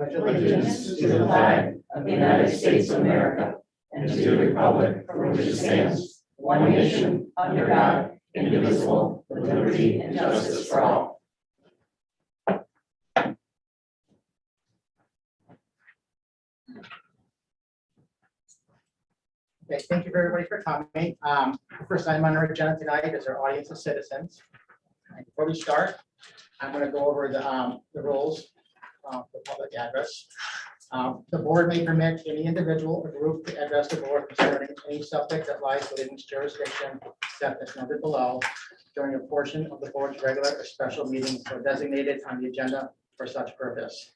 pledge allegiance to the flag of the United States of America and to the republic for which it stands, one nation, under God, indivisible, with liberty and justice for all. Okay, thank you everybody for coming. The first item on our agenda tonight is our audience of citizens. And before we start, I'm going to go over the rules for public address. The board may permit any individual or group to address the board concerning any subject that lies within its jurisdiction, except as noted below, during a portion of the board's regular or special meetings or designated on the agenda for such purpose.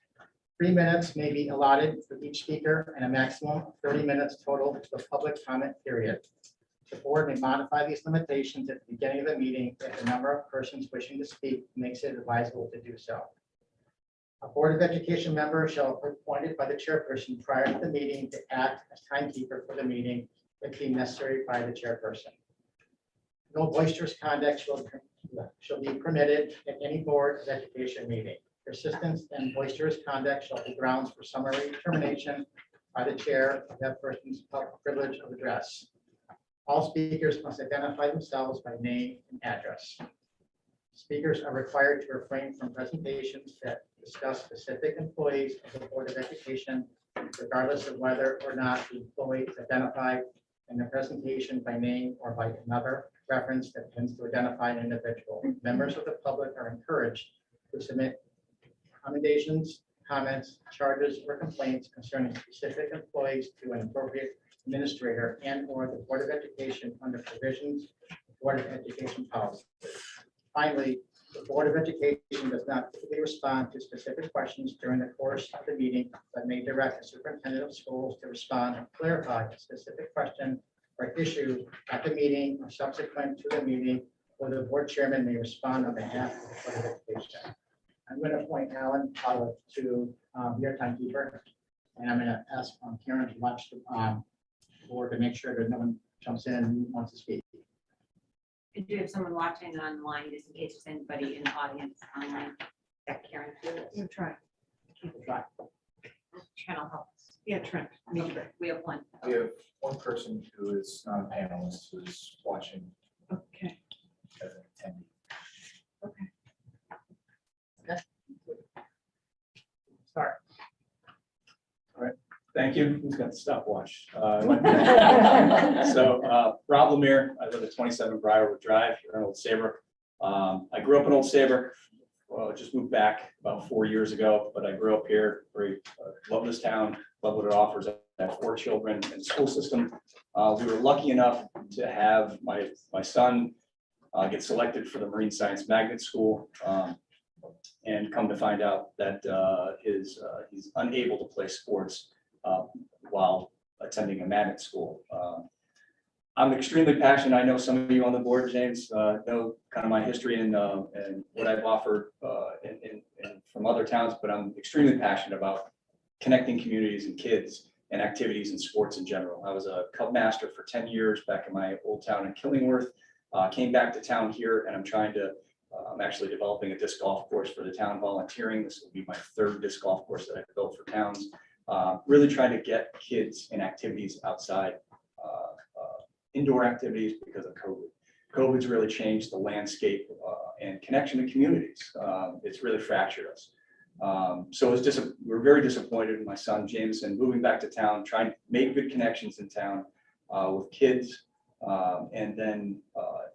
3 minutes may be allotted for each speaker and a maximum of 30 minutes total to the public comment period. The board may modify these limitations at the beginning of the meeting if the number of persons wishing to speak makes it advisable to do so. A Board of Education member shall be appointed by the chairperson prior to the meeting to act as timekeeper for the meeting if deemed necessary by the chairperson. No boisterous conduct shall be permitted at any Board of Education meeting. Persistence and boisterous conduct shall be grounds for summary termination by the chair of that person's privilege of address. All speakers must identify themselves by name and address. Speakers are required to refrain from presentations that discuss specific employees of the Board of Education, regardless of whether or not the employee is identified in the presentation by name or by another reference that tends to identify an individual. Members of the public are encouraged to submit commendations, comments, charges, or complaints concerning specific employees to an appropriate administrator and/or the Board of Education under provisions of Board of Education policy. Finally, the Board of Education does not typically respond to specific questions during the course of the meeting, but may direct the superintendent of schools to respond and clarify a specific question or issue at the meeting or subsequent to the meeting, or the board chairman may respond on behalf of the Board of Education. I'm going to appoint Alan to your timekeeper, and I'm going to ask Karen to watch the board to make sure that no one jumps in and wants to speak. Do you have someone watching online, just in case there's anybody in the audience online that Karen You try. channel help us? Yeah, Trent. We have one. We have one person who is not a panelist who is watching Okay. as an attendee. Start. Thank you. Who's got the stopwatch? Rob Lemire, I live at 27 Briarwood Drive here in Old Saybrook. I grew up in Old Saybrook. Just moved back about 4 years ago, but I grew up here. Love this town, love what it offers. I have 4 children in the school system. We were lucky enough to have my son get selected for the Marine Science Magnet School. And come to find out that he's unable to play sports while attending a magnet school. I'm extremely passionate. I know some of you on the board, James, know kind of my history and what I've offered and from other towns, but I'm extremely passionate about connecting communities and kids and activities and sports in general. I was a Cub Master for 10 years back in my old town in Killingworth. Came back to town here, and I'm actually developing a disc golf course for the town, volunteering. This will be my 3rd disc golf course that I've built for towns. Really trying to get kids in activities outside, indoor activities because of COVID. COVID's really changed the landscape and connection to communities. It's really fractured us. So it's just we're very disappointed in my son Jameson moving back to town, trying to make good connections in town with kids, and then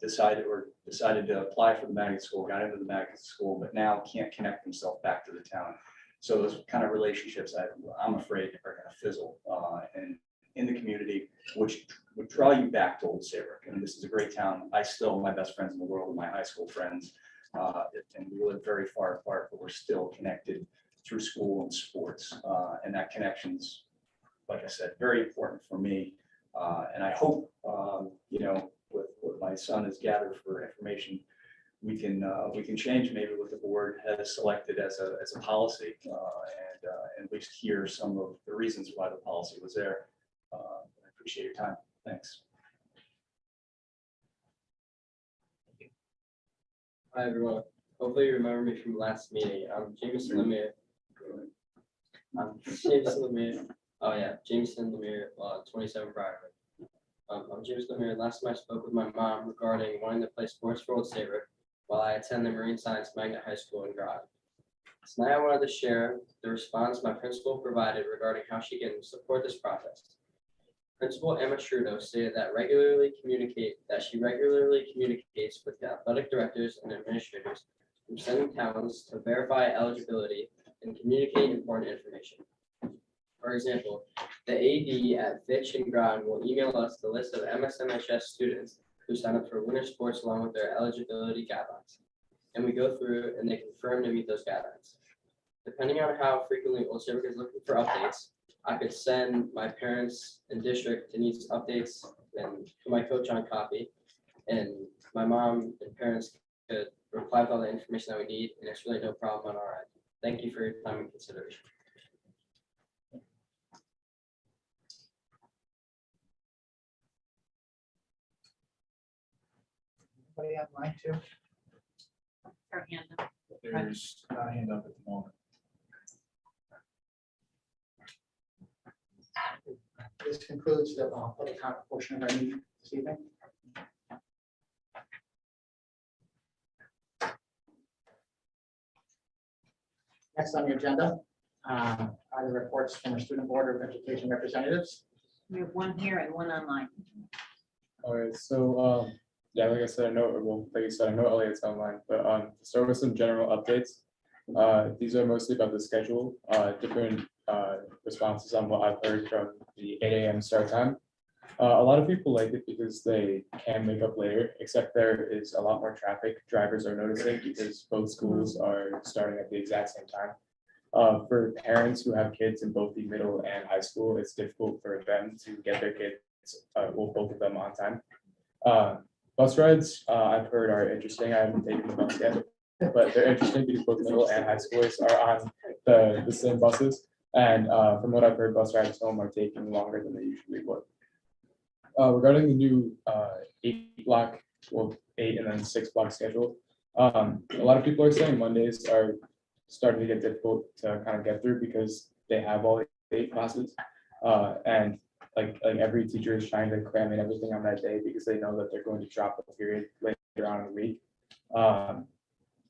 decided to apply for the magnet school, got into the magnet school, but now can't connect himself back to the town. So those kind of relationships I'm afraid are going to fizzle and in the community, which would draw you back to Old Saybrook. And this is a great town. My best friends in the world are my high school friends. And we live very far apart, but we're still connected through school and sports. And that connection's, like I said, very important for me. And I hope, with what my son has gathered for information, we can change maybe what the board has selected as a policy, and at least hear some of the reasons why the policy was there. I appreciate your time. Thanks. Hi everyone. Hopefully you remember me from last meeting. I'm James Lemire. Jameson Lemire. Oh yeah, Jameson Lemire, 27 Briarwood. I'm James Lemire. Last time I spoke with my mom regarding wanting to play sports for Old Saybrook while I attend the Marine Science Magnet High School in Groton. Tonight I wanted to share the response my principal provided regarding how she can support this process. Principal Emma Trudeau stated that she regularly communicates with the athletic directors and administrators from sending towns to verify eligibility and communicate important information. For example, the AD at Fitch and Groton will email us the list of MSMHS students who sign up for winter sports along with their eligibility guidelines. And we go through and they confirm to meet those guidelines. Depending on how frequently Old Saybrook is looking for updates, I could send my parents and district and needs updates and put my coach on copy. And my mom and parents could reply with all the information that we need, and it's really no problem on our end. Thank you for your time and consideration. Anybody online too? Her hand up. There's not a hand up at the moment. This concludes the public comment portion of our meeting this evening. Next on the agenda are the reports from our Student Board of Education representatives. We have one here and one online. All right, so yeah, like I said, I know Elliot's online, but to start with some general updates. These are mostly about the schedule, different responses on what I've heard from the 8 a.m. start time. A lot of people like it because they can make up later, except there is a lot more traffic. Drivers are noticing because both schools are starting at the exact same time. For parents who have kids in both the middle and high school, it's difficult for them to get their kids, both of them on time. Bus rides, I've heard are interesting. I haven't taken the bus yet, but they're interesting because both middle and high schoolers are on the same buses. And from what I've heard, bus rides home are taking longer than they usually would. Regarding the new 8 and then 6 block schedule, a lot of people are saying Mondays are starting to get difficult to kind of get through because they have all 8 classes. And like every teacher is trying to cram in everything on that day because they know that they're going to drop a period later on in the week.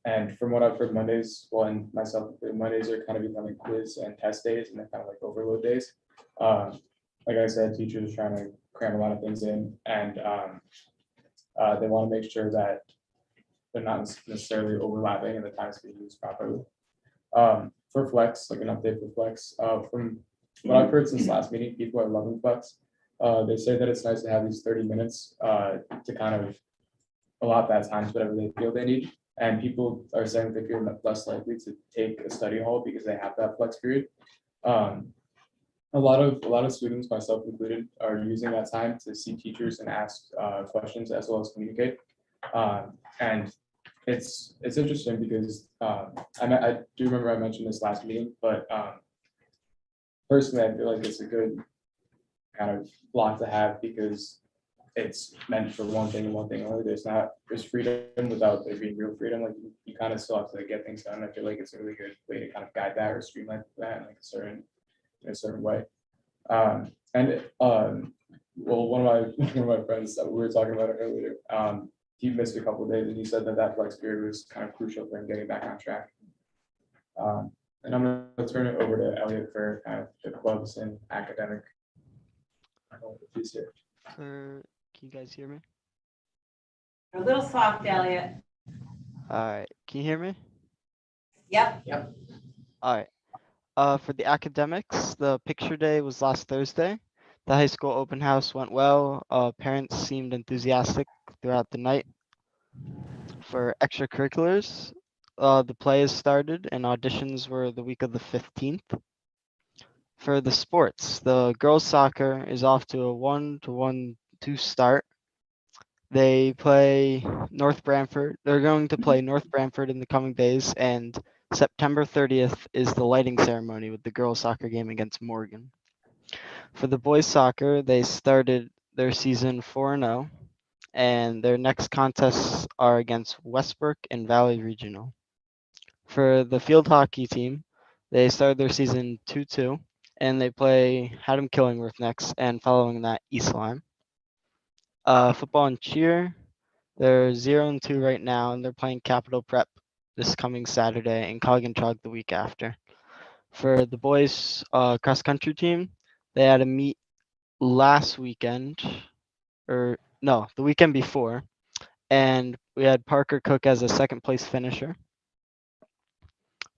And from what I've heard, Mondays, well, and myself, Mondays are kind of becoming quiz and test days, and they're kind of like overload days. Like I said, teachers are trying to cram a lot of things in, and they want to make sure that they're not necessarily overlapping and the times being used properly. For Flex, like an update for Flex, from what I've heard since last meeting, people are loving Flex. They say that it's nice to have these 30 minutes to kind of allot that time to whatever they feel they need. And people are saying they feel less likely to take a study hall because they have that flex period. A lot of students, myself included, are using that time to see teachers and ask questions as well as communicate. And it's interesting because I do remember I mentioned this last meeting, but personally, I feel like it's a good kind of block to have because it's meant for one thing and one thing only. There's freedom without there being real freedom. Like you kind of still have to get things done. I feel like it's a really good way to kind of guide that or streamline that in like in a certain way. Well, one of my friends that we were talking about it earlier, he missed a couple of days and he said that flex period was kind of crucial for him getting back on track. And I'm gonna turn it over to Elliot for kind of the clubs and academic. I don't know if he's here. Can you guys hear me? A little soft, Elliot. All right. Can you hear me? Yep. All right. For the academics, the picture day was last Thursday. The high school open house went well. Parents seemed enthusiastic throughout the night. For extracurriculars, the play has started and auditions were the week of the 15th. For the sports, the girls soccer is off to a 1-1-2 start. They play North Brantford. They're going to play North Brantford in the coming days, and September 30th is the lighting ceremony with the girls soccer game against Morgan. For the boys soccer, they started their season 4-0, and their next contests are against Westbrook and Valley Regional. For the field hockey team, They started their season 2-2, and they play Haddam Killingworth next, and following that, East Lyme. Football and cheer, they're 0-2 right now, and they're playing Capital Prep this coming Saturday and Cog the week after. For the boys cross country team, they had a meet last weekend, or no, the weekend before, and we had Parker Cook as a second place finisher.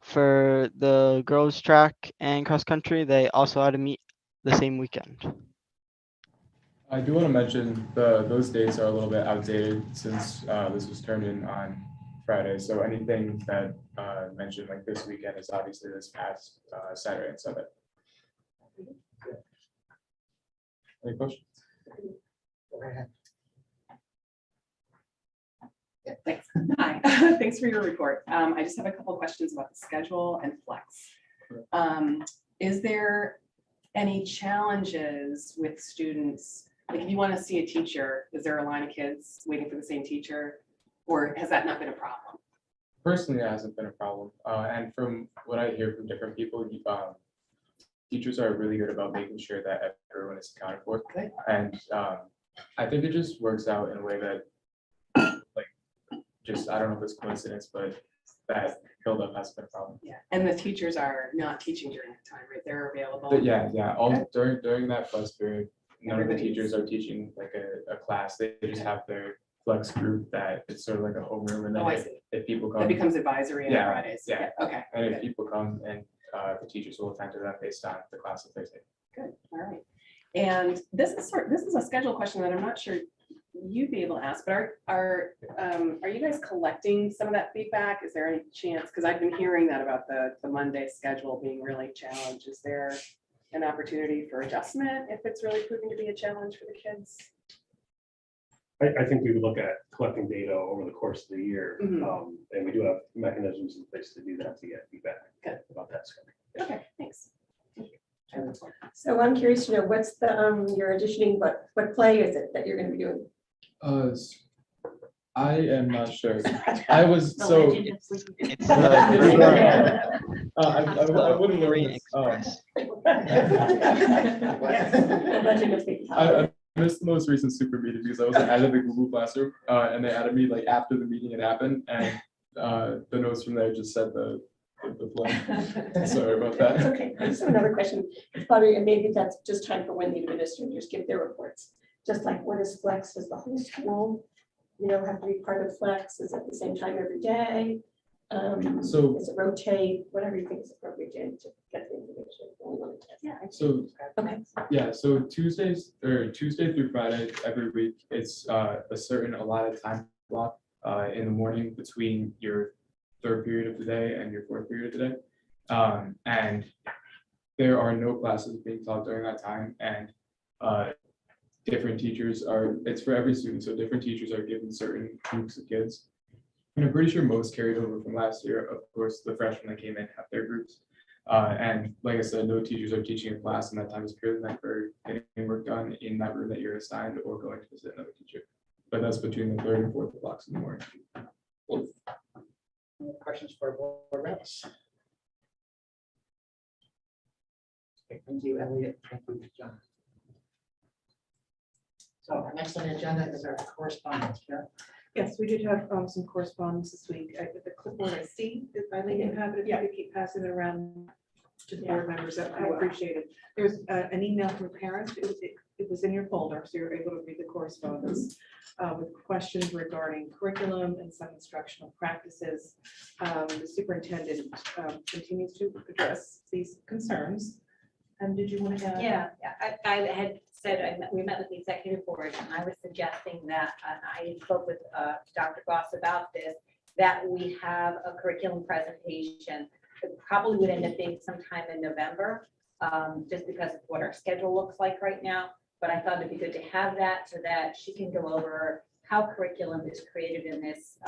For the girls track and cross country, they also had a meet the same weekend. I do want to mention those dates are a little bit outdated since this was turned in on Friday. So anything that mentioned like this weekend is obviously this past Saturday and Sunday. Any questions? Go ahead. Thanks. Hi, thanks for your report. I just have a couple of questions about the schedule and flex. Is there any challenges with students? Like if you want to see a teacher, is there a line of kids waiting for the same teacher? Or has that not been a problem? Personally, it hasn't been a problem. And from what I hear from different people, teachers are really good about making sure that everyone is accounted for. Okay. And I think it just works out in a way that, like, just, I don't know if it's coincidence, but that buildup hasn't been a problem. Yeah, and the teachers are not teaching during that time, right? They're available. But yeah, all during that flex period, none of the Everybody's- teachers are teaching like a class. They just have their flex group that it's sort of like a homeroom, and Oh, I then see. if people That come, becomes advisory on Yeah, Fridays. yeah. Okay, and if good, people come and the teachers will attend to that based on the class that they take. good, all right. And this is a schedule question that I'm not sure you'd be able to ask, but are you guys collecting some of that feedback? Is there any chance, because I've been hearing that about the Monday schedule being really challenged. Is there an opportunity for adjustment if it's really proving to be a challenge for the kids? I think we would look at collecting data over the course of the year. Mhm. And we do have mechanisms in place to do that, to get feedback Good. about that. schedule. Okay, thanks. So I'm curious to know, what's the, you're auditioning, what play is it that you're gonna be doing? I am not sure. I was The so. Legend of Sleepy Beauty. It's the I wouldn't know Green this. Express. Legend of Sleepy I missed the most recent super meeting because I was out of the Google Classroom, and they added me like after the meeting had happened, and the notes from there just said the play. Sorry about That's that. okay. I just have another question. It's probably, and maybe that's just time for when the administrators give their reports. Just like, what is flex? Does the whole school, have to be part of flex? Is it the same time every day? So- Does it rotate? Whatever you think is appropriate to get the information. Only one test. Yeah. So Okay. yeah, so Tuesday through Friday every week, it's a certain allotted time block in the morning between your third period of the day and your fourth period of the day. And there are no classes being taught during that time, and different teachers it's for every student, so different teachers are given certain groups of kids. And I'm pretty sure most carried over from last year. Of course, the freshmen that came in have their groups. And like I said, no teachers are teaching a class, and that time is purely meant for getting work done in that room that you're assigned or going to visit another teacher. But that's between the third and fourth blocks in the morning. Any questions for board reps? Okay, thank you, Elliot. Thank you, John. So our next on the agenda is our correspondence. Karen. Yes, we did have some correspondence this week. The clipboard I see, if I may have it, if you could keep passing it around to the board members, that I appreciate it. There was an email from a parent. It was in your folder, so you're able to read the correspondence with questions regarding curriculum and some instructional practices. The superintendent continues to address these concerns. And did you want to add? Yeah, I had said, we met with the executive board, and I was suggesting that, I spoke with Dr. Goss about this, that we have a curriculum presentation. It probably would end up being sometime in November, just because of what our schedule looks like right now. But I thought it'd be good to have that so that she can go over how curriculum is created in this,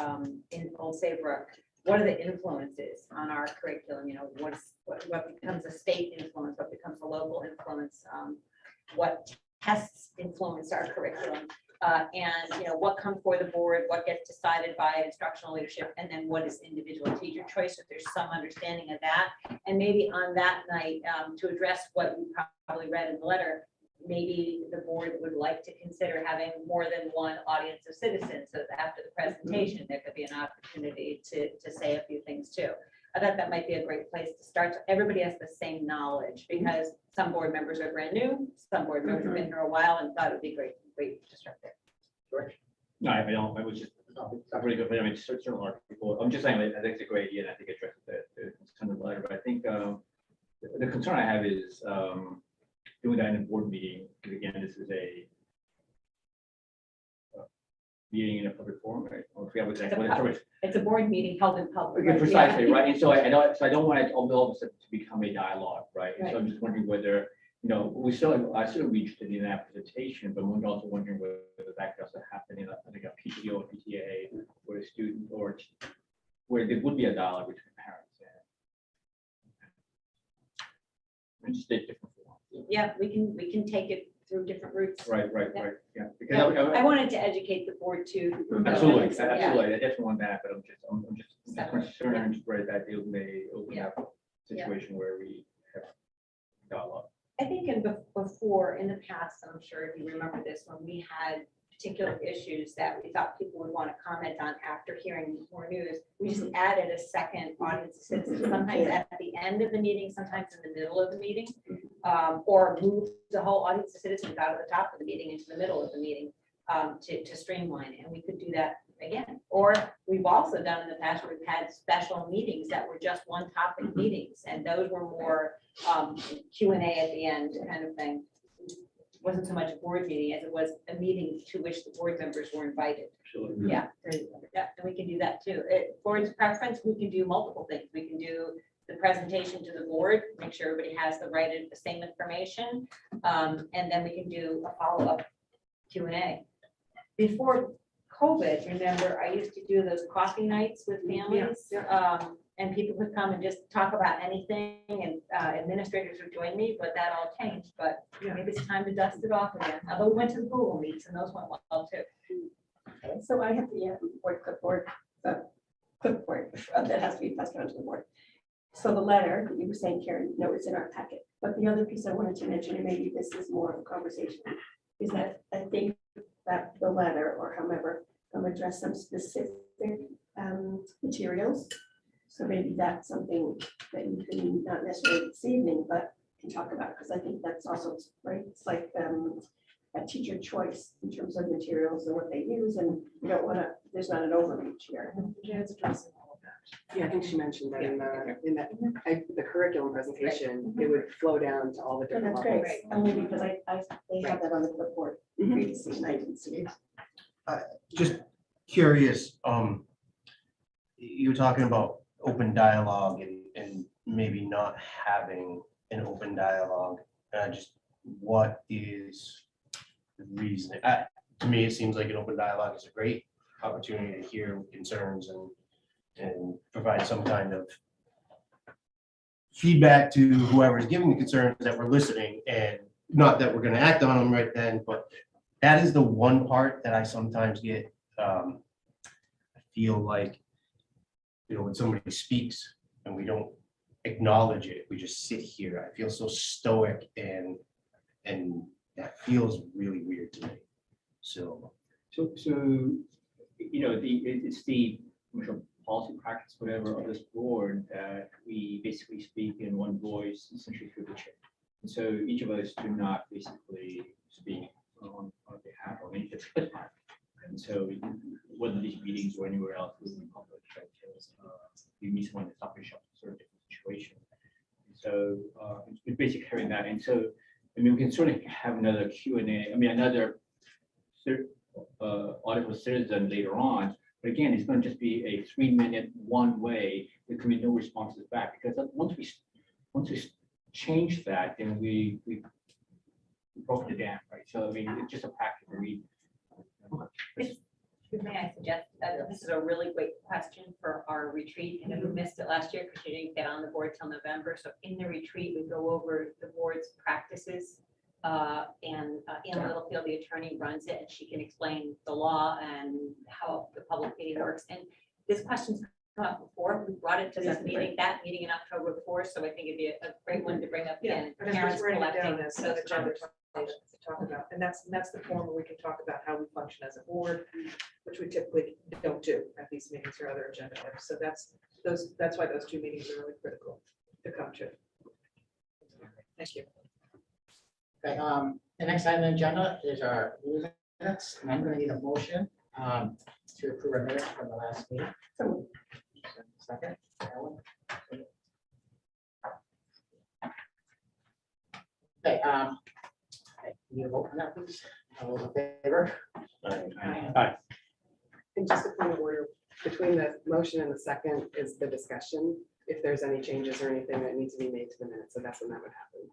in Old Saybrook. What are the influences on our curriculum? What becomes a state influence, what becomes a local influence, what tests influence our curriculum. And, what comes for the board, what gets decided by instructional leadership, and then what is individual teacher choice, if there's some understanding of that. And maybe on that night, to address what you probably read in the letter, maybe the board would like to consider having more than one audience of citizens. So that after the presentation, there could be an opportunity to say a few things too. I thought that might be a great place to start. So everybody has the same knowledge, because some board members are brand new, some board members have been here a while, and thought it would be great to start there. George? No, I don't, I was just, it's not really good, but I mean, certain a lot of people, I'm just saying, I think it's a great idea, and I think it addresses the concern of the letter, but I think, the concern I have is, doing that in a board meeting, because again, this is a meeting in a public forum, right? Or if we have exactly what the term is. It's a board meeting held in public. Okay, right? precisely, Yeah. right? And so I don't want it all of a sudden to become a dialogue, right? And so Right. I'm just wondering whether, I still be interested in that presentation, but I'm also wondering whether that could also happen in like a PTO or PTA or a student or where there would be a dialogue between parents. And just a different form. Yeah, we can take it through different routes. Right, Yeah. yeah. Because Yeah, I- I wanted to educate the board too. Absolutely, Yeah. absolutely. I definitely want that, but I'm just Separate, concerned where that deal may open Yeah. up a situation where we have dialogue. I think before, in the past, I'm sure if you remember this, when we had particular issues that we thought people would want to comment on after hearing more news, we just added a second audience of citizens, sometimes at the end of the meeting, sometimes in the middle of the meeting, or move the whole audience of citizens out of the top of the meeting into the middle of the meeting, to streamline it. And we could do that again. Or we've also done in the past where we've had special meetings that were just one topic meetings, and those were more Q&A at the end kind of thing. Wasn't so much a board meeting as it was a meeting to which the board members were invited. Absolutely. Yeah, and we can do that too. Board's preference, we can do multiple things. We can do the presentation to the board, make sure everybody has the same information. And then we can do a follow-up Q&A. Before COVID, remember, I used to do those coffee nights with families. And people could come and just talk about anything, and administrators would join me, but that all changed. But maybe it's time to dust it off again. Although we went to the Google Meets and those went well too. Okay, so I have the board clipboard that has to be passed around to the board. So the letter that you were saying, Karen, no, it's in our packet. But the other piece I wanted to mention, and maybe this is more of a conversation, is that I think that the letter, or however, address some specific materials. So maybe that's something that you can, not necessarily this evening, but can talk about, because I think that's also, right, it's like a teacher choice in terms of materials and what they use, and we don't want to, there's not an overreach here. Yeah, it's addressing all of that. Yeah, I think she mentioned that in the curriculum presentation, it would flow down to all the So different that's levels. great, only because they have that on the clipboard previously, and I didn't see it. Just curious, you were talking about open dialogue and maybe not having an open dialogue. Just what is the reason? To me, it seems like an open dialogue is a great opportunity to hear concerns and provide some kind of feedback to whoever's giving the concerns, that we're listening, and not that we're going to act on them right then, but that is the one part that I sometimes get. I feel like, when somebody speaks and we don't acknowledge it, we just sit here. I feel so stoic, and that feels really weird to me. So it's the commercial policy practice, whatever, of this board, that we basically speak in one voice, essentially through the chair. And so each of us do not basically speak on behalf of any particular party. And so whether these meetings or anywhere else within public, you meet someone that's not shop, sort of different situation. So it's basically carrying that. And so, I mean, we can sort of have another Q&A, another article citizen later on. But again, it's going to just be a 3-minute one way. There can be no responses back, because once we change that, then we broke the dam, right? So I mean, it's just a practice. May I suggest that this is a really great question for our retreat, and we missed it last year because you didn't get on the board till November. So in the retreat, we go over the board's practices And Anna Littlefield, the attorney, runs it, and she can explain the law and how the public meeting works. And this question's come up before. We brought it to this meeting, that meeting in October before, so I think it'd be a great one to bring up again. And I'm Parents just writing it down collecting as those agenda numbers. topics to talk about, and that's the form where we can talk about how we function as a board, which we typically don't do at these meetings or other agenda items. So that's why those two meetings are really critical to come to. Thank you. Okay, the next item on the agenda is our meeting minutes, and I'm gonna need a motion, to approve our minutes from the last meeting. Second. Ellen? Okay, need a vote on that, please? All those in favor? And just a point of order, between the motion and the second is the discussion, if there's any changes or anything that needs to be made to the minutes, so that's when that would happen.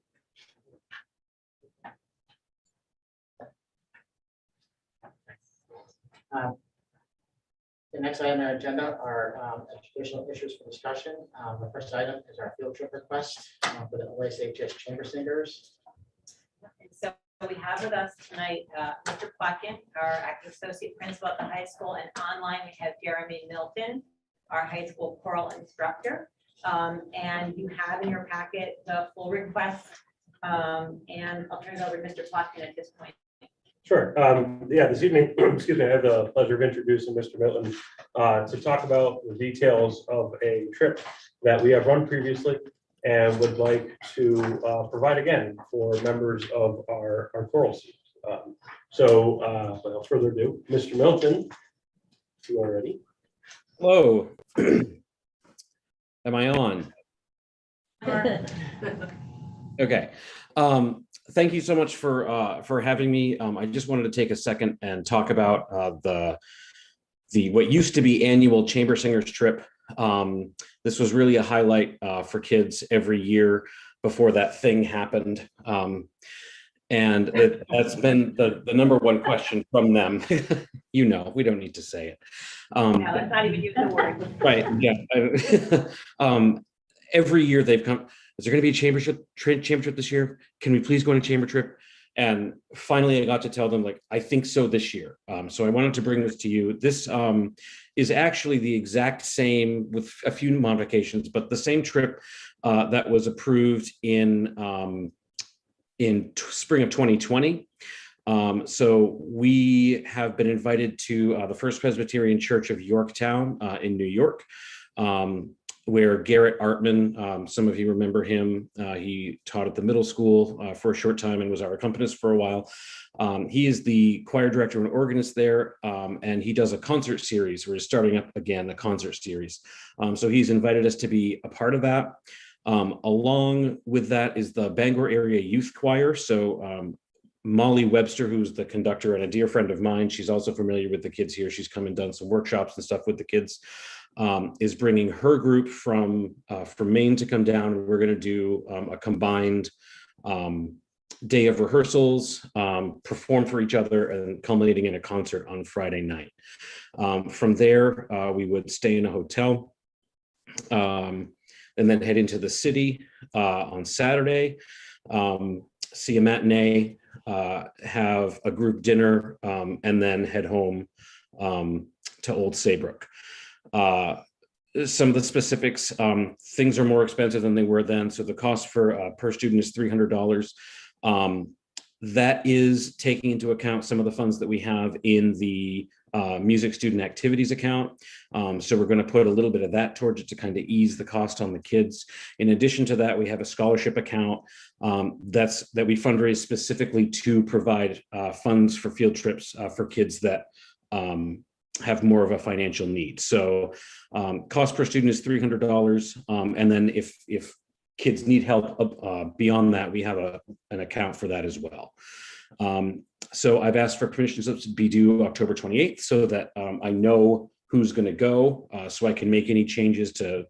The next item on our agenda are educational issues for discussion. The first item is our field trip request for the OSHS Chamber Singers. And so we have with us tonight, Mr. Plotkin, our acting associate principal at the high school, and online we have Jeremy Milton, our high school choral instructor. And you have in your packet the full request. And I'll turn it over to Mr. Plotkin at this point. Sure. Yeah, this evening, excuse me, I have the pleasure of introducing Mr. Milton to talk about the details of a trip that we have run previously and would like to provide again for members of our choral team. So without further ado, Mr. Milton, if you are ready. Hello. Am I on? Okay. Thank you so much for having me. I just wanted to take a second and talk about the what used to be annual Chamber Singers trip. This was really a highlight for kids every year before that thing happened. And that's been the number one question from them. You know, we don't need to say it. No, let's not even use the word. Right, yeah. Every year they've come, is there going to be a chamber trip this year? Can we please go on a chamber trip? And finally, I got to tell them, like, I think so this year. So I wanted to bring this to you. This is actually the exact same with a few modifications, but the same trip that was approved in spring of 2020. So we have been invited to the First Presbyterian Church of Yorktown in New York, where Garrett Artman, some of you remember him, he taught at the middle school for a short time and was our accompanist for a while. He is the choir director and organist there, and he does a concert series. We're starting up again a concert series. So he's invited us to be a part of that. Along with that is the Bangor Area Youth Choir. So Molly Webster, who's the conductor and a dear friend of mine, she's also familiar with the kids here. She's come and done some workshops and stuff with the kids. Is bringing her group from Maine to come down, and we're going to do a combined day of rehearsals, perform for each other, and culminating in a concert on Friday night. From there, we would stay in a hotel and then head into the city on Saturday, see a matinee, have a group dinner, and then head home to Old Saybrook. Some of the specifics, things are more expensive than they were then. So the cost for per student is $300. That is taking into account some of the funds that we have in the music student activities account. So we're going to put a little bit of that towards it to kind of ease the cost on the kids. In addition to that, we have a scholarship account that we fundraise specifically to provide funds for field trips for kids that have more of a financial need. So cost per student is $300. And then if kids need help beyond that, we have an account for that as well. So I've asked for permission to be due October 28th so that I know who's going to go, so I can make any changes to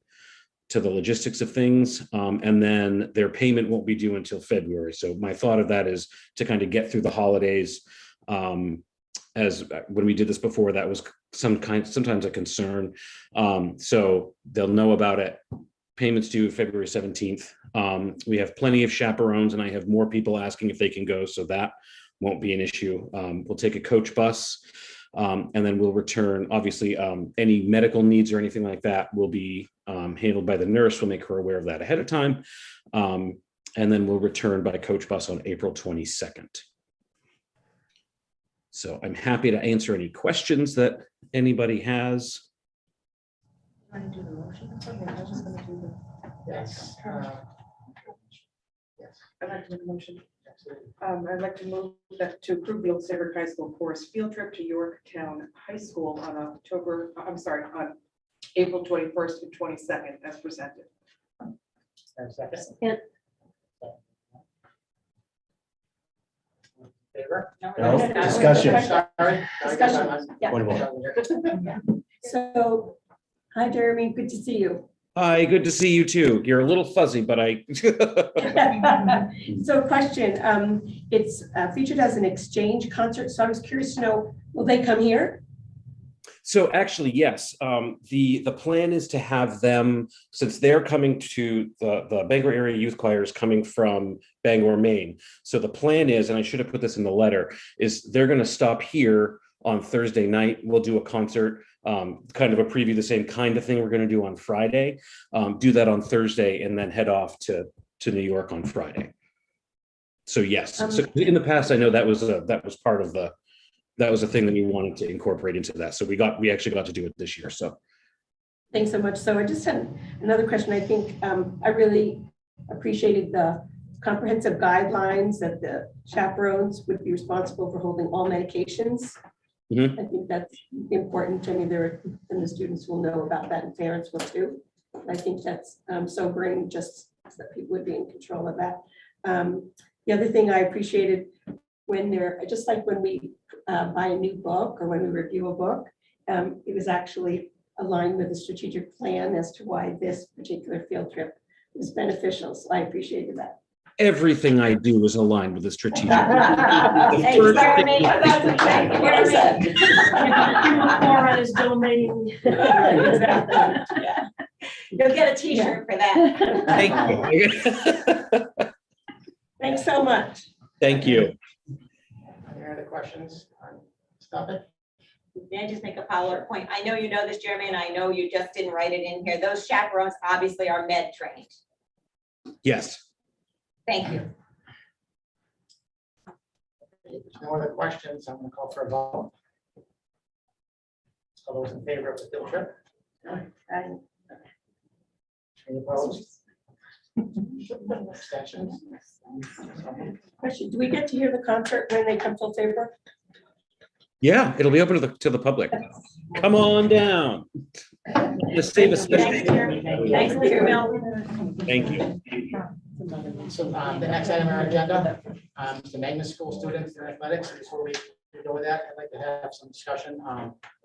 the logistics of things. And then their payment won't be due until February. So my thought of that is to kind of get through the holidays. As when we did this before, that was sometimes a concern. So they'll know about it. Payments due February 17th. We have plenty of chaperones, and I have more people asking if they can go, so that won't be an issue. We'll take a coach bus, and then we'll return. Obviously, any medical needs or anything like that will be handled by the nurse. We'll make her aware of that ahead of time. And then we'll return by coach bus on April 22nd. So I'm happy to answer any questions that anybody has. Want to do the motion? Okay, I was just gonna do the. Yes. Yes. I'd like to make a motion. Absolutely. I'd like to move that to approve the Old Saybrook High School chorus field trip to Yorktown High School on on April 21st and 22nd as presented. Have a second? Yeah. Favor? No, discussion. Sorry. Discussion. Yeah. Point of order. So, hi Jeremy, good to see you. Hi, good to see you too. You're a little fuzzy, but I. So question, it's featured as an exchange concert, so I was curious to know, will they come here? So actually, yes. The plan is to have them, since they're coming to the Bangor Area Youth Choir is coming from Bangor, Maine. So the plan is, and I should have put this in the letter, is they're going to stop here on Thursday night. We'll do a concert, kind of a preview, the same kind of thing we're going to do on Friday. Do that on Thursday and then head off to New York on Friday. So yes, so in the past, I know that was part of that was a thing that we wanted to incorporate into that. So we actually got to do it this year. So Thanks so much. So I just had another question. I think I really appreciated the comprehensive guidelines that the chaperones would be responsible for holding all medications. Mhm. I think that's important. I mean, and the students will know about that and parents will too. I think that's sobering, just that people would be in control of that. The other thing I appreciated when just like when we buy a new book or when we review a book, it was actually aligned with the strategic plan as to why this particular field trip was beneficial. So I appreciated that. everything I do is aligned with the strategic. Hey, Jeremy, that's exactly what I said. More on his domain. Exactly. Yeah. You'll get a t-shirt for that. Thank you. Thanks so much. Thank you. Any other questions? Stop it. May I just make a follow-up point? I know you know this, Jeremy, and I know you just didn't write it in here. Those chaperones obviously are med trained. Yes. Thank you. If there's no other questions, I'm going to call for a vote. All those in favor of the field trip? Any opposed? Abstentions? Question, do we get to hear the concert when they come to Saybrook? Yeah, it'll be open to the public. Come on down. Just save a special. Thanks, Jeremy. Thanks, Mr. Mill. Thank you. So the next item on our agenda, the magnet school students and athletics. Before we go with that, I'd like to have some discussion,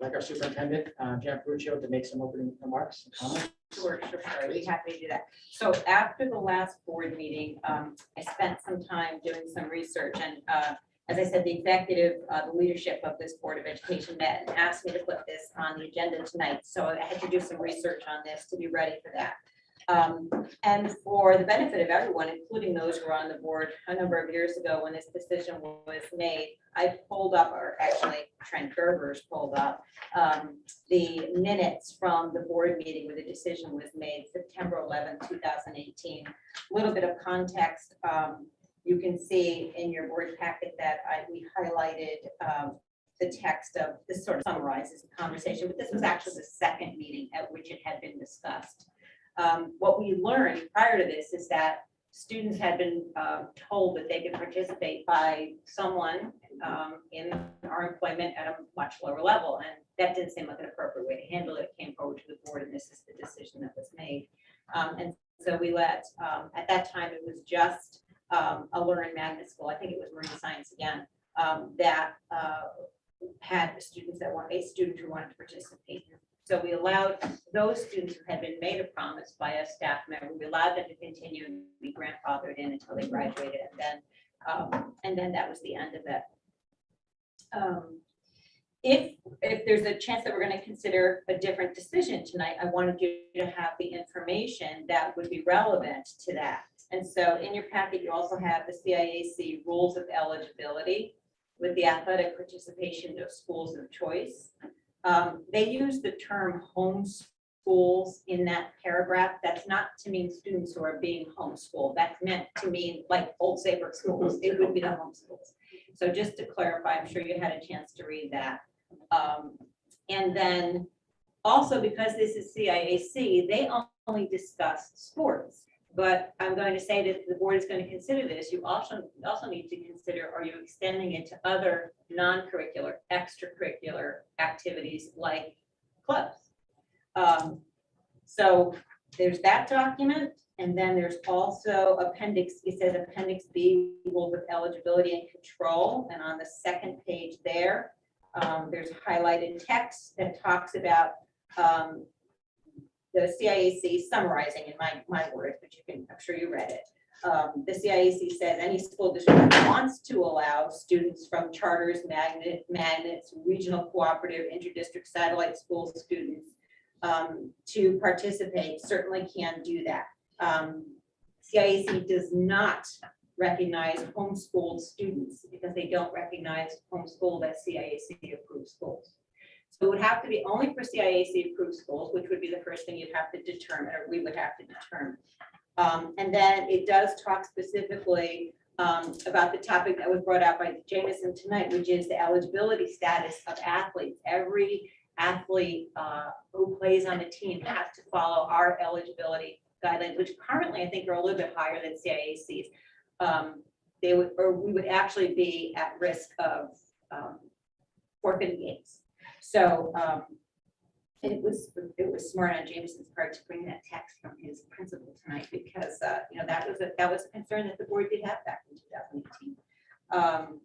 like our superintendent, Jan Peruccio, to make some opening remarks and comments. Sure, I'd be happy to do that. So after the last board meeting, I spent some time doing some research and as I said, the executive, the leadership of this Board of Education met and asked me to put this on the agenda tonight. So I had to do some research on this to be ready for that. And for the benefit of everyone, including those who were on the board a number of years ago when this decision was made, I pulled up, or actually Trent Gerber's pulled up, the minutes from the board meeting where the decision was made, September 11, 2018. A little bit of context. You can see in your board packet that we highlighted the text of this sort of summarizes the conversation, but this was actually the second meeting at which it had been discussed. What we learned prior to this is that students had been told that they could participate by someone in our employment at a much lower level, and that didn't seem like an appropriate way to handle it. It came forward to the board, and this is the decision that was made. And so we let, at that time, it was just a learn magnet school, I think it was Marine Science again, that had students that want a student who wanted to participate. So we allowed those students who had been made a promise by a staff member, we allowed them to continue and be grandfathered in until they graduated, and then that was the end of it. If there's a chance that we're going to consider a different decision tonight, I wanted you to have the information that would be relevant to that. And so in your packet, you also have the CIAC rules of eligibility with the athletic participation of schools of choice. They use the term homeschools in that paragraph. That's not to mean students who are being homeschooled. That's meant to mean like Old Saybrook schools. It would be the homeschools. So just to clarify, I'm sure you had a chance to read that. And then also because this is CIAC, they only discuss sports. But I'm going to say that the board is going to consider this. You also need to consider, are you extending it to other non-curricular, extracurricular activities like clubs? So there's that document. And then there's also it says Appendix B, rules of eligibility and control. And on the second page there, there's highlighted text that talks about the CIAC summarizing in my words, but you can, I'm sure you read it. The CIAC says any school district wants to allow students from charters, magnets, regional cooperative, interdistrict satellite school students to participate, certainly can do that. CIAC does not recognize homeschooled students because they don't recognize homeschooled as CIAC approved schools. So it would have to be only for CIAC approved schools, which would be the first thing you'd have to determine, or we would have to determine. And then it does talk specifically about the topic that was brought up by Jameson tonight, which is the eligibility status of athletes. Every athlete who plays on the team has to follow our eligibility guidelines, which currently I think are a little bit higher than CIAC's. They would, or we would actually be at risk of forfeiting games. So it was smart on Jameson's part to bring that text from his principal tonight because that was a concern that the board did have back in 2018.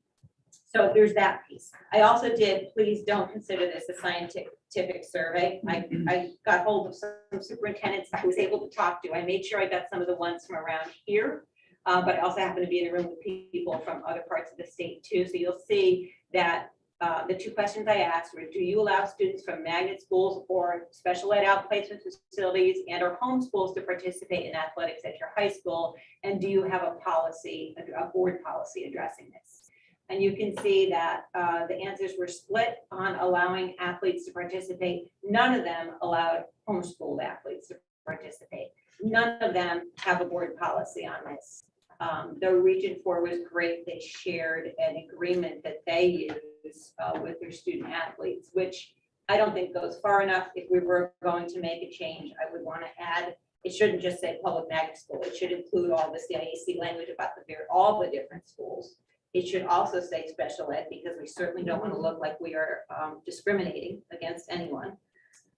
So there's that piece. I also did, please don't consider this a scientific survey. I got hold of some superintendents I was able to talk to. I made sure I got some of the ones from around here, but I also happen to be in a room with people from other parts of the state too. So you'll see that the two questions I asked were, do you allow students from magnet schools or special ed outplacement facilities and or home schools to participate in athletics at your high school? And do you have a policy, a board policy addressing this? And you can see that the answers were split on allowing athletes to participate. None of them allowed homeschooled athletes to participate. None of them have a board policy on this. The Region 4 was great. They shared an agreement that they use with their student athletes, which I don't think goes far enough. If we were going to make a change, I would want to add, it shouldn't just say public magnet school. It should include all the CIAC language about all the different schools. It should also say special ed because we certainly don't want to look like we are discriminating against anyone.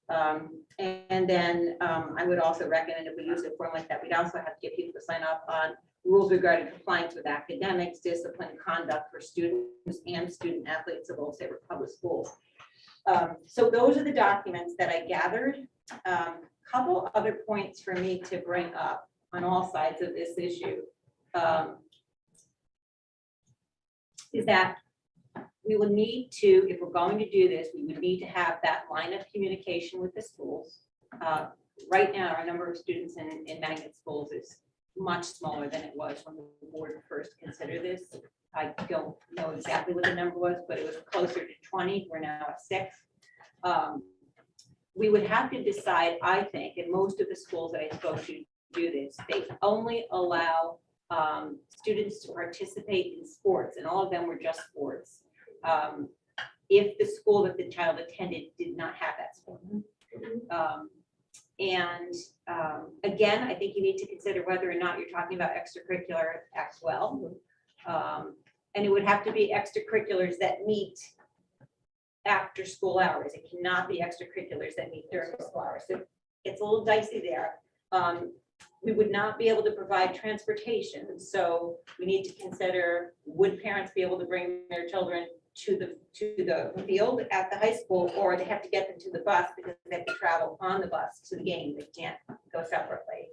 And then I would also recommend if we use a form like that, we'd also have to get people to sign up on rules regarding compliance with academics, discipline, conduct for students and student athletes of Old Saybrook Public Schools. So those are the documents that I gathered. Couple other points for me to bring up on all sides of this issue is that we will need to, if we're going to do this, we would need to have that line of communication with the schools. Right now, our number of students in magnet schools is much smaller than it was when the board first considered this. I don't know exactly what the number was, but it was closer to 20. We're now at 6. We would have to decide, I think, and most of the schools that I spoke to do this, they only allow students to participate in sports, and all of them were just sports. If the school that the child attended did not have that sport. Again, I think you need to consider whether or not you're talking about extracurricular as well. And it would have to be extracurriculars that meet after school hours. It cannot be extracurriculars that meet during school hours. So it's a little dicey there. We would not be able to provide transportation. So we need to consider, would parents be able to bring their children to the field at the high school, or they have to get them to the bus because they have to travel on the bus to the game. They can't go separately.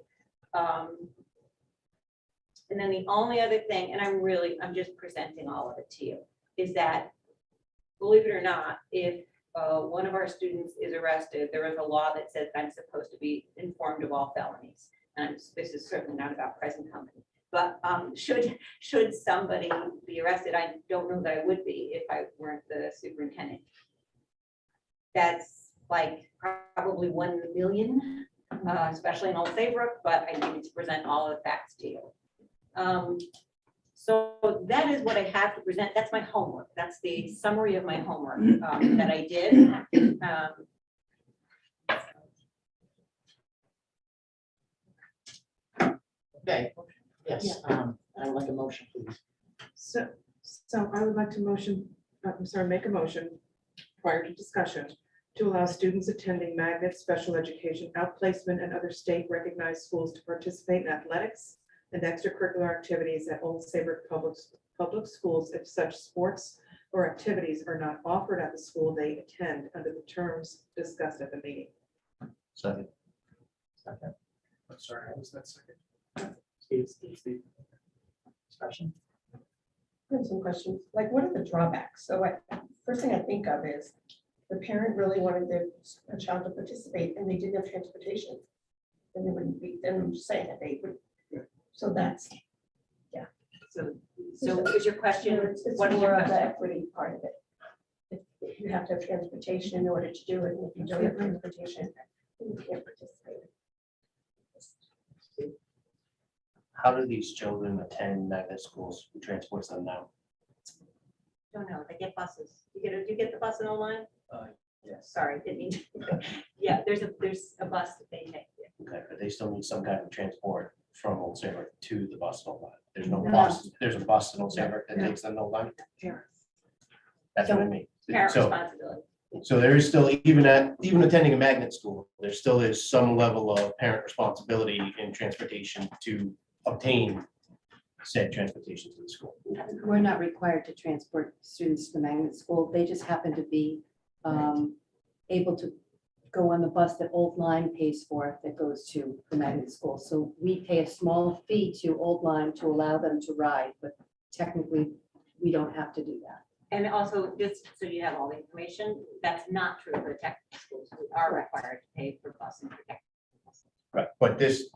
And then the only other thing, and I'm just presenting all of it to you, is that, believe it or not, if one of our students is arrested, there is a law that says I'm supposed to be informed of all felonies. And this is certainly not about present company. But should somebody be arrested, I don't know that I would be if I weren't the superintendent. That's like probably 1 million, especially in Old Saybrook, but I needed to present all of the facts to you. So that is what I have to present. That's my homework. That's the summary of my homework that I did. Okay, yes, I would like a motion, please. So I would like to make a motion prior to discussion to allow students attending magnet special education outplacement and other state recognized schools to participate in athletics and extracurricular activities at Old Saybrook Public Schools if such sports or activities are not offered at the school they attend under the terms discussed at the meeting. Second. Second. I'm sorry, I was that second. Steve. Discussion. I have some questions, like what are the drawbacks? So first thing I think of is the parent really wanted a child to participate and they didn't have transportation. Then they wouldn't be, then I'm just saying that they would, so that's, yeah. So is your question, It's what is more your of the question? equity part of it. If you have to have transportation in order to do it, and if you don't have transportation, then you can't participate. How do these children attend magnet schools? Who transports them now? Don't know, they get buses. Do you get the bus in Old-Lyme? Yes. Sorry, didn't mean to. Yeah, there's a bus that they take. Okay, but they still need some kind of transport from Old Saybrook to the bus in Old Lyme. There's no No. bus, there's a bus in Old Saybrook that takes them to Old Lyme. That's what I mean. Parent So, responsibility. so there is still, even attending a magnet school, there still is some level of parent responsibility in transportation to obtain said transportation to the school. We're not required to transport students to the magnet school. They just happen to be able to go on the bus that Old Lyme pays for that goes to the magnet school. So we pay a small fee to Old Lyme to allow them to ride, but technically we don't have to do that. And also, just so you have all the information, that's not true for the technical schools. We are required to pay for busing for technical. Right, but this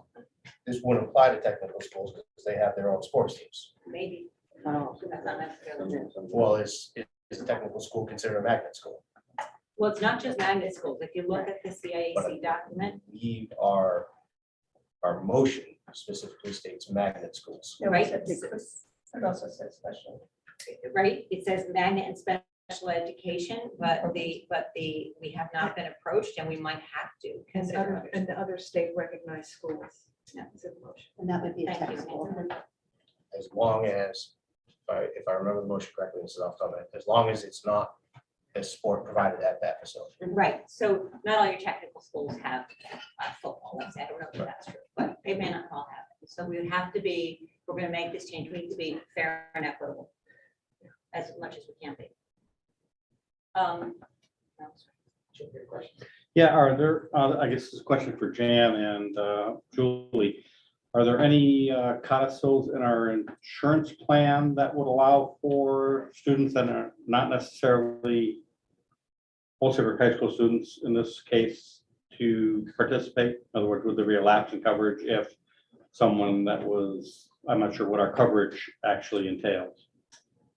wouldn't apply to technical schools because they have their own sports teams. Maybe. Oh. That's not necessarily true. Well, is a technical school considered a magnet school? Well, it's not just magnet schools. If you look at the CIAC document, We our motion specifically states magnet schools. right? It also says special. Right, it says magnet and special education, but we have not been approached and we might have to. And consider others. the other state recognized schools. Yeah. Is in the motion. And that would be a Thank you. technical. As long as, if I remember the motion correctly, this is off the top of my head, as long as it's not a sport provided at that facility. Right, so not all your technical schools have football, let's say, I don't know if that's true, but they may not all have it. So we would have to be, if we're gonna make this change, we need to be fair and equitable as much as we can be. Yeah, are there, I guess this is a question for Jan and Julie. Are there any codicils in our insurance plan that would allow for students that are not necessarily Old Saybrook High School students in this case to participate? In other words, would there be a lapse in coverage if someone that was, I'm not sure what our coverage actually entails?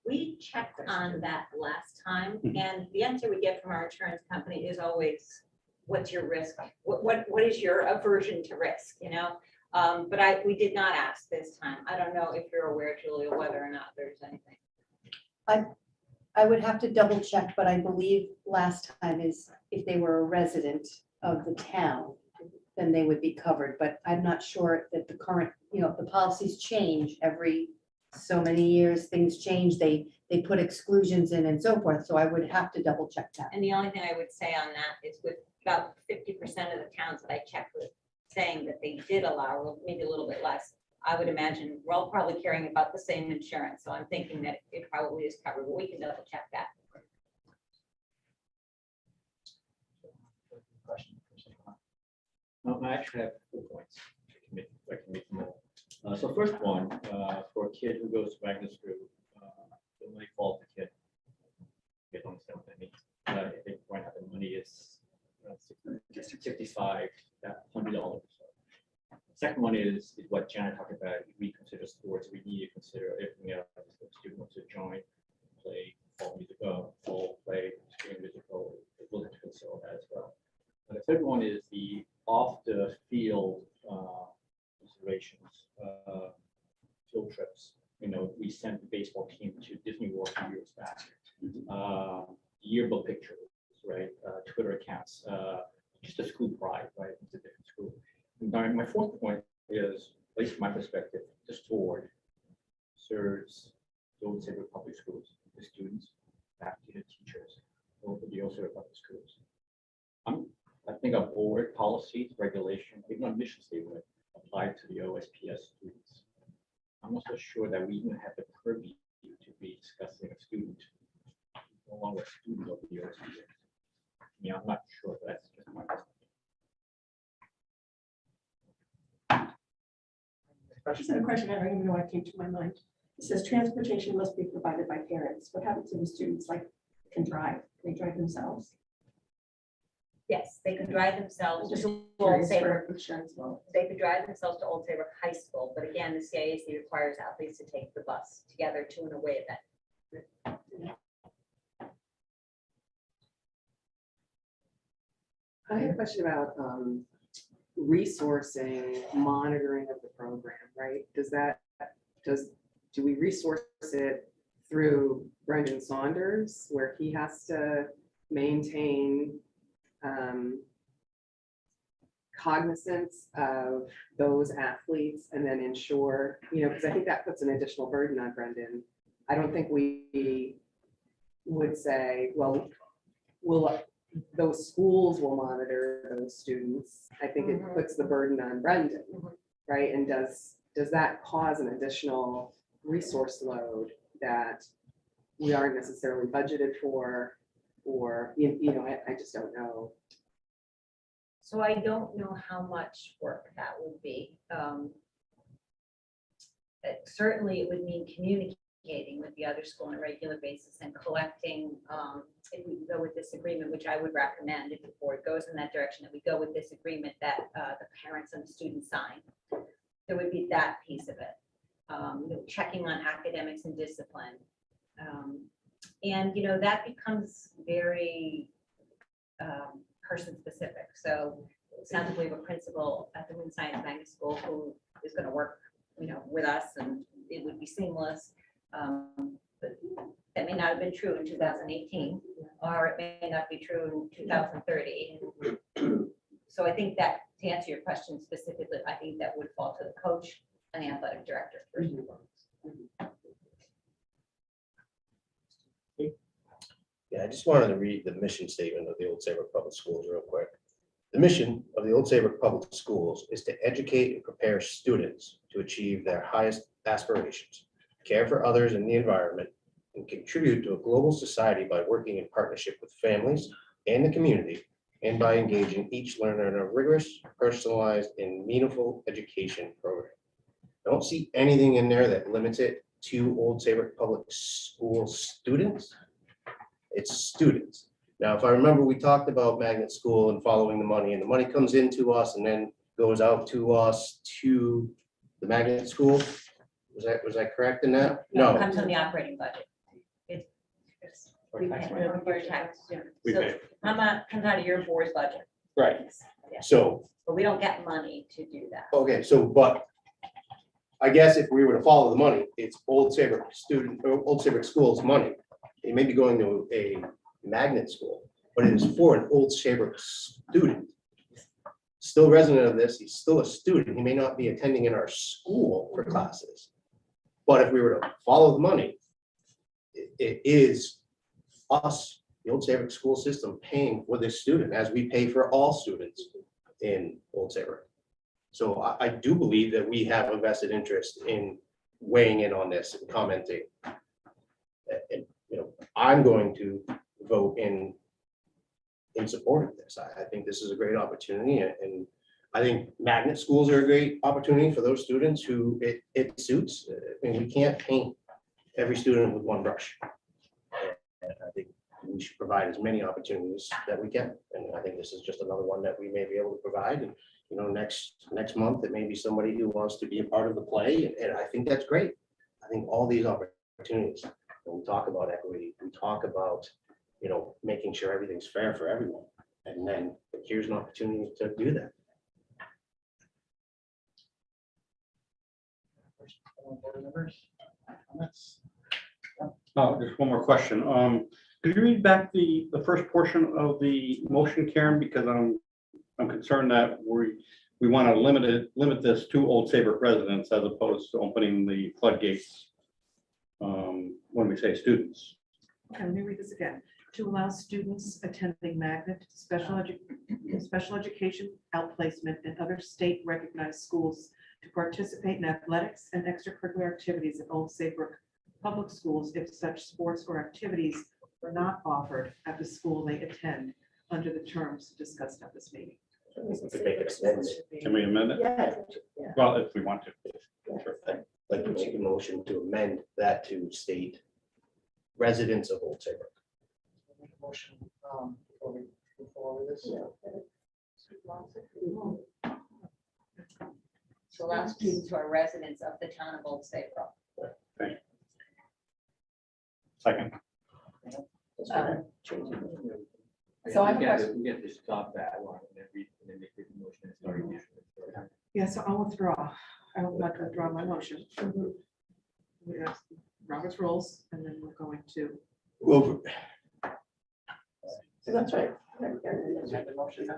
We checked on that last time, Mhm. and the answer we get from our insurance company is always, what's your risk? What is your aversion to risk, you know? But we did not ask this time. I don't know if you're aware, Julia, whether or not there's anything. I would have to double check, but I believe last time is if they were a resident of the town, then they would be covered. But I'm not sure that the current, the policies change every so many years, things change, they put exclusions in and so forth. So I would have to double check that. And the only thing I would say on that is with about 50% of the towns that I checked with saying that they did allow, or maybe a little bit less, I would imagine we're all probably carrying about the same insurance. So I'm thinking that it probably is covered, but we can double check that. I actually have 4 points. I can make them all. So first one, for a kid who goes to magnet school, it might fall to the kid. You don't understand what that means. I think right now the money is $65, $100. Second one is what Janet talked about. We consider sports. We need to consider everything else. If the student wants to join, play, fall musical, fall play, screen musical, we'll have to consider that as well. And the third one is the off the field considerations, field trips. You know, we sent the baseball team to Disney World a few years back. Yearbook pictures, right? Twitter accounts, just a school pride, right? It's a different school. And my fourth point is, at least from my perspective, this board serves the Old Saybrook Public Schools, the students, faculty, and teachers, both of the Old Saybrook Public Schools. I think our board policies, regulations, even our mission statement apply to the OSPS students. I'm not so sure that we even have the purview to be discussing a student, no longer a student of the OSPS. Yeah, I'm not sure, but that's just my perspective. I just had a question. I don't even know why it came to my mind. It says transportation must be provided by parents. What happens to the students like can drive? Can they drive themselves? Yes, they could drive themselves Just to Old curious for Saybrook. insurance. Well, They could drive themselves to Old Saybrook High School, but again, the CIAC requires athletes to take the bus together to an away event. I have a question about resourcing, monitoring of the program, right? Do we resource it through Brendan Saunders, where he has to maintain cognizance of those athletes and then ensure, because I think that puts an additional burden on Brendan. I don't think we would say, well, those schools will monitor those students. I think it puts the burden on Brendan, right? And does that cause an additional resource load that we aren't necessarily budgeted for, or, I just don't know. So I don't know how much work that would be. Certainly it would mean communicating with the other school on a regular basis and collecting, if we go with this agreement, which I would recommend if the board goes in that direction, that we go with this agreement that the parents and the students sign. There would be that piece of it. Checking on academics and discipline. And, that becomes very person specific. So it sounds like we have a principal at the Wind Science Magnet School who is going to work, with us, and it would be seamless. But that may not have been true in 2018, or it may not be true in 2030. So I think that, to answer your question specifically, I think that would fall to the coach and the athletic director first and foremost. Yeah, I just wanted to read the mission statement of the Old Saybrook Public Schools real quick. The mission of the Old Saybrook Public Schools is to educate and prepare students to achieve their highest aspirations, care for others in the environment, and contribute to a global society by working in partnership with families and the community, and by engaging each learner in a rigorous, personalized, and meaningful education program. I don't see anything in there that limits it to Old Saybrook Public School students. It's students. Now, if I remember, we talked about magnet school and following the money, and the money comes into us and then goes out to us to the magnet school. Was that correct in that? It comes on the operating budget. We pay your tax. We So pay. comes out of your board's budget. Right. Yeah. So, But we don't get money to do that. okay, so, but I guess if we were to follow the money, it's Old Saybrook student, or Old Saybrook schools money. They may be going to a magnet school, but it is for an Old Saybrook student. Still resident of this, he's still a student. He may not be attending in our school for classes. But if we were to follow the money, it is us, the Old Saybrook school system, paying for this student as we pay for all students in Old Saybrook. So I do believe that we have a vested interest in weighing in on this and commenting. And, I'm going to vote in support of this. I think this is a great opportunity, and I think magnet schools are a great opportunity for those students who it suits. I mean, we can't paint every student with one brush. And I think we should provide as many opportunities that we can. And I think this is just another one that we may be able to provide. And next month, it may be somebody who wants to be a part of the play, and I think that's great. I think all these opportunities, when we talk about equity, we talk about, making sure everything's fair for everyone. And then here's an opportunity to do that. Board members, comments? Just one more question. Could you read back the first portion of the motion, Karen? Because I'm concerned that we want to limit this to Old Saybrook residents as opposed to opening the floodgates when we say students. Okay, let me read this again. To allow students attending magnet, special education, outplacement, and other state recognized schools to participate in athletics and extracurricular activities at Old Saybrook Public Schools if such sports or activities were not offered at the school they attend under the terms discussed at this meeting. Can we amend it? Yeah. Well, if we want to. Sure. I'd like to make a motion to amend that to state residents of Old Saybrook. Make a motion, before we move forward with this. To allow students who are residents of the town of Old Saybrook. Second. So I have a question. We get to stop that one and then make the motion and start again. Yeah, so I'll withdraw. I would like to withdraw my motion. We ask Robert's rules, and then we're going to. Well, So that's right.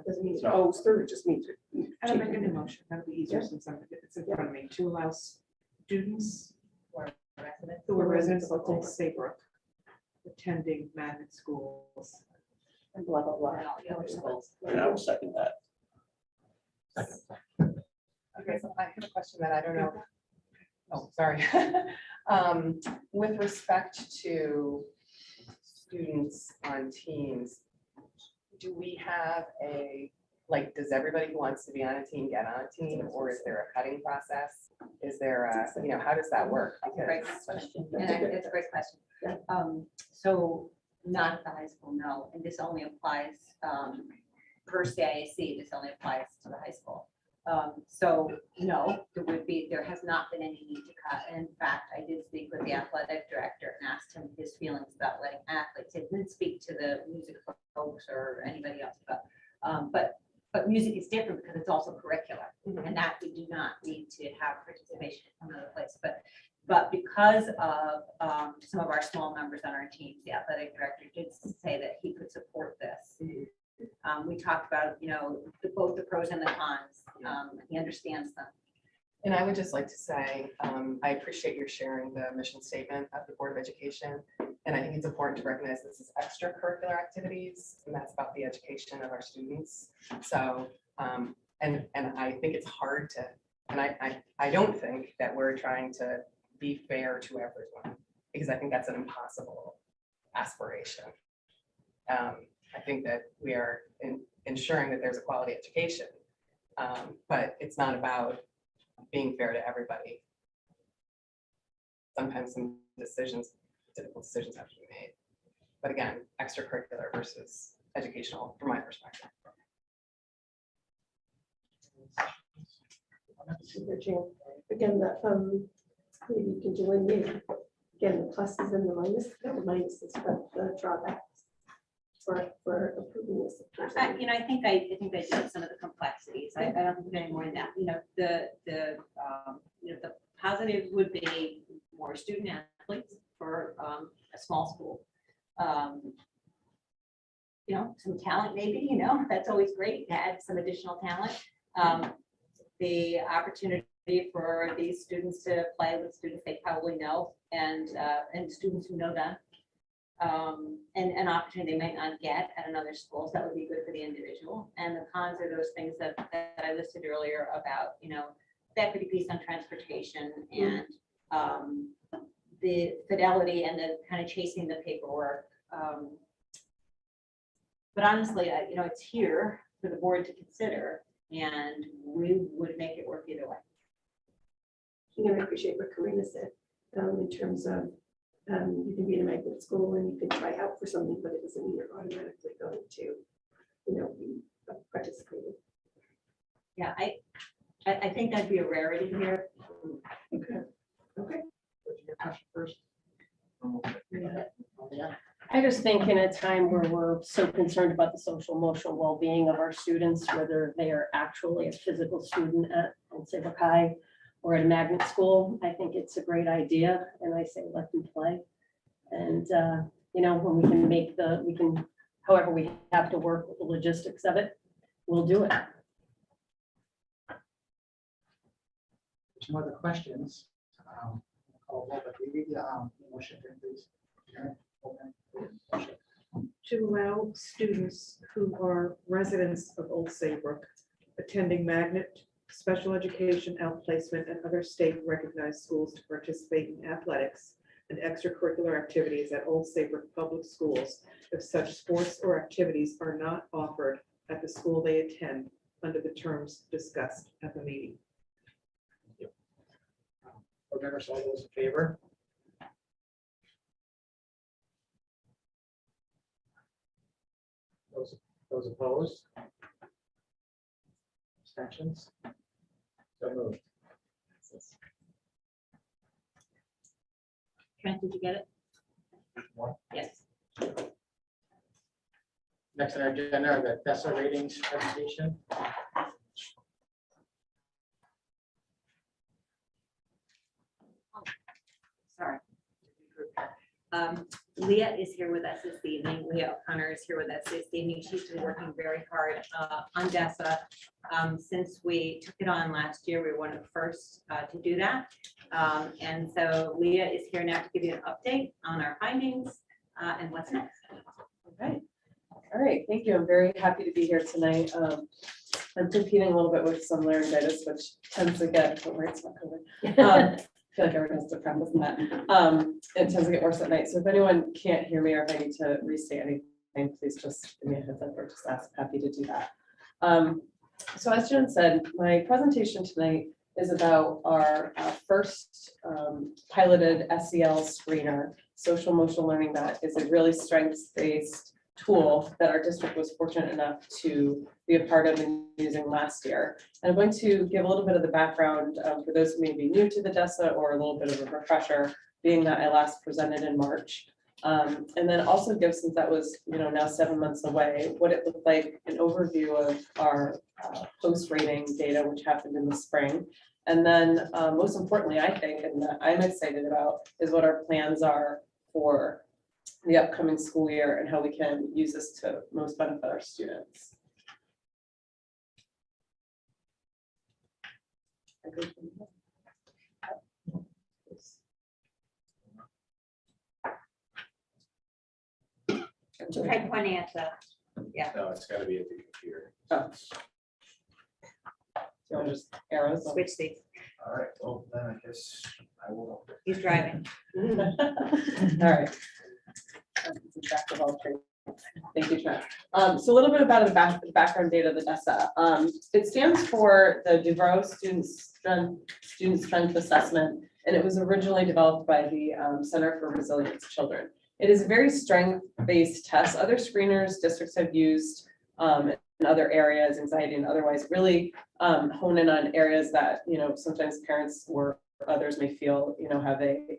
Doesn't mean, oh, third just means. I don't make a new motion. That'll be easier since it's in front of me. To allow students who are residents of Old Saybrook attending magnet schools. And blah, blah, blah. And all the other schools. and I will second that. Okay, so I have a question that I don't know. Oh, sorry. With respect to students on teams, do we have does everybody who wants to be on a team get on a team, or is there a cutting process? Is there how does that work? Great question. And it's a great question. So not at the high school, no. And this only applies, per CIAC, this only applies to the high school. So no, there has not been any need to cut. And in fact, I did speak with the athletic director and asked him his feelings about letting athletes. It didn't speak to the music folks or anybody else, but music is different because it's also curricular, and that we do not need to have participation in another place. But because of some of our small members on our teams, the athletic director did say that he could support this. We talked about, both the pros and the cons. He understands them. And I would just like to say, I appreciate your sharing the mission statement of the Board of Education. And I think it's important to recognize this is extracurricular activities, and that's about the education of our students. So, and I think it's hard to, and I don't think that we're trying to be fair to everyone, because I think that's an impossible aspiration. I think that we are ensuring that there's a quality education, but it's not about being fair to everybody. Sometimes some difficult decisions have to be made. But again, extracurricular versus educational, from my perspective. Again, maybe you can delineate, again, the pluses and the minuses, but the drawbacks for approving this. I think I did some of the complexities. I don't think any more than that. The positive would be more student athletes for a small school. Some talent maybe, that's always great to add some additional talent. The opportunity for these students to play with students they probably know and students who know them. And an opportunity they might not get at another school. So that would be good for the individual. And the cons are those things that I listed earlier about, the equity piece on transportation and the fidelity and the kind of chasing the paperwork. But honestly, it's here for the board to consider, and we would make it work either way. I appreciate what Karina said in terms of you can be in a magnet school and you can try out for something, but it doesn't mean you're automatically going to, be participating. Yeah, I think that'd be a rarity here. Okay. First. Yeah. I just think in a time where we're so concerned about the social emotional well-being of our students, whether they are actually a physical student at Saybrook High or at a magnet school, I think it's a great idea, and I say let them play. And when we can however we have to work with the logistics of it, we'll do it. Some other questions? Call vote, but we read the motion, please. Karen, open. To allow students who are residents of Old Saybrook attending magnet, special education, outplacement, and other state recognized schools to participate in athletics and extracurricular activities at Old Saybrook Public Schools if such sports or activities are not offered at the school they attend under the terms discussed at the meeting. Board members, all those in favor? Those opposed? Abstentions? So moved. Trent, did you get it? One. Yes. Next on our agenda are the DESA ratings presentation. Sorry. Leah is here with us this evening. Leah O'Connor is here with us this evening. She's been working very hard on DESA. Since we took it on last year, we were one of the first to do that. And so Leah is here now to give you an update on our findings and what's next. Okay. All right, thank you. I'm very happy to be here tonight. I'm competing a little bit with some laryngitis, which tends to get, don't worry, it's not COVID. I feel like everyone has to practice that. It tends to get worse at night. So if anyone can't hear me or if I need to restate anything, please just give me a heads up or just ask. Happy to do that. So as Jen said, my presentation tonight is about our first piloted SEL screener, social emotional learning, that is a really strengths-based tool that our district was fortunate enough to be a part of and using last year. And I'm going to give a little bit of the background for those who may be new to the DESA or a little bit of a refresher, being that I last presented in March. And then also give, since that was now 7 months away, what it looked like, an overview of our post-rating data, which happened in the spring. And then most importantly, I think, and that I'm excited about, is what our plans are for the upcoming school year and how we can use this to most benefit our students. Try pointing at the, No, it's gotta be at the computer. Oh. You want just arrows? switch seats. All right, well, then I guess I will. He's driving. All right. Jack of all trades. Thank you, Trent. So a little bit about the background data of the DESA. It stands for the DuVro Student Strength Assessment, and it was originally developed by the Center for Resilience Children. It is a very strength-based test. Other screeners districts have used in other areas, anxiety and otherwise, really hone in on areas that sometimes parents or others may feel have a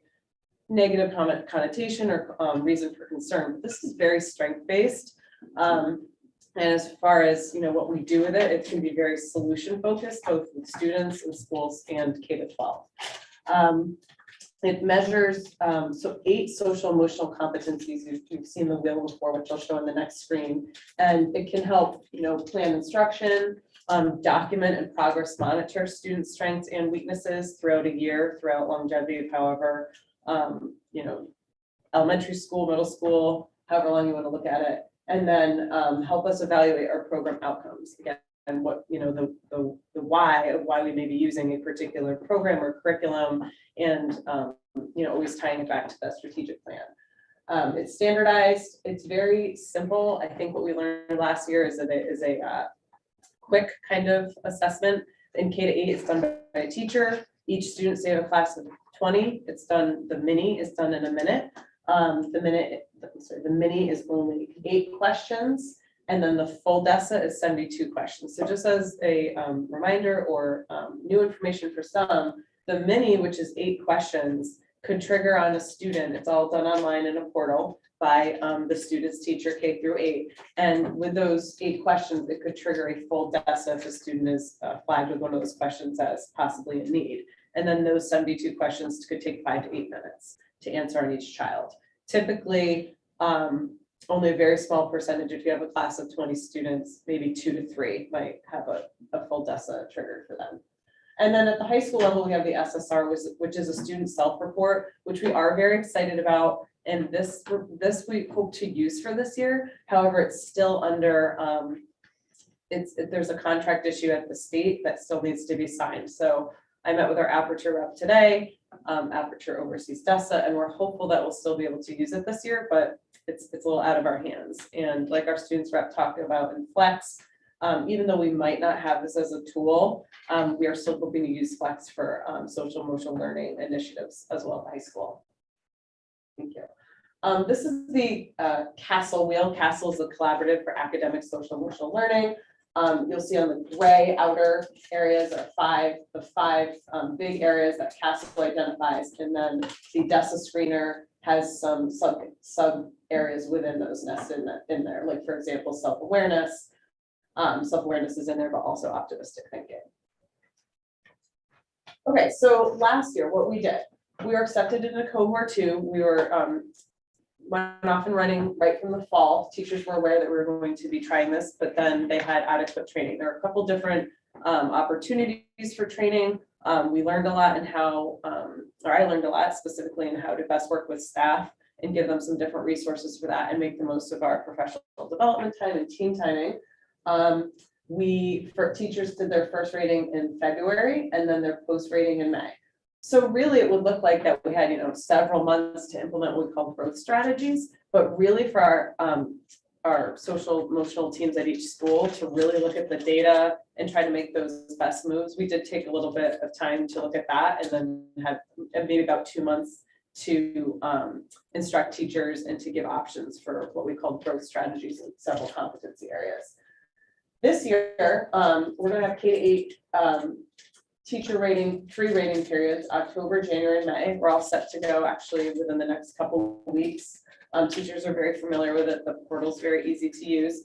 negative connotation or reason for concern. But this is very strength-based. And as far as what we do with it, it can be very solution-focused, both with students and schools and K-12. It measures 8 social emotional competencies. You've seen the wheel before, which I'll show on the next screen. And it can help plan instruction, document and progress monitor student strengths and weaknesses throughout a year, throughout longevity, however, elementary school, middle school, however long you want to look at it, and then help us evaluate our program outcomes again, and what the why of why we may be using a particular program or curriculum, and always tying it back to that strategic plan. It's standardized. It's very simple. I think what we learned last year is that it is a quick kind of assessment. In K-8, it's done by a teacher. Each student, say, have a class of 20. It's done. The mini is done in a minute. The mini is only 8 questions. And then the full DESA is 72 questions. So just as a reminder or new information for some, the mini, which is 8 questions, could trigger on a student. It's all done online in a portal by the student's teacher, K through 8. And with those 8 questions, it could trigger a full DESA if a student is flagged with one of those questions as possibly in need. And then those 72 questions could take 5 to 8 minutes to answer on each child. Typically, only a very small percentage, if you have a class of 20 students, maybe 2 to 3 might have a full DESA triggered for them. And then at the high school level, we have the SSR, which is a student self-report, which we are very excited about. And this we hope to use for this year. However, it's still under, there's a contract issue at the state that still needs to be signed. So I met with our Aperture rep today. Aperture oversees DESA, and we're hopeful that we'll still be able to use it this year, but it's a little out of our hands. And like our students rep talked about in Flex, even though we might not have this as a tool, we are still hoping to use Flex for social emotional learning initiatives as well at high school. Thank you. This is the Castle wheel. Castle is a collaborative for academic social emotional learning. You'll see on the gray outer areas are the five big areas that Castle identifies, and then the DESA screener has some sub areas within those nested in there. Like for example, self-awareness. Self-awareness is in there, but also optimistic thinking. Okay, so last year, what we did, we were accepted into cohort 2. We were went off and running right from the fall. Teachers were aware that we were going to be trying this, but then they had adequate training. There were a couple different opportunities for training. We learned a lot in how, or I learned a lot specifically in how to best work with staff and give them some different resources for that and make the most of our professional development time and team timing. Teachers did their first rating in February and then their post rating in May. So really it would look like that we had, several months to implement what we call growth strategies, but really for our social emotional teams at each school to really look at the data and try to make those best moves. We did take a little bit of time to look at that and then had maybe about 2 months to instruct teachers and to give options for what we call growth strategies in several competency areas. This year, we're going to have K-8 teacher rating, 3 rating periods, October, January, and May. We're all set to go actually within the next couple of weeks. Teachers are very familiar with it. The portal's very easy to use.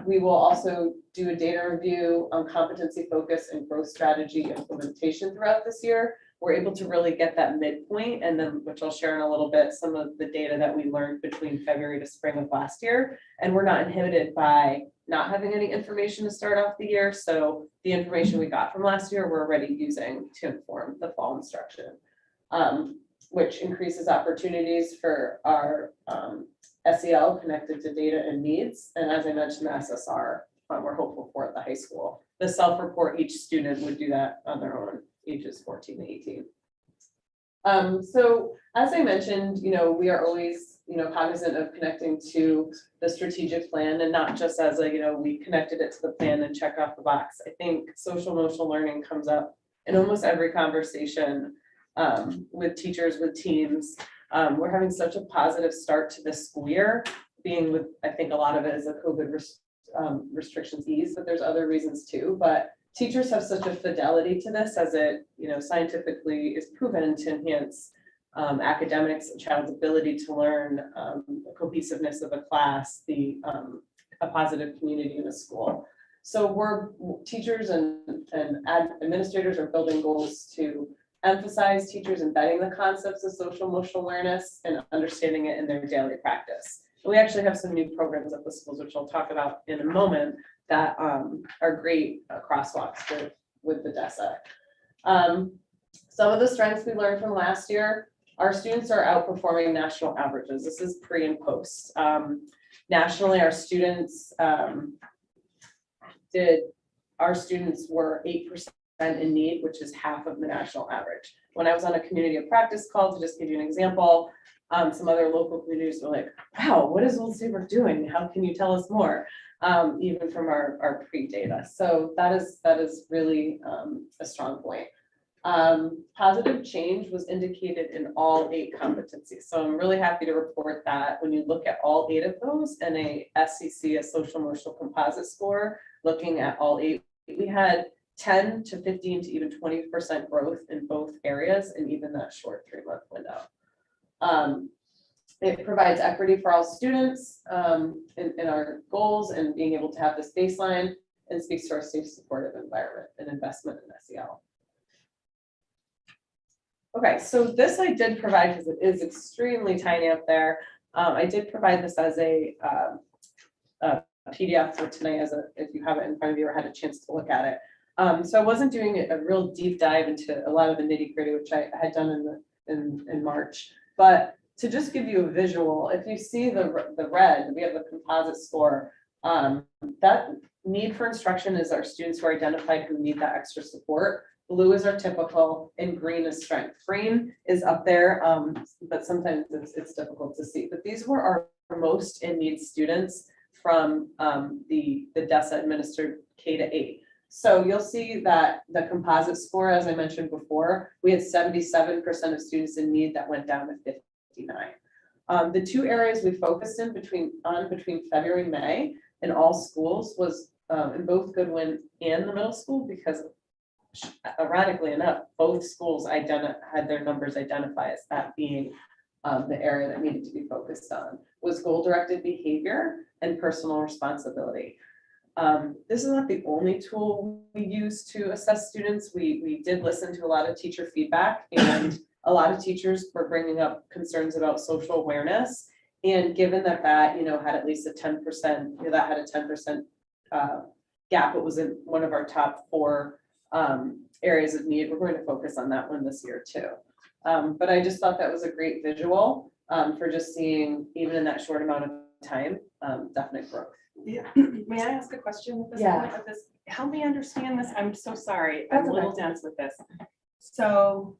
We will also do a data review on competency focus and growth strategy implementation throughout this year. We're able to really get that midpoint, and then, which I'll share in a little bit, some of the data that we learned between February to spring of last year. And we're not inhibited by not having any information to start off the year. So the information we got from last year, we're already using to inform the fall instruction, which increases opportunities for our SEL connected to data and needs. And as I mentioned, the SSR, we're hopeful for at the high school. The self-report, each student would do that on their own, ages 14 to 18. So as I mentioned, we are always, cognizant of connecting to the strategic plan and not just as a, we connected it to the plan and check off the box. I think social emotional learning comes up in almost every conversation with teachers, with teams. We're having such a positive start to this school year, being with, I think a lot of it is the COVID restrictions ease, but there's other reasons too. But teachers have such a fidelity to this as it, scientifically is proven to enhance academics, a child's ability to learn, the cohesiveness of a class, a positive community in a school. So teachers and administrators are building goals to emphasize teachers embedding the concepts of social emotional awareness and understanding it in their daily practice. And we actually have some new programs at the schools, which I'll talk about in a moment, that are great crosswalks with the DESA. Some of the strengths we learned from last year, our students are outperforming national averages. This is pre and post. Nationally, our students were 8% in need, which is half of the national average. When I was on a community of practice call, to just give you an example, some other local communities were like, wow, what is Old Saybrook doing? How can you tell us more? Even from our pre-data. So that is really a strong point. Positive change was indicated in all 8 competencies. So I'm really happy to report that when you look at all 8 of those and a SEC, a social emotional composite score, looking at all 8, we had 10 to 15 to even 20% growth in both areas in even that short 3-month window. It provides equity for all students in our goals and being able to have this baseline, and speaks to our safe, supportive environment and investment in SEL. Okay, so this I did provide because it is extremely tiny up there. I did provide this as a PDF for tonight, if you have it in front of you or had a chance to look at it. So I wasn't doing a real deep dive into a lot of the nitty gritty, which I had done in March, but to just give you a visual, if you see the red, we have the composite score. That need for instruction is our students who are identified who need that extra support. Blue is our typical, and green is strength. Green is up there, but sometimes it's difficult to see. But these were our most in need students from the DESA administered K to 8. So you'll see that the composite score, as I mentioned before, we had 77% of students in need that went down to 59. The 2 areas we focused in between February and May in all schools was in both Goodwin and the middle school, because ironically enough, both schools had their numbers identified as that being the area that needed to be focused on, was goal-directed behavior and personal responsibility. This is not the only tool we use to assess students. We did listen to a lot of teacher feedback, and a lot of teachers were bringing up concerns about social awareness. And given that had at least a 10%, that had a 10% gap, it was in one of our top 4 areas of need. We're going to focus on that one this year too. But I just thought that was a great visual for just seeing, even in that short amount of time, definite growth. Yeah. May I ask a question at this Yeah. point with this? Help me understand this. I'm so sorry. I'm a little dense with this. So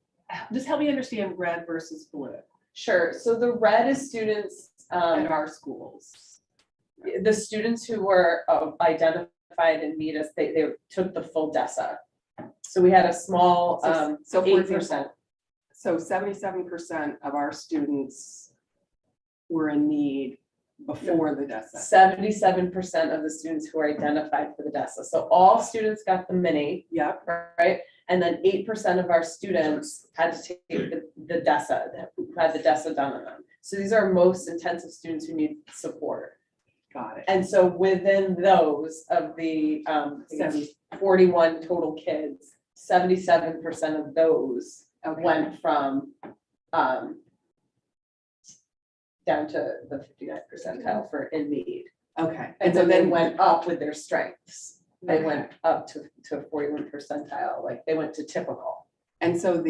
just help me understand red versus blue. Sure. So the red is students at our schools. The students who were identified in need, they took the full DESA. So we had a small So for 8%. example, so 77% of our students were in need before the DESA. 77% of the students who were identified for the DESA. So all students got the mini. Yep. Right. And then 8% of our students had to take the DESA, who had the DESA done on them. So these are most intensive students who need support. Got it. And so within those of the 41 total kids, 77% of those went from down to the 59th percentile for in need. Okay. And so they went up with their strengths. They went up to 41 percentile, like they went to typical. And so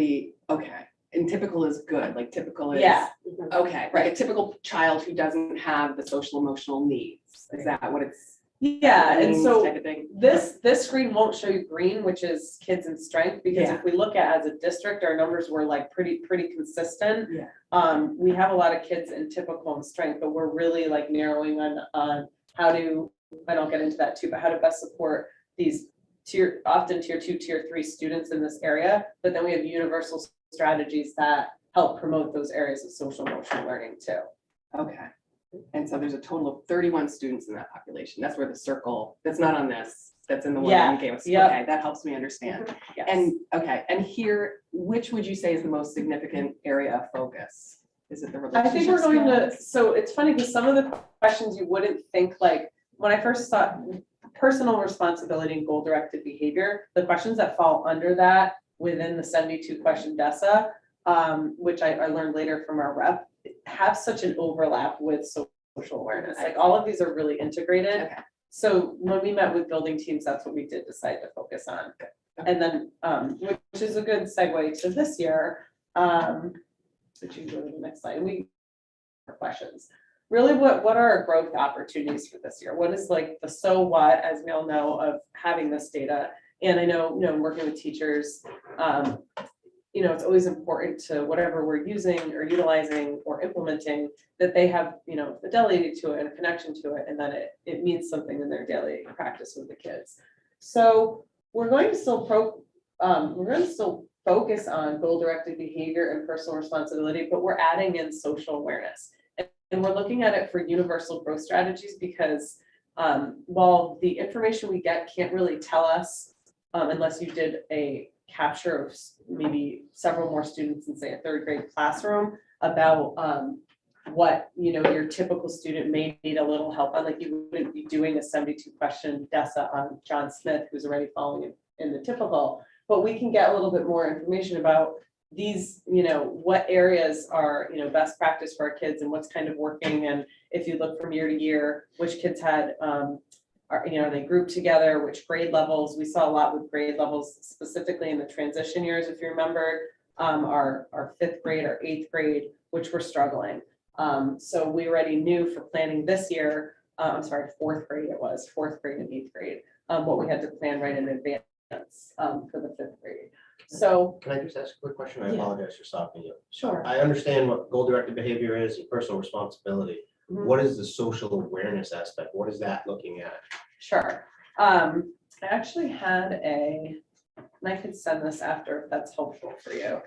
and typical is good, like typical is. Yeah. Okay, right, a typical child who doesn't have the social emotional needs, is that what it's? Yeah, and so type of thing? this screen won't show you green, which is kids in strength, because if we look at as a district, our numbers were like pretty consistent. Yeah. We have a lot of kids in typical and strength, but we're really like narrowing on how to, and I'll get into that too, but how to best support these often tier 2, tier 3 students in this area. But then we have universal strategies that help promote those areas of social emotional learning too. Okay. And so there's a total of 31 students in that population. That's where the circle, that's not on this, that's in the one that you gave us. Yep. Okay, that helps me understand. Yes. And here, which would you say is the most significant area of focus? Is it the I relationship? think we're going to, so it's funny because some of the questions you wouldn't think, like when I first saw personal responsibility and goal directed behavior, the questions that fall under that within the 72 question DESA, which I learned later from our rep, have such an overlap with social awareness. Like all of these are really integrated. Okay. So when we met with building teams, that's what we did decide to focus on. And then, which is a good segue to this year, which you go to the next slide, questions. Really, what are our growth opportunities for this year? What is like the so what, as we all know, of having this data? And I know, working with teachers, it's always important to whatever we're using or utilizing or implementing that they have, fidelity to it and a connection to it, and that it means something in their daily practice with the kids. So we're going to still focus on goal-directed behavior and personal responsibility, but we're adding in social awareness. And we're looking at it for universal growth strategies because while the information we get can't really tell us unless you did a capture of maybe several more students in, say, a third grade classroom about what, you know, your typical student may need a little help on. Like, you wouldn't be doing a 72 question DESA on John Smith, who's already following in the typical, but we can get a little bit more information about these, you know, what areas are, you know, best practice for our kids and what's kind of working. And if you look from year to year, which kids had, are, you know, they grouped together, which grade levels. We saw a lot with grade levels, specifically in the transition years, if you remember, our fifth grade or eighth grade, which were struggling. So we already knew for planning this year, I'm sorry, fourth grade and eighth grade, what we had to plan right in advance for the fifth grade. So Can I just ask a quick question? I Yeah. apologize for stopping you. sure. I understand what goal-directed behavior is and personal responsibility. Mhm. What is the social awareness aspect? What is that looking at? Sure. I actually had and I could send this after if that's helpful for you.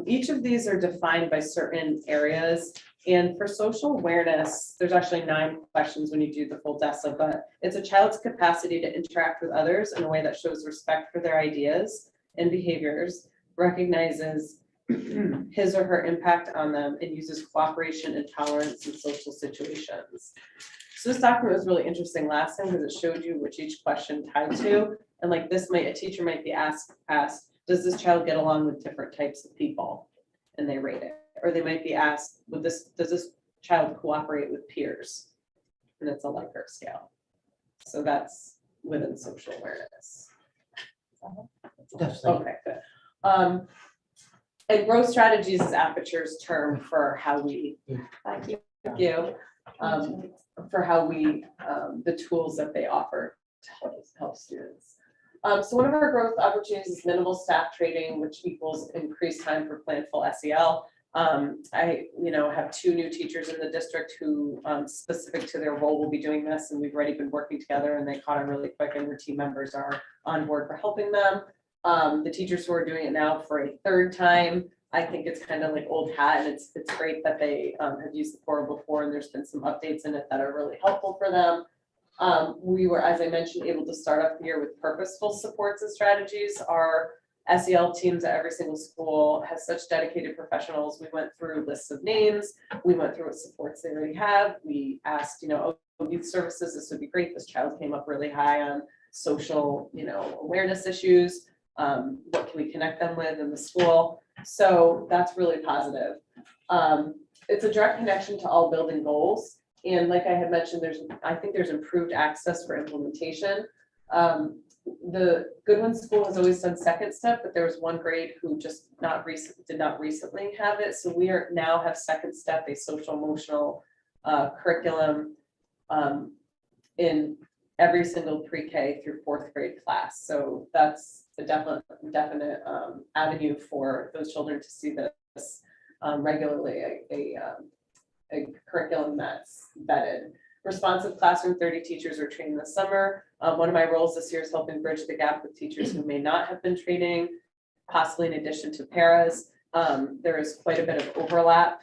Each of these are defined by certain areas. And for social awareness, there's actually 9 questions when you do the full DESA, but it's a child's capacity to interact with others in a way that shows respect for their ideas and behaviors, recognizes his or her impact on them, and uses cooperation and tolerance in social situations. So this document was really interesting last time because it showed you which each question tied to. And like this a teacher might be asked, does this child get along with different types of people? And they rate it. Or they might be asked, does this child cooperate with peers? And it's a Likert scale. So that's within social awareness. Yes, thank you. Okay, good. And growth strategies is Aperture's term for how we, thank you, for how we, the tools that they offer to help students. So one of our growth opportunities is minimal staff training, which equals increased time for planful SEL. I, have 2 new teachers in the district who, specific to their role, will be doing this, and we've already been working together, and they caught on really quick, and their team members are on board for helping them. The teachers who are doing it now for a 3rd time, I think it's kind of like old hat, and it's great that they have used the portal before, and there's been some updates in it that are really helpful for them. We were, as I mentioned, able to start off the year with purposeful supports and strategies. Our SEL teams at every single school has such dedicated professionals. We went through lists of names. We went through what supports they already have. We asked, youth services, this would be great. This child came up really high on social, awareness issues. What can we connect them with in the school? So that's really positive. It's a direct connection to all building goals. And like I had mentioned, I think there's improved access for implementation. The Goodwin School has always done second step, but there was 1 grade who just did not recently have it. So we now have second step, a social emotional curriculum in every single pre-K through 4th grade class. So that's a definite avenue for those children to see this regularly, a curriculum that's vetted. Responsive classroom, 30 teachers are trained this summer. One of my roles this year is helping bridge the gap with teachers who may not have been training, possibly in addition to paras. There is quite a bit of overlap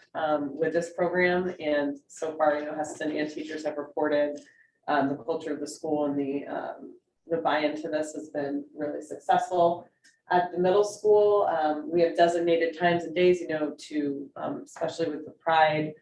with this program, and so far, Heston and teachers have reported the culture of the school and the buy-in to this has been really successful. At the middle school, we have designated times and days, to especially with the Pride.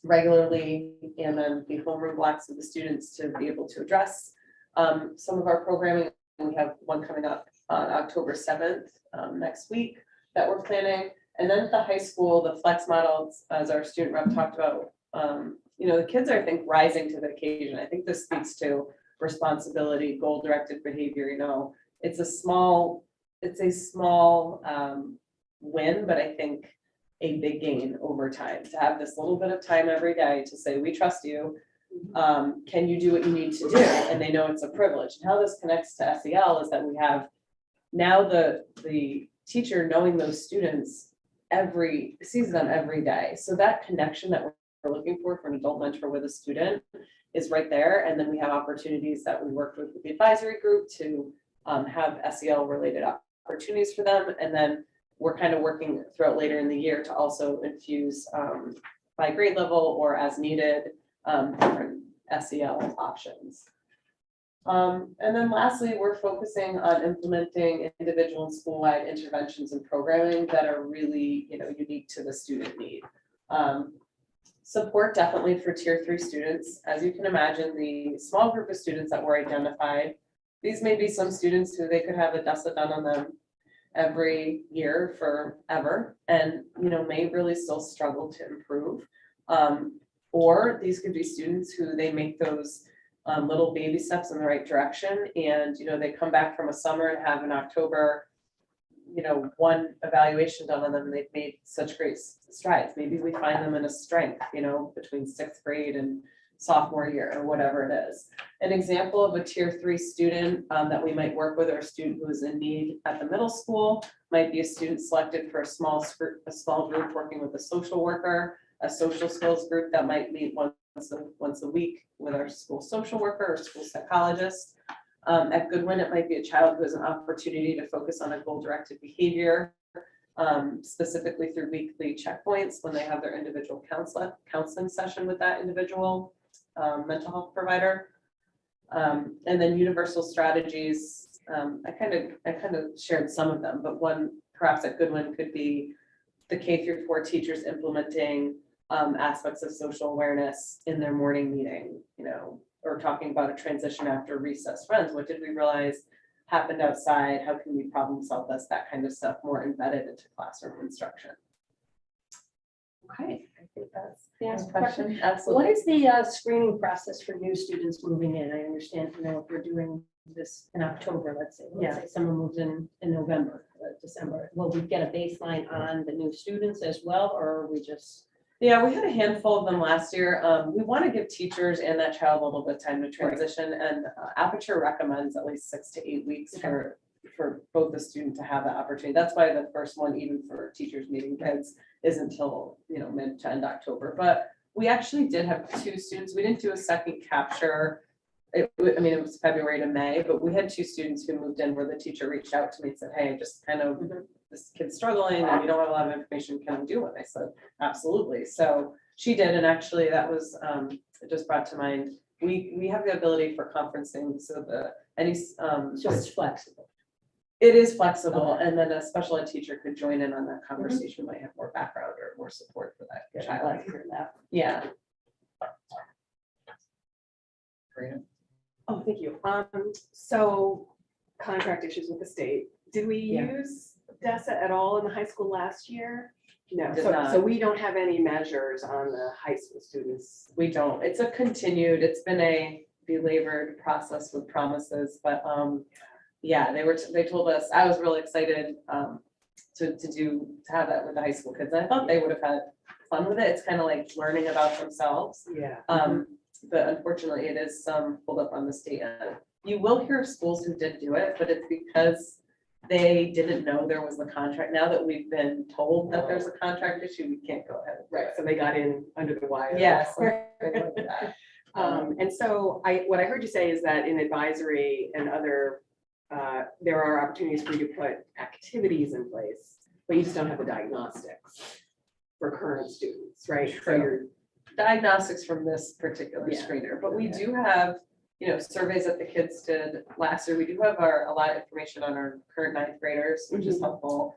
Regularly, and then the homeroom blocks of the students to be able to address some of our programming. We have one coming up on October 7th next week that we're planning. And then at the high school, the flex models, as our student rep talked about, the kids are, I think, rising to the occasion. I think this speaks to responsibility, goal-directed behavior. It's a small win, but I think a big gain over time to have this little bit of time every day to say, we trust you. Can you do what you need to do? And they know it's a privilege. And how this connects to SEL is that we have now the teacher knowing those students sees them every day. So that connection that we're looking for an adult mentor with a student is right there. And then we have opportunities that we worked with the advisory group to have SEL related opportunities for them. And then we're kind of working throughout later in the year to also infuse by grade level or as needed, different SEL options. And then lastly, we're focusing on implementing individual and school-wide interventions and programming that are really, unique to the student need. Support definitely for tier 3 students. As you can imagine, the small group of students that were identified, these may be some students who they could have a DESA done on them every year forever and, may really still struggle to improve. Or these could be students who they make those little baby steps in the right direction. And, they come back from a summer and have in October, one evaluation done on them and they've made such great strides. Maybe we find them in a strength, between 6th grade and sophomore year or whatever it is. An example of a tier 3 student that we might work with, or a student who is in need at the middle school, might be a student selected for a small group working with a social worker, a social skills group that might meet once a week with our school social worker or school psychologist. At Goodwin, it might be a child who has an opportunity to focus on a goal-directed behavior, specifically through weekly checkpoints when they have their individual counseling session with that individual mental health provider. And then universal strategies, I kind of shared some of them, but one perhaps at Goodwin could be the K-4 teachers implementing aspects of social awareness in their morning meeting, or talking about a transition after recess friends. What did we realize happened outside? How can we problem solve this? That kind of stuff more embedded into classroom instruction. Okay, I think that's Yeah, the question. Absolutely. What is the screening process for new students moving in? I understand, if we're doing this in October, let's say someone moves in November, December. Will we get a baseline on the new students as well, or are we just? Yeah, we had a handful of them last year. We want to give teachers and that child a little bit of time to transition, and Aperture recommends at least 6 to 8 weeks for both the student to have that opportunity. That's why the first one, even for teachers meeting kids, is until mid to end October. But we actually did have 2 students. We didn't do a second capture. It was February to May, but we had 2 students who moved in where the teacher reached out to me and said, hey, just kind of this kid's struggling and we don't have a lot of information, can I do it? I said, absolutely. So she did, and actually that was, it just brought to mind, we have the ability for conferencing, so So it's flexible. It is flexible, and then a special ed teacher could join in on that conversation, might have more background or more support for that child. I like to hear that. Yeah. Oh, thank you. So contract issues with the state. Did we use DESA at all in the high school last year? No, Did so not. we don't have any measures on the high school students. We don't. It's It's been a belabored process with promises, but yeah, they told us, I was really excited to have that with the high school kids. I thought they would have had fun with it. It's kind of like learning about themselves. Yeah. But unfortunately, it is some pulled up on the state end. You will hear of schools who did do it, but it's because they didn't know there was the contract. Now that we've been told that there's a contract issue, we can't go ahead. Right, so they got in under the wire. Yes. And so what I heard you say is that in advisory and other, there are opportunities for you to put activities in place, but you just don't have the diagnostics for current students, right? So you're diagnostics from this particular screener, but we do have, surveys that the kids did last year. We do have a lot of information on our current 9th graders, which is helpful.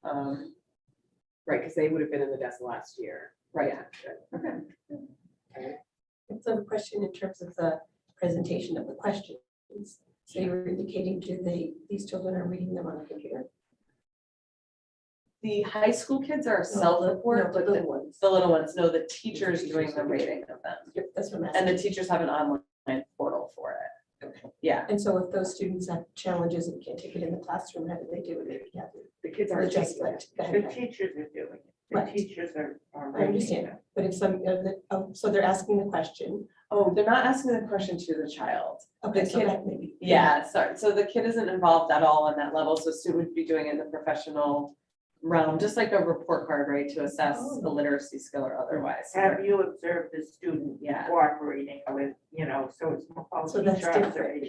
Right, because they would have been in the DESA last year. Right. Yeah. Okay. It's a question in terms of the presentation of the questions. So you were indicating, these children are reading them on a computer? The high school kids are self-report, but the little ones, no, the teacher's doing the rating of them. That's what I'm asking. And the teachers have an online portal for it. Okay. Yeah. And so if those students have challenges and can't take it in the classroom, how do they do it? The kids aren't just taking it. like, The teachers are doing it. Right. The teachers are. I understand, but if so they're asking the question. Oh, they're not asking the question to the child. Okay, The so kid- that maybe. Yeah, sorry. So the kid isn't involved at all on that level. So student would be doing it in the professional realm, just like a report card, right, to assess the literacy skill or otherwise. Have you observed the student Yeah. cooperating with, so it's. So that's different.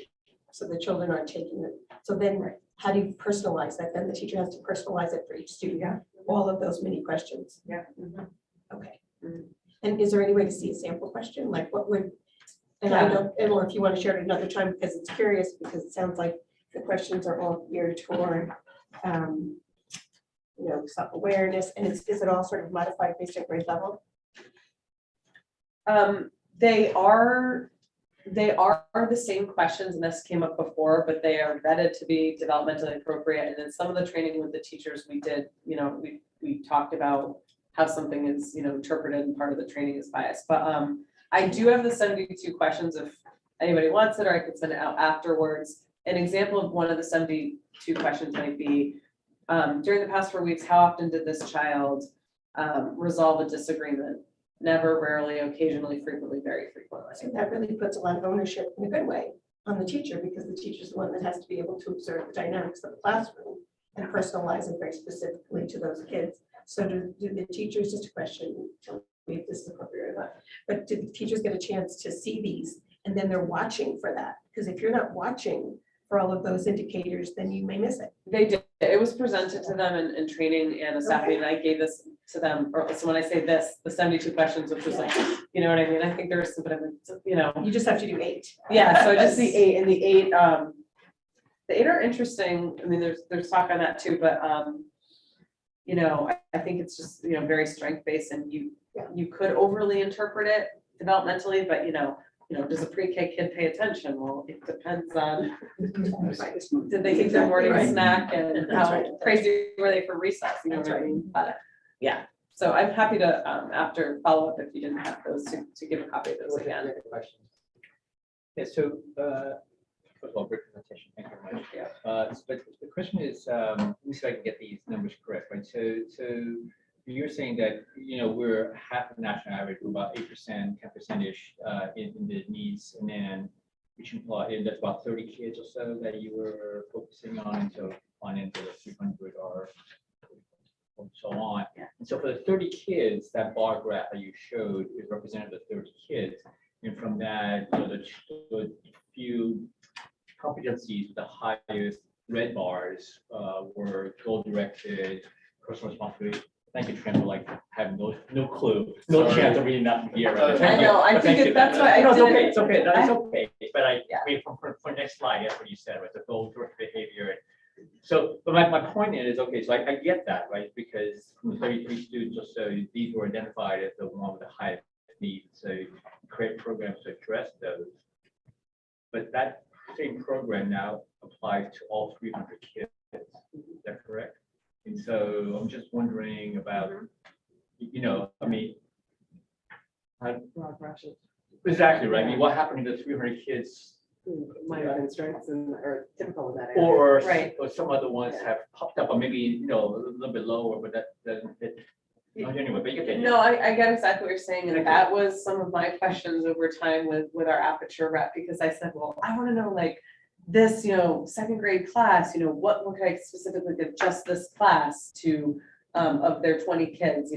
so the children aren't taking it. So then how do you personalize that? Then the teacher has to personalize it for each student. Yeah. All of those mini questions. Yeah. Okay. Mhm. And is there any way to see a sample question? Like what would, and I don't, or if you want to share it another time, because it's curious, because it sounds like the questions are all geared toward, self-awareness, and is it all sort of modified based on grade level? They are the same questions, and this came up before, but they are vetted to be developmentally appropriate. And then some of the training with the teachers we did, we talked about how something is, interpreted, and part of the training is biased. But I do have the 72 questions if anybody wants it, or I could send it out afterwards. An example of one of the 72 questions might be, during the past 4 weeks, how often did this child resolve a disagreement? Never, rarely, occasionally, frequently, very frequently. So that really puts a lot of ownership in a good way on the teacher, because the teacher's the one that has to be able to observe the dynamics of the classroom and personalize it very specifically to those kids. So do the teachers, just a question, tell me if this is appropriate or not, but do the teachers get a chance to see these and then they're watching for that? Because if you're not watching for all of those indicators, then you may miss it. They did. It was presented to them in training and a staff meeting. I gave this to them. So when I say this, the 72 questions, which was like, you know what I mean? I think there was some bit of, You just have to do 8. Yeah, so just the 8 and the 8, the 8 are interesting. I mean, there's talk on that too, but I think it's just, very strength-based, and you could overly interpret it developmentally, but does a pre-K kid pay attention? Well, it depends on, did they eat their morning snack, and how crazy were they for recess, you know what I mean? But yeah, so I'm happy to, after follow up if you didn't have those, to give a copy of those again. Yeah, so, first of all, great presentation, thank you very much. Yeah. But the question is, let me see if I can get these numbers correct, right? So you're saying that, we're half the national average, we're about 8%, 10%-ish in the needs, and then which imply that's about 30 kids or so that you were focusing on until on into the 300 or so on. Yeah. And so for the 30 kids, that bar graph that you showed is representative of 30 kids. And from that, the few competencies with the highest red bars were goal-directed, personal responsibility. Thank you, Trent, for having no clue, no Sorry. chance of reading that from here. Right? I know, I think that's why I No, it's did okay, it. it's okay, no, it's I- okay. But I Yeah. mean, for next slide, that's what you said, right? The goal-directed behavior. So, but my point is, okay, so I get that, right? Because from the 33 students or so, these were identified as the one with the highest needs. So you create programs to address those. But that same program now applies to all 300 kids. Is that correct? And so I'm just wondering about, I mean, Broad brushes. exactly, right? I mean, what happened to the 300 kids? Might have been strengths or typical of that area. Or, Right. or some other ones have popped up, or maybe, a little bit lower, but that doesn't fit. Anyway, but you get. No, I get exactly what you're saying, Thank and that was some of my questions over time with our aperture rep, because I said, well, I want to know this, second grade class, what could I specifically give just this class to, of their 20 kids,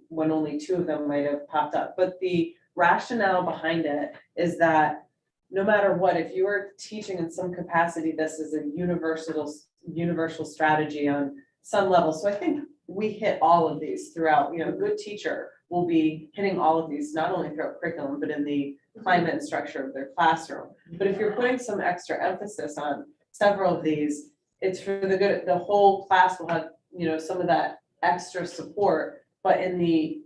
when only 2 of them might have popped up. But the rationale behind it is that no matter what, if you are teaching in some capacity, this is a universal strategy on some level. So I think we hit all of these throughout, a good teacher will be hitting all of these, not only throughout curriculum, but in the climate and structure of their classroom. But if you're putting some extra emphasis on several of these, it's for the good, the whole class will have, some of that extra support, but in the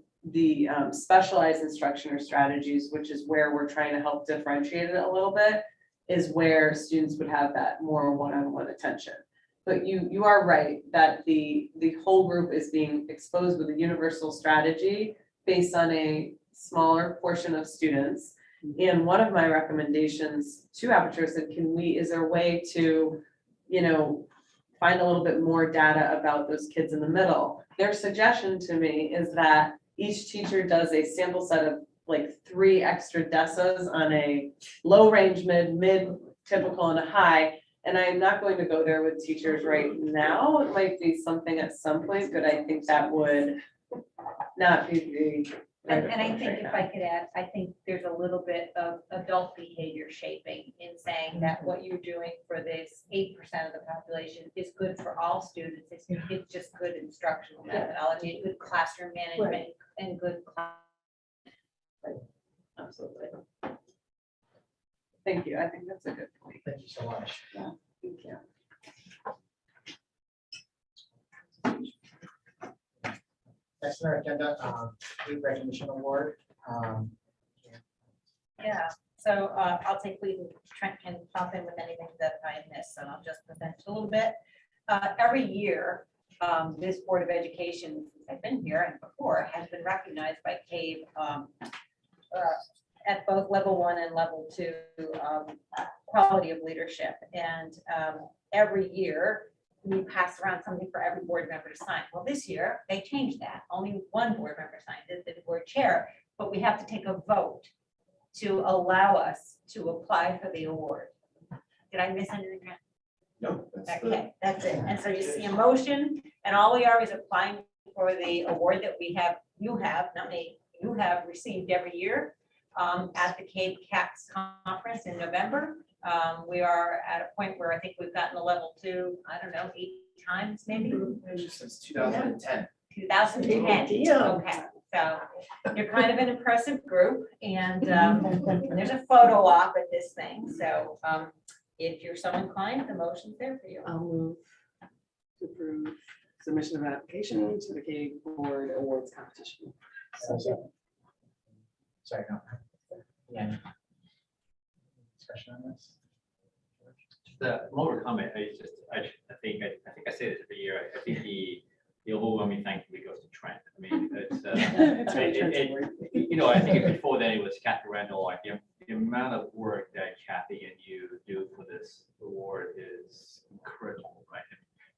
specialized instruction or strategies, which is where we're trying to help differentiate it a little bit, is where students would have that more one-on-one attention. But you are right that the whole group is being exposed with a universal strategy based on a smaller portion of students. And one of my recommendations to Aperture said, is there a way to, find a little bit more data about those kids in the middle? Their suggestion to me is that each teacher does a sample set of 3 extra decas on a low range, mid, typical, and a high. And I'm not going to go there with teachers right now. It might be something at some point, but I think that would not be And I think if I could add, I think there's a little bit of adult behavior shaping in saying that what you're doing for this 8% of the population is good for all students. It's just good instructional methodology, good classroom management, and good. Absolutely. Thank you. I think that's a good point. Thank you so much. Yeah, thank you. Next on our agenda, lead recognition award. Yeah, so I'll take lead and Trent can pop in with anything that I missed, and I'll just present a little bit. Every year, this Board of Education, since I've been here and before, has been recognized by CAVE at both level 1 and level 2 quality of leadership. And every year, we pass around something for every board member to sign. Well, this year, they changed that. Only one board member signed it, the board chair, but we have to take a vote to allow us to apply for the award. Did I miss anything? No, Okay, that's it. And so you see a motion, and all we are is applying for the award that you have, not me, you have received every year at the Cape CAPS conference in November. We are at a point where I think we've gotten a level 2, I don't know, 8 times maybe. Since 2010. 2010, okay. So you're kind of an impressive group, and there's a photo op at this thing. So if you're so inclined, the motion's there for you. I'll move to approve submission of an application to the Cape Board Awards Competition. Sorry, no. Yeah. Discussion on this? The more comment, I think I say this every year. I think the overwhelming thank you goes to Trent. I mean, it's I think before then it was Kathy Randall. Like the amount of work that Kathy and you do for this award is incredible, right?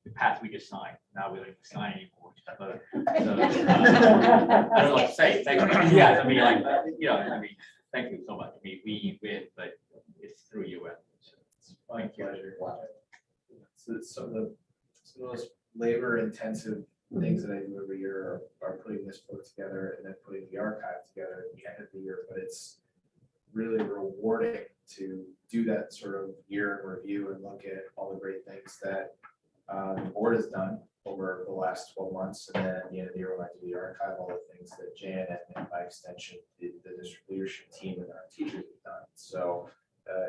In the past we just signed. Now we don't even sign anymore. But, I don't know what to say. Thank you. Yeah, I mean, thank you so much. I mean, we win, but it's through you. It's my pleasure. So some of the most labor intensive things that I do every year are putting this book together and then putting the archive together at the end of the year. But it's really rewarding to do that sort of year in review and look at all the great things that the board has done over the last 12 months. And then at the end of the year, when I do the archive, all the things that Jan and by extension, the district leadership team and our teachers have done. So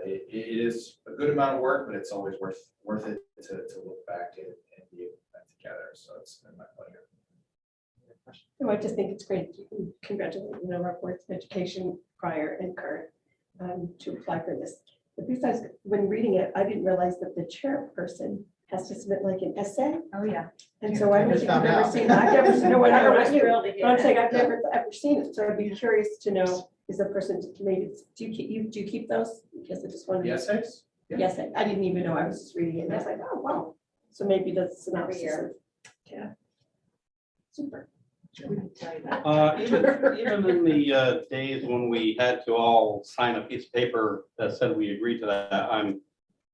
it is a good amount of work, but it's always worth it to look back and be able to put that together. So it's been my pleasure. No, I just think it's great. You can congratulate our boards of education prior and current to apply for this. But besides, when reading it, I didn't realize that the chairperson has to submit like an essay. Oh, yeah. And so I don't think I've ever seen, I've never seen, no, I don't know about you, but I'm saying I've never ever seen it. So I'd be curious to know, is the person maybe, do you keep those? Because I just wanted. The essays? Yes, I didn't even know. I was just reading it and I was like, oh, wow. So maybe that's synopsis. Yeah. Super. Even in the days when we had to all sign a piece of paper that said we agreed to that,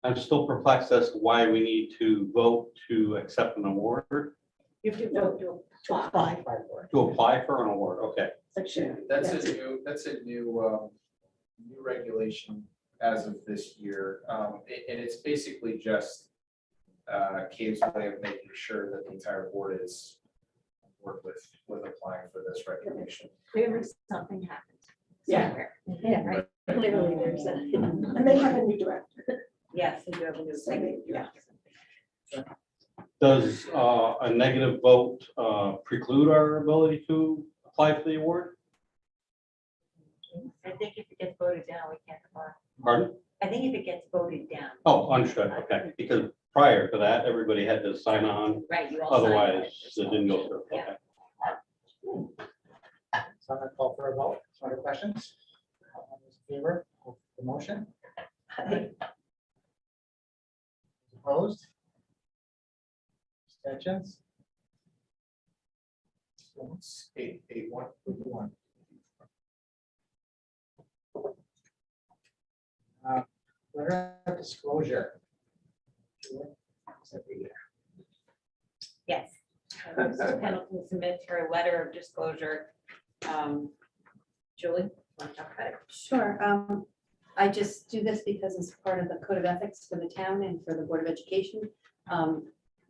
I'm still perplexed as to why we need to vote to accept an award. You have to vote to apply. To apply for an award, okay. That's a new regulation as of this year, and it's basically just CAVE's way of making sure that the entire board is work with applying for this recognition. Clearly something happened. Yeah. somewhere. Yeah, right. Clearly there's a, and they have a new director. Yes, we do have a new segment. Yeah. Does a negative vote preclude our ability to apply for the award? I think if it gets voted down, we can't apply. Pardon? I think if it gets voted down. Oh, understood, okay, because prior to that, everybody had to sign on. Right, you all signed Otherwise, it didn't go through, Yeah. okay. So I'm gonna call for a vote. Some other questions? All those in favor of the motion? Opposed? Abstentions? So it's 8-1. Letter of disclosure. Yes. Mrs. Pendleton submits her letter of disclosure Julie, want to talk about it? Sure. I just do this because it's part of the code of ethics for the town and for the Board of Education.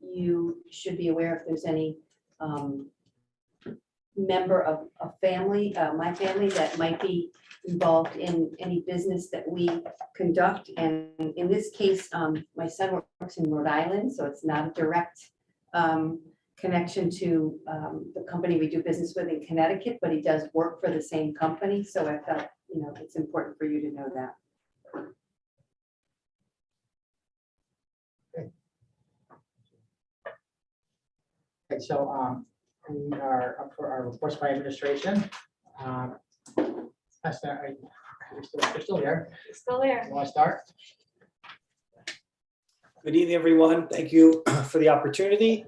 You should be aware if there's any member of a family, my family, that might be involved in any business that we conduct. And in this case, my son works in Rhode Island, so it's not a direct connection to the company we do business with in Connecticut, but he does work for the same company. So I felt, it's important for you to know that. Okay, so we are up for our reports by administration. Esther, you're still there. Still there. You want to start? Good evening, everyone. Thank you for the opportunity.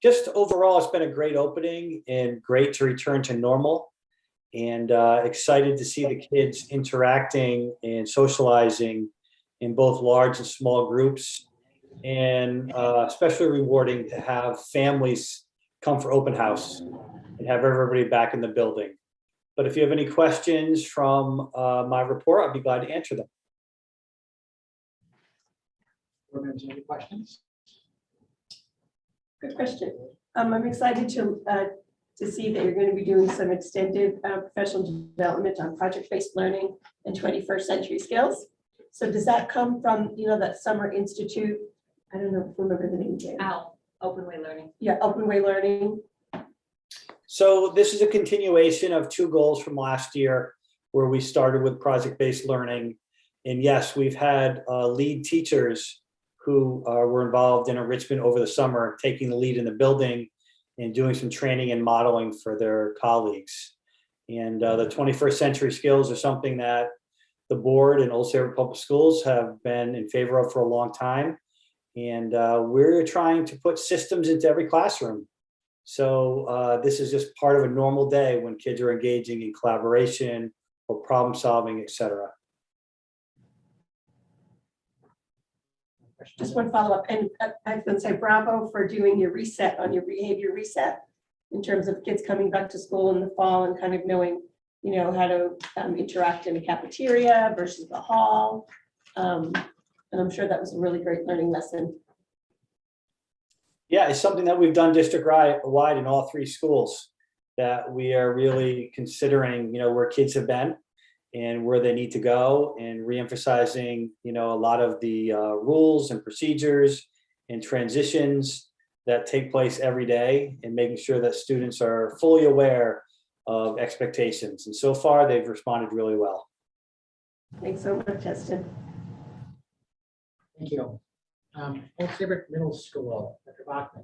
Just overall, it's been a great opening and great to return to normal, and excited to see the kids interacting and socializing in both large and small groups, and especially rewarding to have families come for open house and have everybody back in the building. But if you have any questions from my report, I'd be glad to answer them. Any questions? Good question. I'm excited to see that you're going to be doing some extended professional development on project-based learning and 21st century skills. So does that come from, that Summer Institute? I don't know, remember the name. Open Way Learning. Yeah, Open Way Learning. So this is a continuation of two goals from last year where we started with project-based learning. And yes, we've had lead teachers who were involved in enrichment over the summer, taking the lead in the building and doing some training and modeling for their colleagues. And the 21st century skills are something that the board and Old Saybrook Public Schools have been in favor of for a long time. And we're trying to put systems into every classroom. So this is just part of a normal day when kids are engaging in collaboration or problem solving, et cetera. Just one follow-up, and I was going to say bravo for doing your reset on your behavior reset in terms of kids coming back to school in the fall and kind of knowing, how to interact in the cafeteria versus the hall. And I'm sure that was a really great learning lesson. Yeah, it's something that we've done district-wide in all three schools, that we are really considering, where kids have been and where they need to go, and reemphasizing, a lot of the rules and procedures and transitions that take place every day, and making sure that students are fully aware of expectations. And so far, they've responded really well. Thanks so much, Justin. Thank you. Old Saybrook Middle School, Dr. Bachman.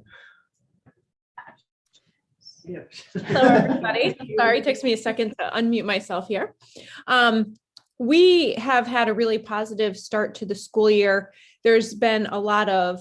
Hello, everybody. Sorry, it takes me a second to unmute myself here. We have had a really positive start to the school year. There's been a lot of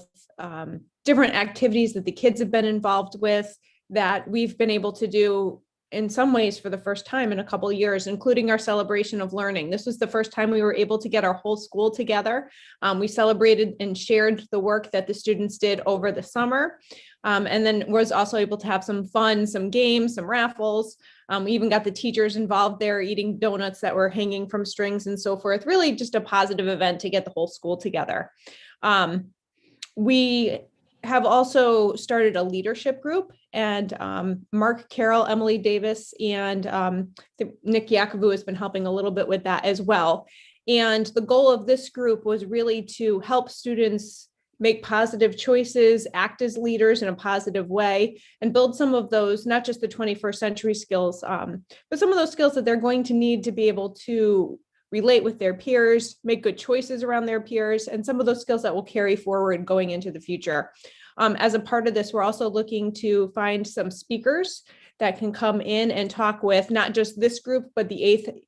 different activities that the kids have been involved with that we've been able to do in some ways for the first time in a couple of years, including our celebration of learning. This was the first time we were able to get our whole school together. We celebrated and shared the work that the students did over the summer. And then was also able to have some fun, some games, some raffles. We even got the teachers involved there eating donuts that were hanging from strings and so forth. Really just a positive event to get the whole school together. We have also started a leadership group, and Mark Carroll, Emily Davis, and Nick Yakovu has been helping a little bit with that as well. And the goal of this group was really to help students make positive choices, act as leaders in a positive way, and build some of those, not just the 21st century skills, but some of those skills that they're going to need to be able to relate with their peers, make good choices around their peers, and some of those skills that will carry forward going into the future. As a part of this, we're also looking to find some speakers that can come in and talk with not just this group, but the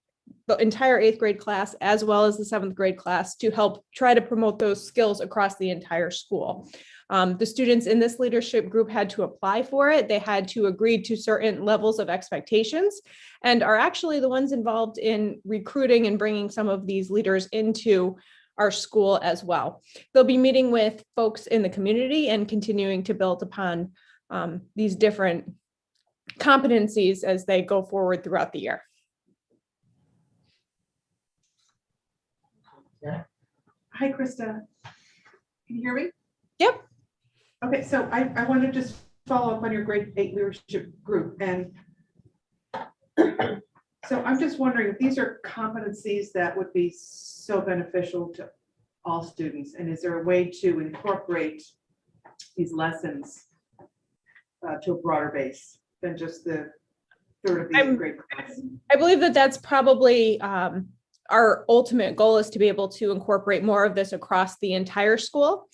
entire 8th grade class, as well as the 7th grade class, to help try to promote those skills across the entire school. The students in this leadership group had to apply for it. They had to agree to certain levels of expectations, and are actually the ones involved in recruiting and bringing some of these leaders into our school as well. They'll be meeting with folks in the community and continuing to build upon these different competencies as they go forward throughout the year. Hi, Krista. Can you hear me? Yep. Okay, so I want to just follow up on your grade 8 leadership group. And so I'm just wondering if these are competencies that would be so beneficial to all students. And is there a way to incorporate these lessons to a broader base than just the third of the grade class? I believe that that's probably our ultimate goal, is to be able to incorporate more of this across the entire school.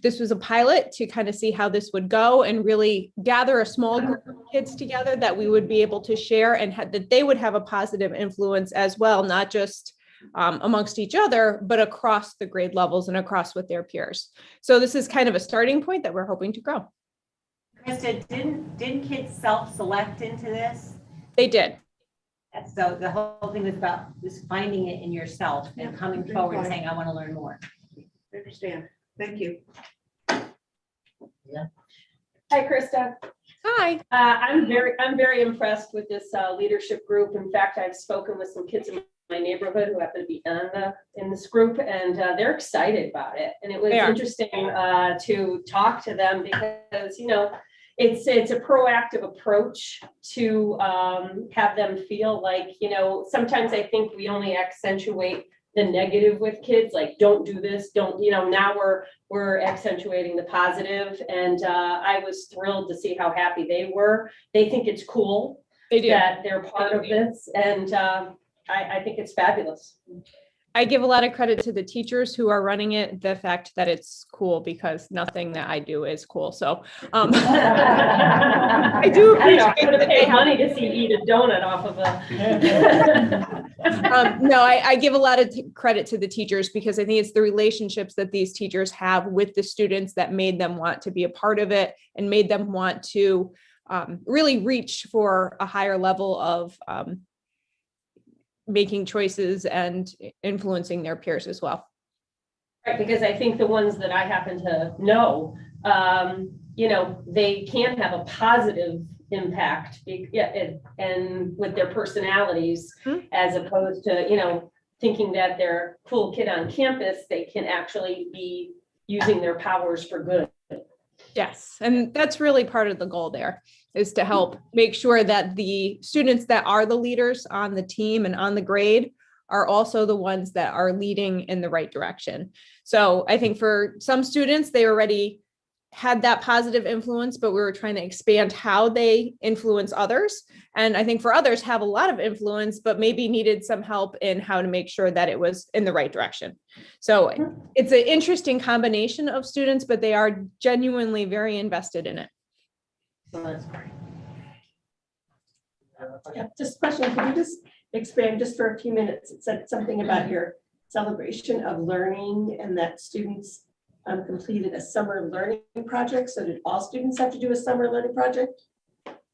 This was a pilot to kind of see how this would go and really gather a small group of kids together that we would be able to share, and that they would have a positive influence as well, not just amongst each other, but across the grade levels and across with their peers. So this is kind of a starting point that we're hoping to grow. Krista, didn't kids self-select into this? They did. So the whole thing was about finding it in yourself and coming forward and saying, I want to learn more. I understand. Thank you. Yeah. Hi, Krista. Hi. I'm very impressed with this leadership group. In fact, I've spoken with some kids in my neighborhood who happen to be in this group, and they're excited about it. And it was interesting to talk to them because, you know, it's a proactive approach to have them feel like, you know, sometimes I think we only accentuate the negative with kids, like don't do this, don't, you know. Now we're accentuating the positive, and I was thrilled to see how happy they were. They think it's cool that they're part of this, and I think it's fabulous. I give a lot of credit to the teachers who are running it, the fact that it's cool, because nothing that I do is cool. So I do appreciate that they have money to see eat a donut off of a. No, I give a lot of credit to the teachers, because I think it's the relationships that these teachers have with the students that made them want to be a part of it and made them want to really reach for a higher level of making choices and influencing their peers as well. Right, because I think the ones that I happen to know, you know, they can have a positive impact, and with their personalities, as opposed to, you know, thinking that they're a cool kid on campus, they can actually be using their powers for good. Yes, and that's really part of the goal there, is to help make sure that the students that are the leaders on the team and on the grade are also the ones that are leading in the right direction. So I think for some students, they already had that positive influence, but we were trying to expand how they influence others. And I think for others have a lot of influence, but maybe needed some help in how to make sure that it was in the right direction. So it's an interesting combination of students, but they are genuinely very invested in it. So that's great. Yeah, just a question, could you just expand just for a few minutes? It said something about your celebration of learning and that students completed a summer learning project. So did all students have to do a summer learning project?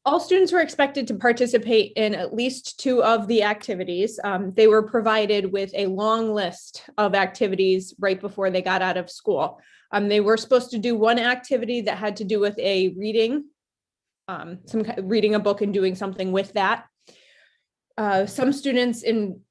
All students were expected to participate in at least 2 of the activities. They were provided with a long list of activities right before they got out of school. They were supposed to do one activity that had to do with a reading, reading a book and doing something with that. Some students in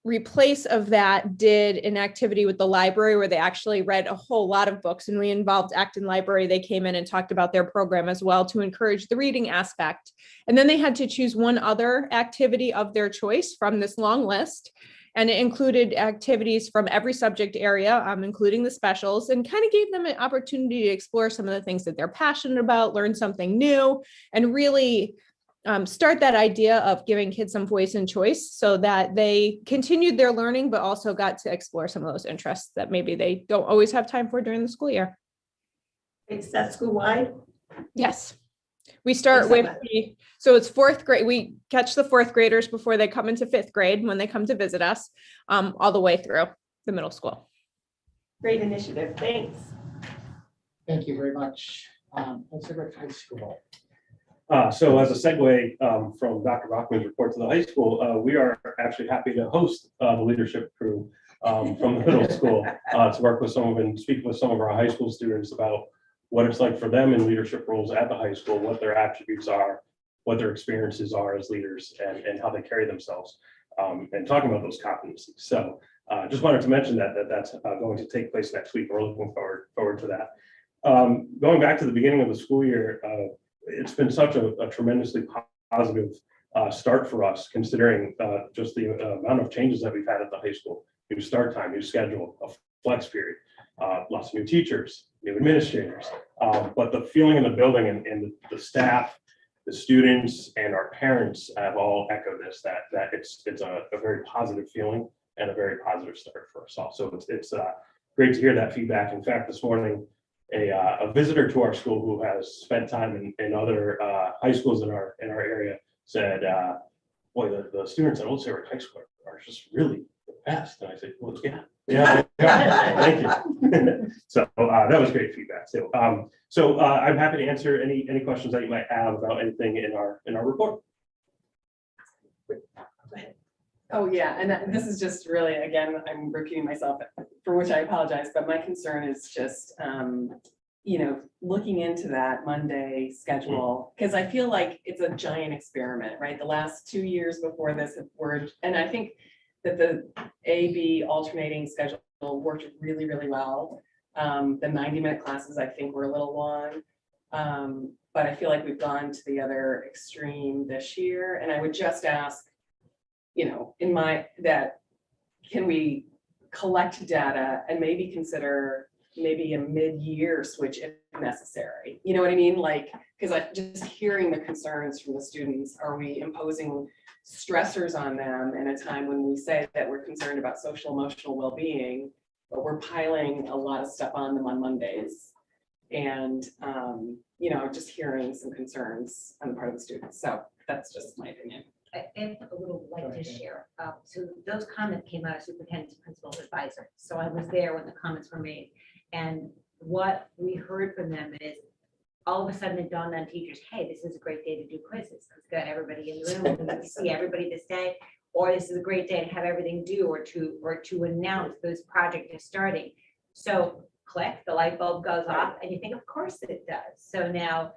replace of that did an activity with the library where they actually read a whole lot of books, and we involved Acton Library. They came in and talked about their program as well to encourage the reading aspect. And then they had to choose one other activity of their choice from this long list. And it included activities from every subject area, including the specials, and kind of gave them an opportunity to explore some of the things that they're passionate about, learn something new, and really start that idea of giving kids some voice and choice so that they continued their learning, but also got to explore some of those interests that maybe they don't always have time for during the school year. Is that school-wide? Yes. We start with so it's 4th grade. We catch the 4th graders before they come into 5th grade when they come to visit us, all the way through the middle school. Great initiative. Thanks. Thank you very much. Saybrook High School. So as a segue from Dr. Bachman's report to the high school, we are actually happy to host the leadership crew from the middle school to work with some of and speak with some of our high school students about what it's like for them in leadership roles at the high school, what their attributes are, what their experiences are as leaders, and how they carry themselves, and talking about those competencies. So just wanted to mention that's going to take place next week. We're looking forward to that. Going back to the beginning of the school year, it's been such a tremendously positive start for us, considering just the amount of changes that we've had at the high school. New start time, new schedule, a flex period, lots of new teachers, new administrators. But the feeling in the building and the staff, the students, and our parents have all echoed this, that it's a very positive feeling and a very positive start for us all. So it's great to hear that feedback. In fact, this morning, a visitor to our school who has spent time in other high schools in our area said, boy, the students at Old Saybrook High School are just really the best. And I said, well, yeah, thank you. So that was great feedback. So I'm happy to answer any questions that you might have about anything in our report. Oh, yeah, and this is just really, again, I'm repeating myself, for which I apologize, but my concern is just, looking into that Monday schedule, because I feel like it's a giant experiment, right? The last 2 years before this were, and I think that the A/B alternating schedule worked really, really well. The 90-minute classes, I think, were a little long. But I feel like we've gone to the other extreme this year, and I would just ask, can we collect data and maybe consider maybe a mid-year switch if necessary? You know what I mean? Like, because I just hearing the concerns from the students, are we imposing stressors on them in a time when we say that we're concerned about social emotional well-being, but we're piling a lot of stuff on them on Mondays? And, just hearing some concerns on the part of the students. So that's just my opinion. I have a little light to share. So those comments came out of superintendent's principal's advisor. So I was there when the comments were made. And what we heard from them is all of a sudden it dawned on teachers, hey, this is a great day to do quizzes. It's got everybody in the room. We get to see everybody this day. Or this is a great day to have everything due or to announce this project is starting. So click, the light bulb goes off and you think, of course it does. So now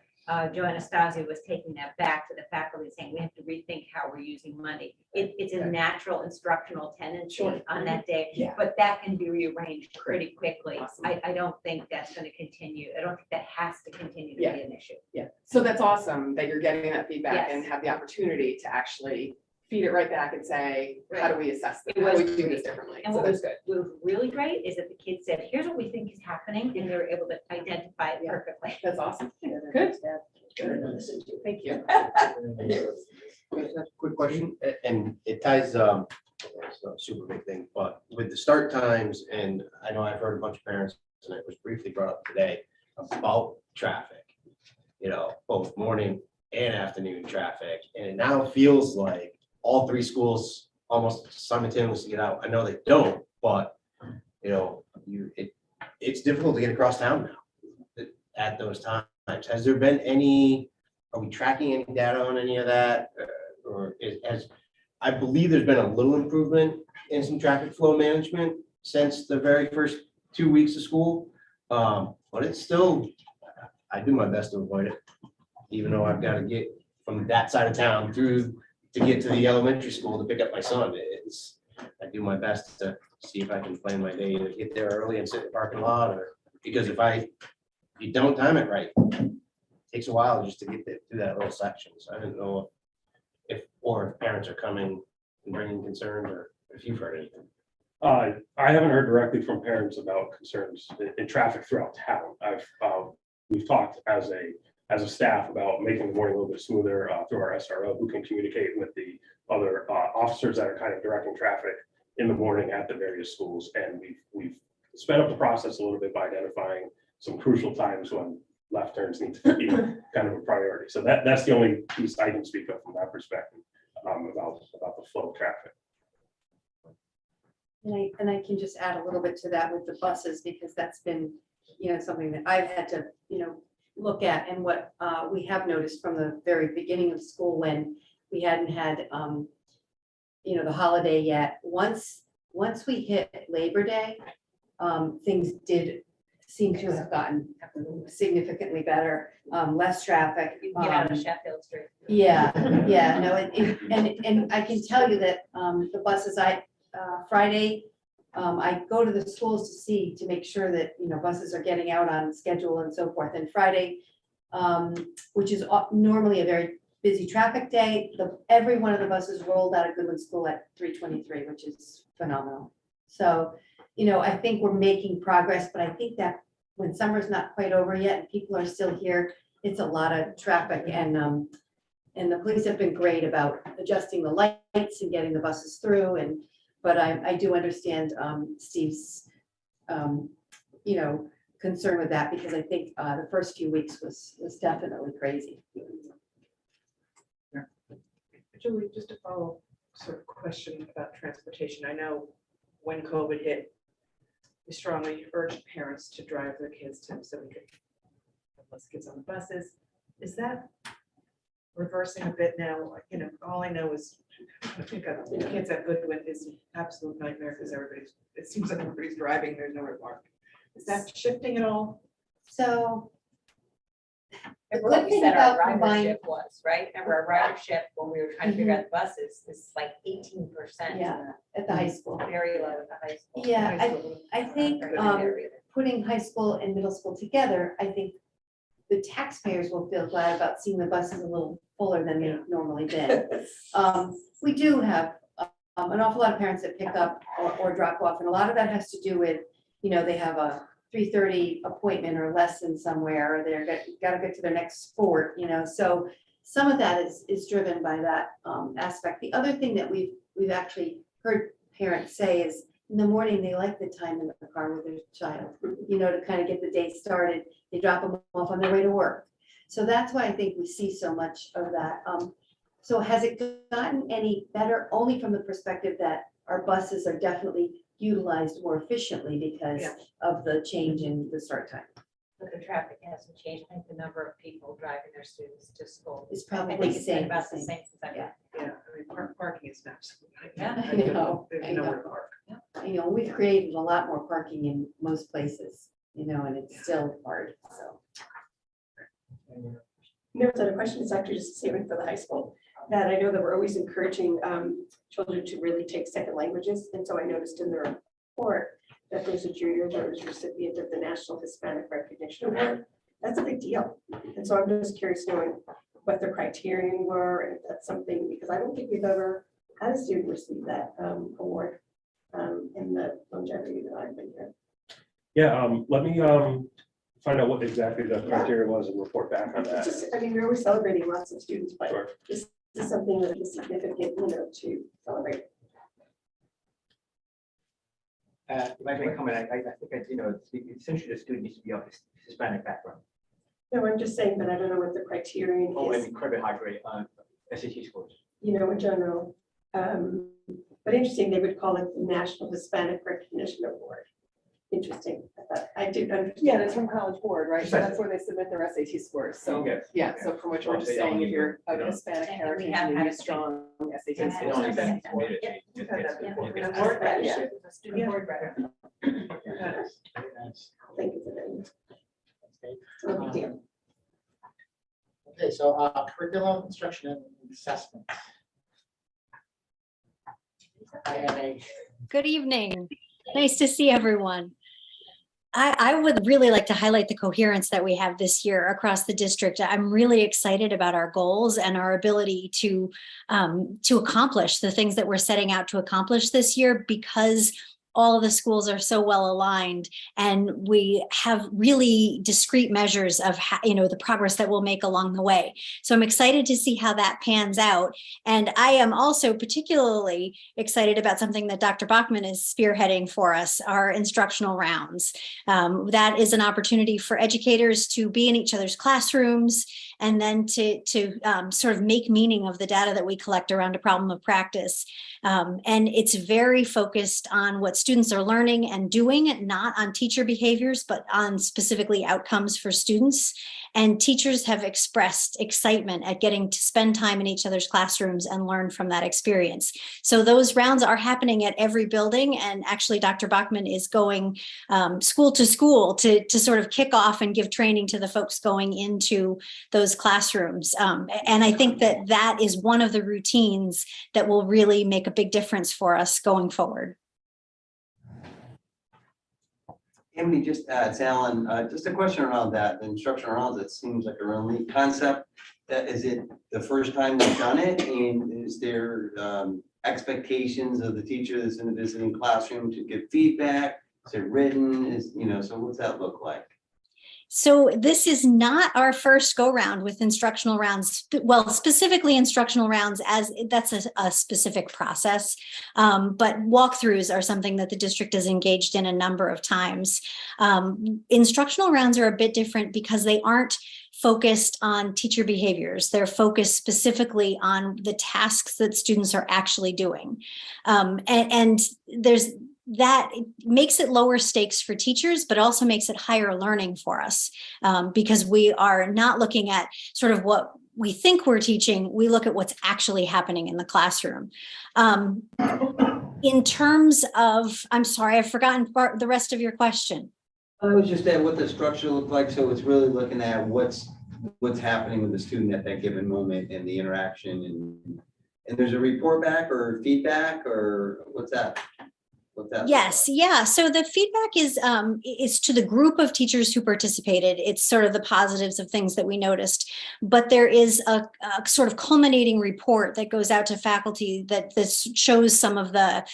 Joe Anastasia was taking that back to the faculty, saying we have to rethink how we're using money. It's a natural instructional tendency on that day, but that can be rearranged pretty quickly. I don't think that's going to continue. I don't think that has to continue to be an issue. Yeah. So that's awesome that you're getting that feedback and have the opportunity to actually feed it right back and say, how do we assess this? How do we do this differently? And So what that's was, good. what was really great is that the kids said, here's what we think is happening, and they were able to identify it perfectly. That's awesome. Good. Thank you. Quick question, and it ties, it's not a super big thing, but with the start times, and I know I've heard a bunch of parents, and it was briefly brought up today, about traffic, both morning and afternoon traffic, and it now feels like all three schools almost simultaneously get out. I know they don't, but, it's difficult to get across town now at those times. Has there been are we tracking any data on any of that? I believe there's been a little improvement in some traffic flow management since the very first 2 weeks of school. But it's still, I do my best to avoid it, even though I've got to get from that side of town through to get to the elementary school to pick up my son. I do my best to see if I can plan my day to get there early and sit in the parking lot, or because if you don't time it right, it takes a while just to get through that little section. So I didn't know if parents are coming and bringing concerns, or if you've heard anything. I haven't heard directly from parents about concerns in traffic throughout town. We've talked as a staff about making the morning a little bit smoother through our SRO, who can communicate with the other officers that are kind of directing traffic in the morning at the various schools. And we've sped up the process a little bit by identifying some crucial times when left turns need to be kind of a priority. So that's the only piece I can speak of from that perspective about the flow of traffic. And I can just add a little bit to that with the buses, because that's been, something that I've had to, look at, and what we have noticed from the very beginning of school, when we hadn't had, the holiday yet. Once we hit Labor Day, things did seem to have gotten significantly better, less traffic. Get out of Sheffield Street. Yeah, no, and I can tell you that the buses, Friday, I go to the schools to see, to make sure that, buses are getting out on schedule and so forth. And Friday, which is normally a very busy traffic day, every one of the buses rolled out of Goodwin School at 3:23, which is phenomenal. So, I think we're making progress, but I think that when summer's not quite over yet and people are still here, it's a lot of traffic, and the police have been great about adjusting the lights and getting the buses through, but I do understand Steve's concern with that, because I think the first few weeks was definitely crazy. Julie, just a follow sort of question about transportation. I know when COVID hit, we strongly urged parents to drive their kids so we could have less kids on the buses. Is that reversing a bit now? All I know is I think kids at Goodwin is an absolute nightmare because it seems like everybody's driving, there's nowhere to park. Is that shifting at all? So the Remember what good we thing said our about combined, ridership was, right? Remember our ridership when we were trying to figure out the buses is like 18%. yeah, at the high school. Very low at the high school. Yeah, I think Very good either. putting high school and middle school together, I think the taxpayers will feel glad about seeing the buses a little fuller than they've normally been. We do have an awful lot of parents that pick up or drop off, and a lot of that has to do with, they have a 3:30 appointment or lesson somewhere, or they're got to get to their next sport, so some of that is driven by that aspect. The other thing that we've actually heard parents say is in the morning, they like the time in the car with their child, to kind of get the day started. They drop them off on their way to work. So that's why I think we see so much of that. So has it gotten any better? Only from the perspective that our buses are definitely utilized more efficiently because of the change in the start time. But the traffic hasn't changed. I think the number of people driving their students to school. It's I probably think it's been same, about the same. same since I've been. Yeah, parking is not. Yeah. I know, There's I nowhere know. to park. We've created a lot more parking in most places, and it's still hard, so. There was a question, it's actually just a statement for the high school, that I know that we're always encouraging children to really take second languages. And so I noticed in the report that there's a junior that was recipient of the National Hispanic Recognition Award. That's a big deal. And so I'm just curious knowing what their criterion were, and if that's something, because I don't think we've ever had a student receive that award in the longevity that I've been here. Yeah, let me find out what exactly the criteria was and report back on It's that. just, we're always celebrating lots of students, but Sure. this is something that is significant, to celebrate. If I may comment, I think essentially the student needs to be of Hispanic background. No, I'm just saying that I don't know what the criterion Oh, and is, incredibly high grade SAT scores. in general. But interesting, they would call it the National Hispanic Recognition Award. Interesting. I did understand. Yeah, that's from College Board, right? So Precisely. that's where they submit their SAT scores. So, Yes. yeah, so from what you were Well, just they don't saying, if need you're to- of they don't- Hispanic And we heritage, have you had need a- strong SAT Yeah. They scores. don't need to Yeah. be committed, Yeah. they just We've had get- that they before. get- And they board get- membership is a student board rep. Thank you for that. It's no big deal. Okay, so curriculum, instruction, and assessment. INA. Good evening. Nice to see everyone. I would really like to highlight the coherence that we have this year across the district. I'm really excited about our goals and our ability to accomplish the things that we're setting out to accomplish this year, because all of the schools are so well aligned, and we have really discrete measures of the progress that we'll make along the way. So I'm excited to see how that pans out. And I am also particularly excited about something that Dr. Bachman is spearheading for us, our instructional rounds. That is an opportunity for educators to be in each other's classrooms, and then to sort of make meaning of the data that we collect around a problem of practice. And it's very focused on what students are learning and doing, not on teacher behaviors, but on specifically outcomes for students. And teachers have expressed excitement at getting to spend time in each other's classrooms and learn from that experience. So those rounds are happening at every building. And actually, Dr. Bachman is going school to school to sort of kick off and give training to the folks going into those classrooms. And I think that is one of the routines that will really make a big difference for us going forward. Emily, it's Alan, just a question around that, the instructional rounds, it seems like a real neat concept. Is it the first time we've done it, and is there expectations of the teacher that's in the visiting classroom to give feedback? Is it written, so what's that look like? So this is not our first go round with instructional rounds. Well, specifically instructional rounds, as that's a specific process. But walkthroughs are something that the district has engaged in a number of times. Instructional rounds are a bit different because they aren't focused on teacher behaviors. They're focused specifically on the tasks that students are actually doing. And there's that makes it lower stakes for teachers, but also makes it higher learning for us, because we are not looking at sort of what we think we're teaching. We look at what's actually happening in the classroom. In terms of, I'm sorry, I've forgotten the rest of your question. I was just at what the structure looked like, so it's really looking at what's happening with the student at that given moment and the interaction, and there's a report back or feedback, or what's that? Yes, yeah. So the feedback is to the group of teachers who participated. It's sort of the positives of things that we noticed, but there is a sort of culminating report that goes out to faculty that shows some of the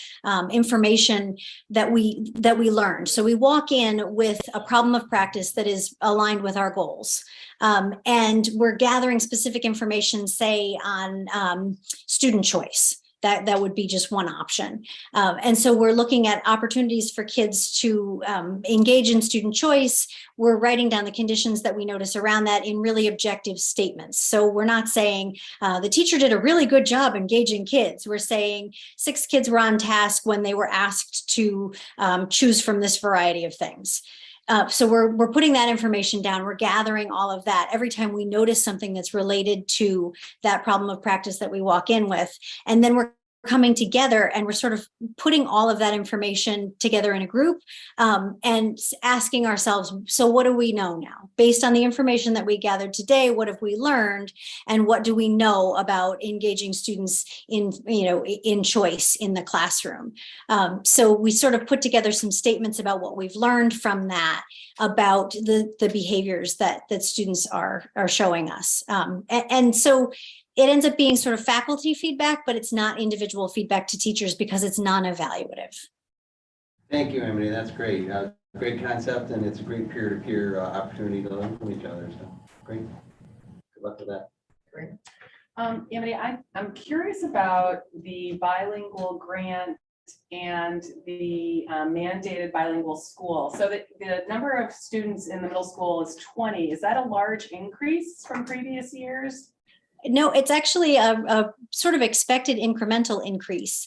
information that we learned. So we walk in with a problem of practice that is aligned with our goals. And we're gathering specific information, say on student choice. That would be just one option. And so we're looking at opportunities for kids to engage in student choice. We're writing down the conditions that we notice around that in really objective statements. So we're not saying the teacher did a really good job engaging kids. We're saying 6 kids were on task when they were asked to choose from this variety of things. So we're putting that information down. We're gathering all of that every time we notice something that's related to that problem of practice that we walk in with. And then we're coming together and we're sort of putting all of that information together in a group and asking ourselves, so what do we know now? Based on the information that we gathered today, what have we learned? And what do we know about engaging students in choice in the classroom? So we sort of put together some statements about what we've learned from that, about the behaviors that students are showing us. And so it ends up being sort of faculty feedback, but it's not individual feedback to teachers because it's non-evaluative. Thank you, Emily. That's great. Great concept, and it's a great peer-to-peer opportunity to learn from each other. So great. Good luck with that. Great. Emily, I'm curious about the bilingual grant and the mandated bilingual school. So the number of students in the middle school is 20. Is that a large increase from previous years? No, it's actually a sort of expected incremental increase.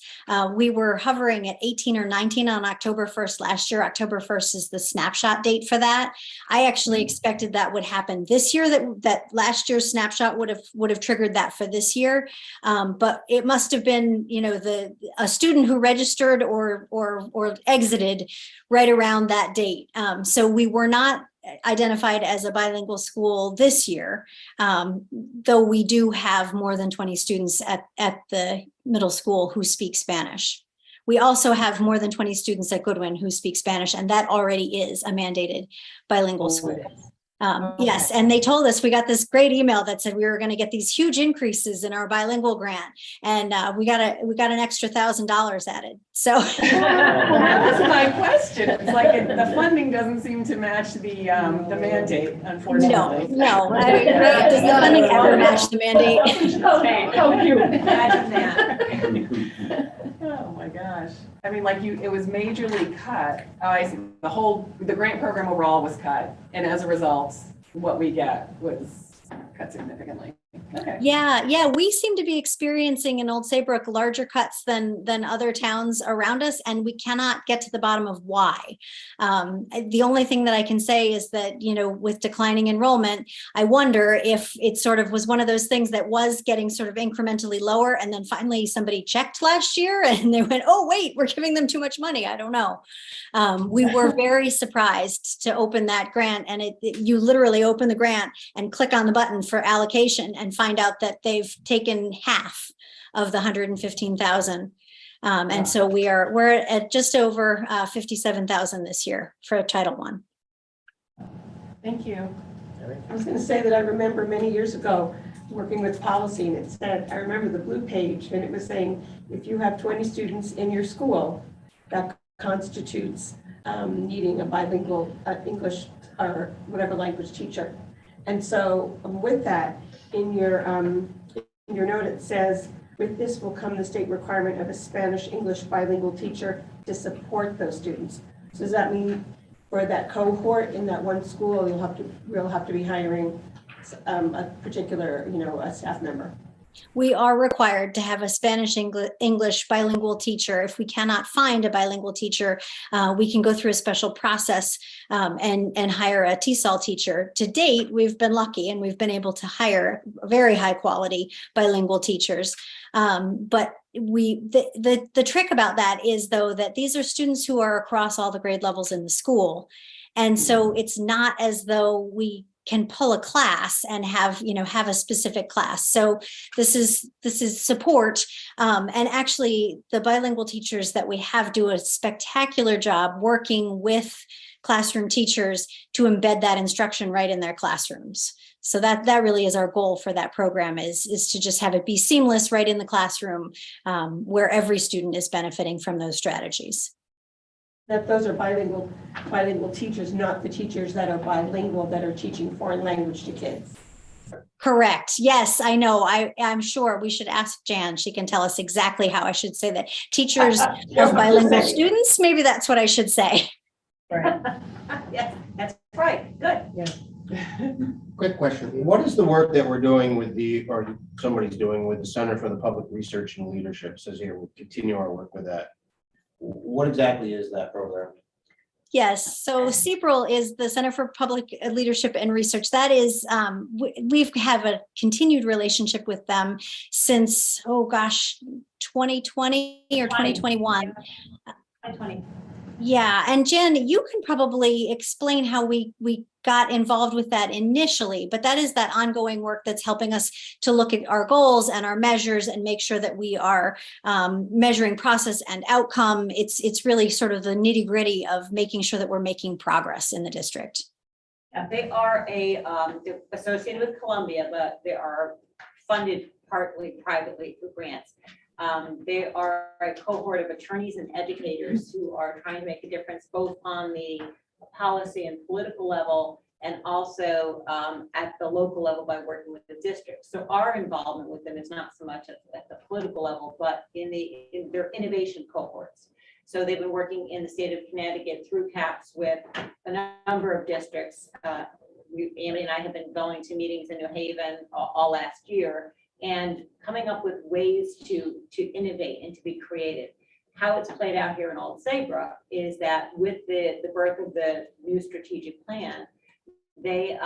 We were hovering at 18 or 19 on October 1st last year. October 1st is the snapshot date for that. I actually expected that would happen this year, that last year's snapshot would have triggered that for this year. But it must have been, a student who registered or exited right around that date. So we were not identified as a bilingual school this year, though we do have more than 20 students at the middle school who speak Spanish. We also have more than 20 students at Goodwin who speak Spanish, and that already is a mandated bilingual school. Yes, and they told us, we got this great email that said we were going to get these huge increases in our bilingual grant, and we got an extra $1,000 added. So well, that was my question. It's like the funding doesn't seem to match the mandate, unfortunately. No. Does the funding ever match the mandate? How cute! Imagine that. Oh my gosh! I mean, it was majorly cut. Oh, I see. The grant program overall was cut, and as a result, what we get was cut significantly. Okay. Yeah, we seem to be experiencing in Old Saybrook larger cuts than other towns around us, and we cannot get to the bottom of why. The only thing that I can say is that, with declining enrollment, I wonder if it sort of was one of those things that was getting sort of incrementally lower, and then finally somebody checked last year and they went, oh, wait, we're giving them too much money. I don't know. We were very surprised to open that grant, and you literally open the grant and click on the button for allocation and find out that they've taken half of the 115,000. And so we're at just over 57,000 this year for Title I. Thank you. I was going to say that I remember many years ago working with policy, and it said, I remember the blue page, and it was saying, if you have 20 students in your school, that constitutes needing a bilingual English or whatever language teacher. And so with that, in your note, it says, with this will come the state requirement of a Spanish-English bilingual teacher to support those students. So does that mean for that cohort in that one school, we'll have to be hiring a particular, a staff member? We are required to have a Spanish-English bilingual teacher. If we cannot find a bilingual teacher, we can go through a special process and hire a TESOL teacher. To date, we've been lucky and we've been able to hire very high quality bilingual teachers. But the trick about that is, though, that these are students who are across all the grade levels in the school. And so it's not as though we can pull a class and have a specific class. So this is support. And actually the bilingual teachers that we have do a spectacular job working with classroom teachers to embed that instruction right in their classrooms. So that really is our goal for that program, is to just have it be seamless right in the classroom, where every student is benefiting from those strategies. That those are bilingual teachers, not the teachers that are bilingual that are teaching foreign language to kids. Correct. Yes, I know. I'm sure we should ask Jan. She can tell us exactly how I should say that. Teachers of bilingual students, maybe that's what I should say. Right. Yes, that's right. Good. Yeah. Quick question. What is the work that we're doing with or somebody's doing with the Center for the Public Research and Leadership? It says here, we'll continue our work with that. What exactly is that program? Yes, so CPRL is the Center for Public Leadership and Research. That is, we've have a continued relationship with them since, 2020 or 2021. 2020. Yeah, and Jen, you can probably explain how we got involved with that initially, but that is that ongoing work that's helping us to look at our goals and our measures and make sure that we are measuring process and outcome. It's really sort of the nitty gritty of making sure that we're making progress in the district. Yeah, they are they're associated with Columbia, but they are funded partly privately through grants. They are a cohort of attorneys and educators who are trying to make a difference both on the policy and political level, and also at the local level by working with the district. So our involvement with them is not so much at the political level, but in their innovation cohorts. So they've been working in the state of Connecticut through CAPS with a number of districts. Amy and I have been going to meetings in New Haven all last year, and coming up with ways to innovate and to be creative. How it's played out here in Old Saybrook is that with the birth of the new strategic plan, they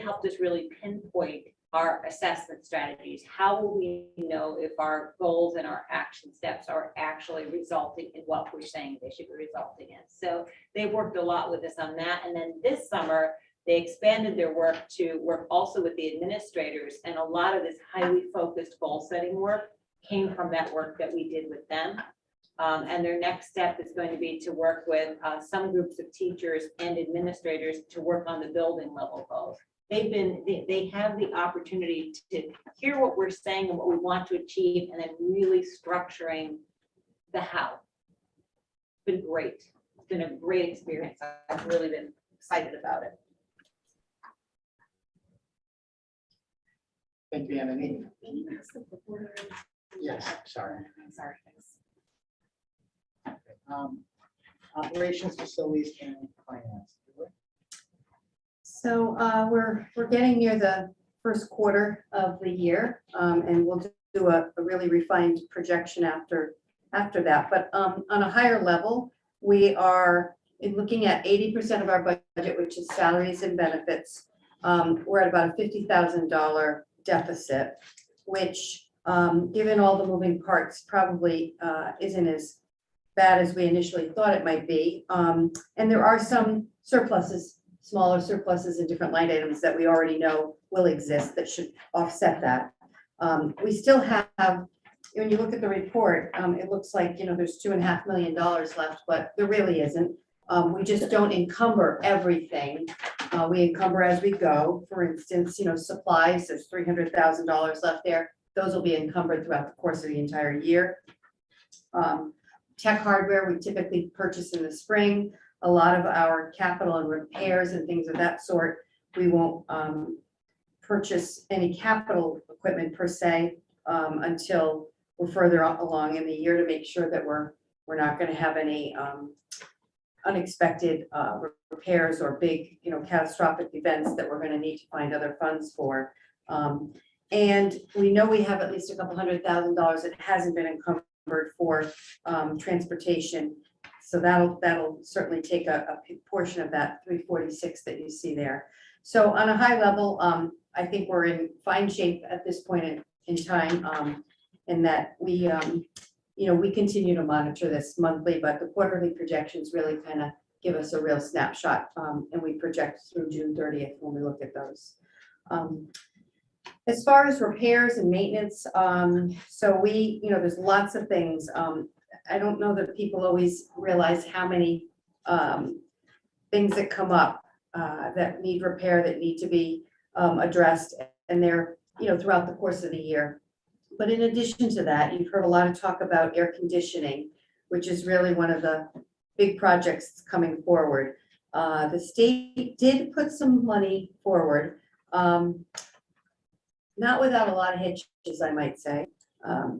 helped us really pinpoint our assessment strategies. How will we know if our goals and our action steps are actually resulting in what we're saying they should be resulting in? So they worked a lot with us on that. And then this summer, they expanded their work to work also with the administrators, and a lot of this highly focused goal setting work came from that work that we did with them. And their next step is going to be to work with some groups of teachers and administrators to work on the building level goals. They have the opportunity to hear what we're saying and what we want to achieve, and then really structuring the how. It's been great. It's been a great experience. I've really been excited about it. Thank you, Anthony. Yes, sorry. Sorry. Operations, facilities, and finance. So we're getting near the first quarter of the year, and we'll do a really refined projection after that. But on a higher level, we are looking at 80% of our budget, which is salaries and benefits. We're at about a $50,000 deficit, which, given all the moving parts, probably isn't as bad as we initially thought it might be. And there are some surpluses, smaller surpluses in different line items that we already know will exist that should offset that. We still have when you look at the report, it looks like, there's $2.5 million left, but there really isn't. We just don't encumber everything. We encumber as we go. For instance, supplies, there's $300,000 left there. Those will be encumbered throughout the course of the entire year. Tech hardware, we typically purchase in the spring. A lot of our capital and repairs and things of that sort, we won't purchase any capital equipment per se until we're further along in the year, to make sure that we're not going to have any unexpected repairs or big, catastrophic events that we're going to need to find other funds for. And we know we have at least a couple $100,000 that hasn't been encumbered for transportation. So that'll certainly take a portion of that 346 that you see there. So on a high level, I think we're in fine shape at this point in time, in that we continue to monitor this monthly, but the quarterly projections really kind of give us a real snapshot, and we project through June 30th when we look at those. As far as repairs and maintenance, so there's lots of things. I don't know that people always realize how many things that come up that need repair, that need to be addressed, and they're, throughout the course of the year. But in addition to that, you've heard a lot of talk about air conditioning, which is really one of the big projects coming forward. The state did put some money forward, not without a lot of hitches, I might say.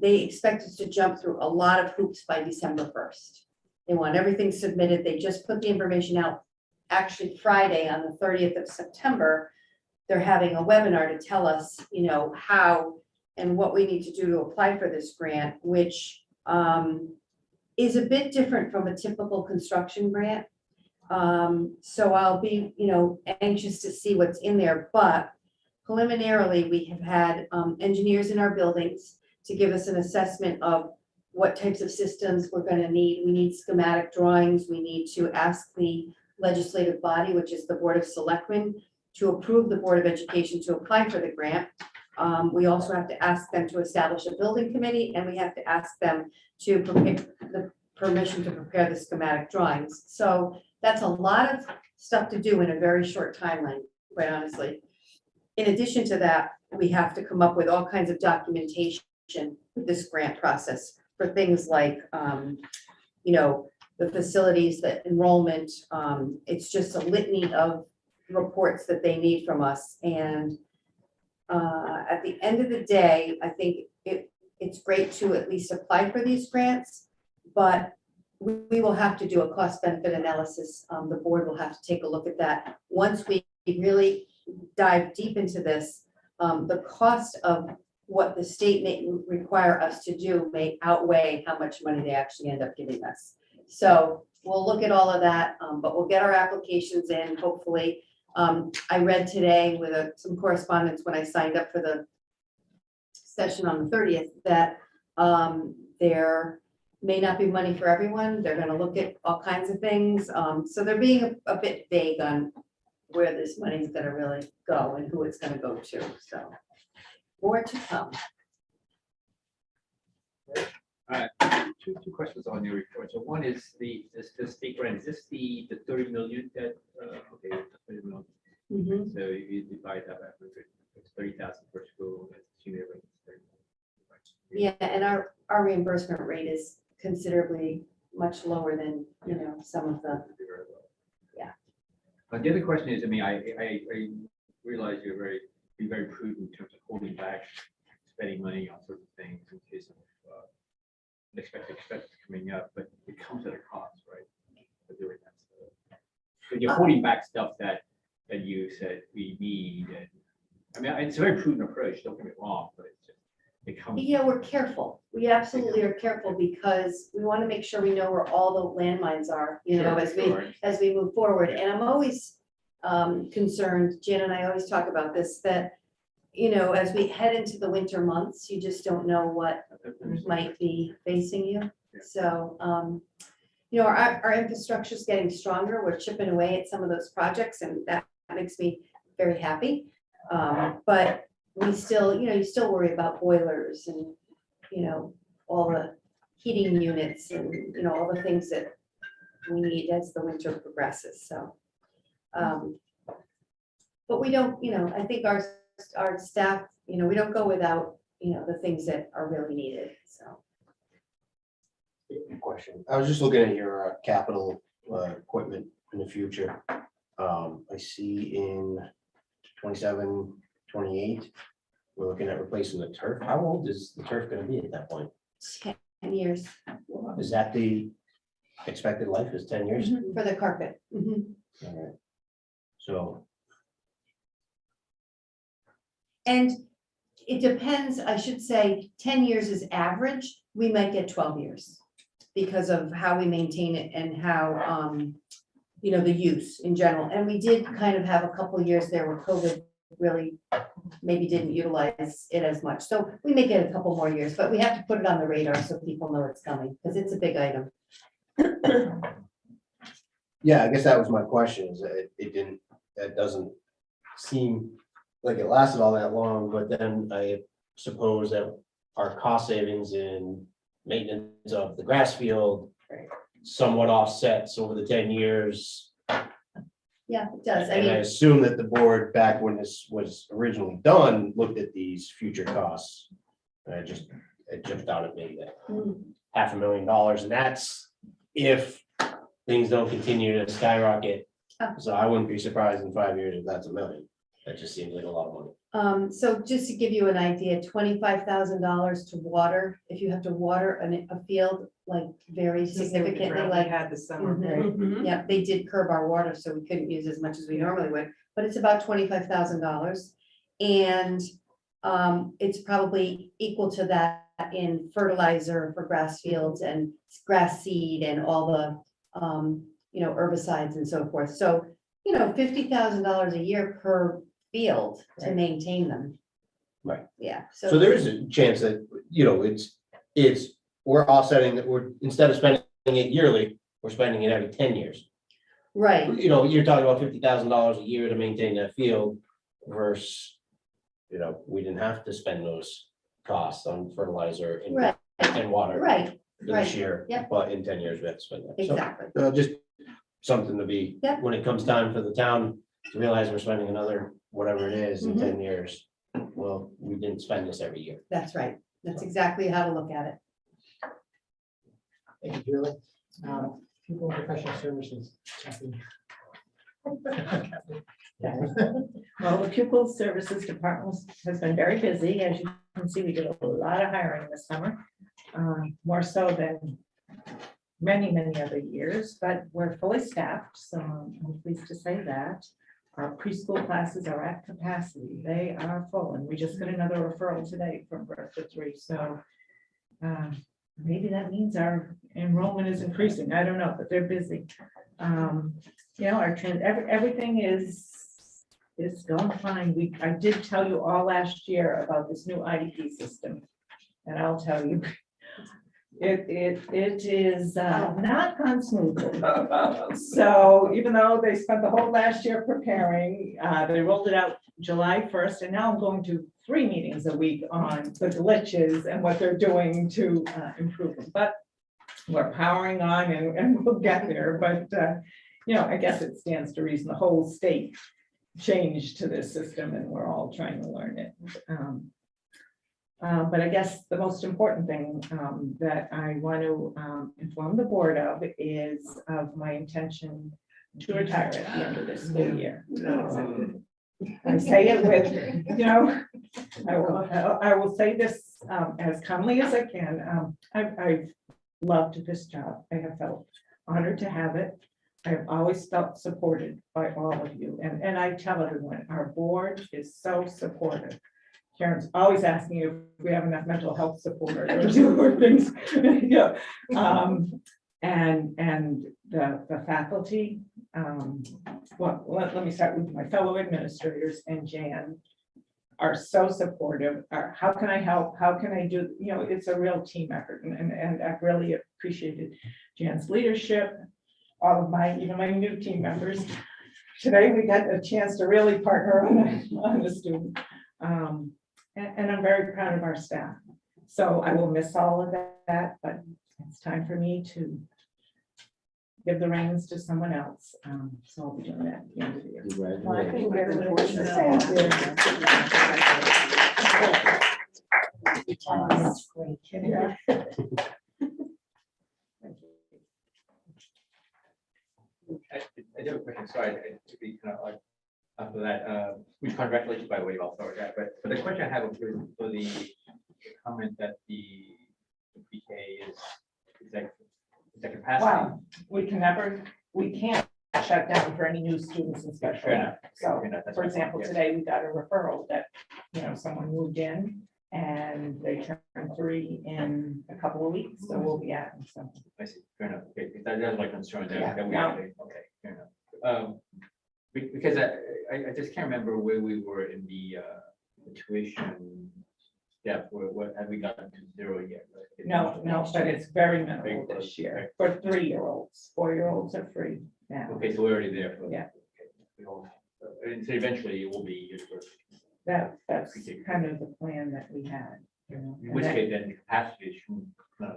They expect us to jump through a lot of hoops by December 1st. They want everything submitted. They just put the information out actually Friday on the 30th of September. They're having a webinar to tell us, how and what we need to do to apply for this grant, which is a bit different from a typical construction grant. So I'll be, anxious to see what's in there, but preliminarily, we have had engineers in our buildings to give us an assessment of what types of systems we're going to need. We need schematic drawings. We need to ask the legislative body, which is the Board of Selectmen, to approve the Board of Education to apply for the grant. We also have to ask them to establish a building committee, and we have to ask them to prepare the permission to prepare the schematic drawings. So that's a lot of stuff to do in a very short timeline, quite honestly. In addition to that, we have to come up with all kinds of documentation with this grant process for things like, the facilities, the enrollment. It's just a litany of reports that they need from us. And at the end of the day, I think it's great to at least apply for these grants, but we will have to do a cost benefit analysis. The board will have to take a look at that. Once we really dive deep into this, the cost of what the state may require us to do may outweigh how much money they actually end up giving us. So we'll look at all of that, but we'll get our applications in, hopefully. I read today with some correspondence when I signed up for the session on the 30th that there may not be money for everyone. They're going to look at all kinds of things. So they're being a bit vague on where this money is going to really go and who it's going to go to. So more to come. Two questions on your report. So one is the state grant. Is this the 30 million that okay, 30 million. Mhm. So if you divide that by 100, it's 30,000 per school. That's cumulative rate is 30 million. Yeah, and our reimbursement rate is considerably much lower than, some of the, yeah. The other question is, I realize you're very prudent in terms of holding back spending money on certain things in case of unexpected expenses coming up, but it comes at a cost, right? For doing that stuff. But you're holding back stuff that you said we need, and it's a very prudent approach. Don't get me wrong, but it's just it comes. Yeah, we're careful. We absolutely are careful because we want to make sure we know where all the landmines are, as we move forward. And I'm always concerned, Jan and I always talk about this, that as we head into the winter months, you just don't know what might be facing you. Yeah. So, our infrastructure is getting stronger. We're chipping away at some of those projects, and that makes me very happy. But we still, you still worry about boilers and you know, all the heating units and, you know, all the things that we need as the winter progresses, so. But we don't, you know, I think our staff, you know, we don't go without, you know, the things that are really needed, so. Question. I was just looking at your capital equipment in the future. I see in 27, 28, we're looking at replacing the turf. How old is the turf gonna be at that point? 10 years Is that the expected life is 10 years? for the carpet. All right. So, And it depends, I should say, 10 years is average, we might get 12 years because of how we maintain it and how, you know, the use in general. And we did kind of have a couple of years there where COVID really maybe didn't utilize it as much. So we may get a couple more years, but we have to put it on the radar so people know it's coming, because it's a big item. yeah, I guess that was my question, is that it didn't, that doesn't seem like it lasted all that long, but then I suppose that our cost savings in maintenance of the grass field somewhat offsets over the 10 years. Yeah, it does. I And I mean, assume that the board, back when this was originally done, looked at these future costs. And it jumped out at me that $500,000, and that's if things don't continue to skyrocket. So I wouldn't be surprised in 5 years if that's $1 million. That just seems like a lot of money. so just to give you an idea, $25,000 to water, if you have to water a field, like very significantly, like. Had this summer. Mhm. Yeah, they did curb our water, so we couldn't use as much as we normally would, but it's about $25,000. And it's probably equal to that in fertilizer for grass fields and grass seed and all the, you know, herbicides and so forth. So, you know, $50,000 a year per field to maintain them. Right. Yeah. So there is a chance that, you know, it's, we're offsetting that we're, instead of spending it yearly, we're spending it every 10 years. Right. You know, you're talking about $50,000 a year to maintain that field versus, you know, we didn't have to spend those costs on fertilizer and, Right. and water. Right. For this year, Yep. but in 10 years we have to spend that. So, Exactly. just something to be, Yep. when it comes time for the town to realize we're spending another, whatever it is, in Mhm. 10 years. Well, we didn't spend this every year. That's right. That's exactly how to look at it. Thank you, Julie. People in professional services. Well, the pupil services department has been very busy. As you can see, we did a lot of hiring this summer. More so than many other years, but we're fully staffed, so I'm pleased to say that. Our preschool classes are at capacity. They are full, and we just got another referral today from Bertha 3. So maybe that means our enrollment is increasing. I don't know, but they're busy. You know, our trend, everything is going fine. I did tell you all last year about this new IEP system, and I'll tell you, it is not gone smoothly. So even though they spent the whole last year preparing, they rolled it out July 1st, and now I'm going to 3 meetings a week on the glitches and what they're doing to improve them. But we're powering on and we'll get there. But you know, I guess it stands to reason the whole state changed to this system, and we're all trying to learn it. But I guess the most important thing that I want to inform the board of is of my intention to retire at the end of this school year. I say it with, you know, I will say this as calmly as I can. I've loved this job. I have felt honored to have it. I have always felt supported by all of you. And I tell everyone, our board is so supportive. Karen's always asking if we have enough mental health support or things. Yeah. And the faculty, well, let me start with my fellow administrators and Jan are so supportive. How can I help? How can I do, you know, it's a real team effort, and I've really appreciated Jan's leadership, all of even my new team members. Today we got a chance to really partner on a student. And I'm very proud of our staff. So I will miss all of that, but it's time for me to give the reins to someone else. So I'll be doing that at the end of the year. I do have a question, sorry, to be kind of like, after that, we congratulate you by the way, also, yeah, but the question I have was for the comment that the PK is that capacity. Well, we can't shut down for any new students in special Fair ed. enough. So, Fair enough, that's for fine, example, yeah. today we got a referral that, someone moved in and they turned 3 in a couple of weeks, so we'll be adding some. I see, fair enough, okay, because that was my concern, Yeah, that we, no. okay, fair enough. Because I just can't remember where we were in the tuition step, what, have we gotten to 0 yet? Right? No, but it's very Very minimal close, this year okay. for 3-year-olds. 4-year-olds are free now. Okay, so we're already there. Yeah. Okay, we all- And so eventually it will be universal. That's kind of the plan that we had. In And which then- case then the capacity should.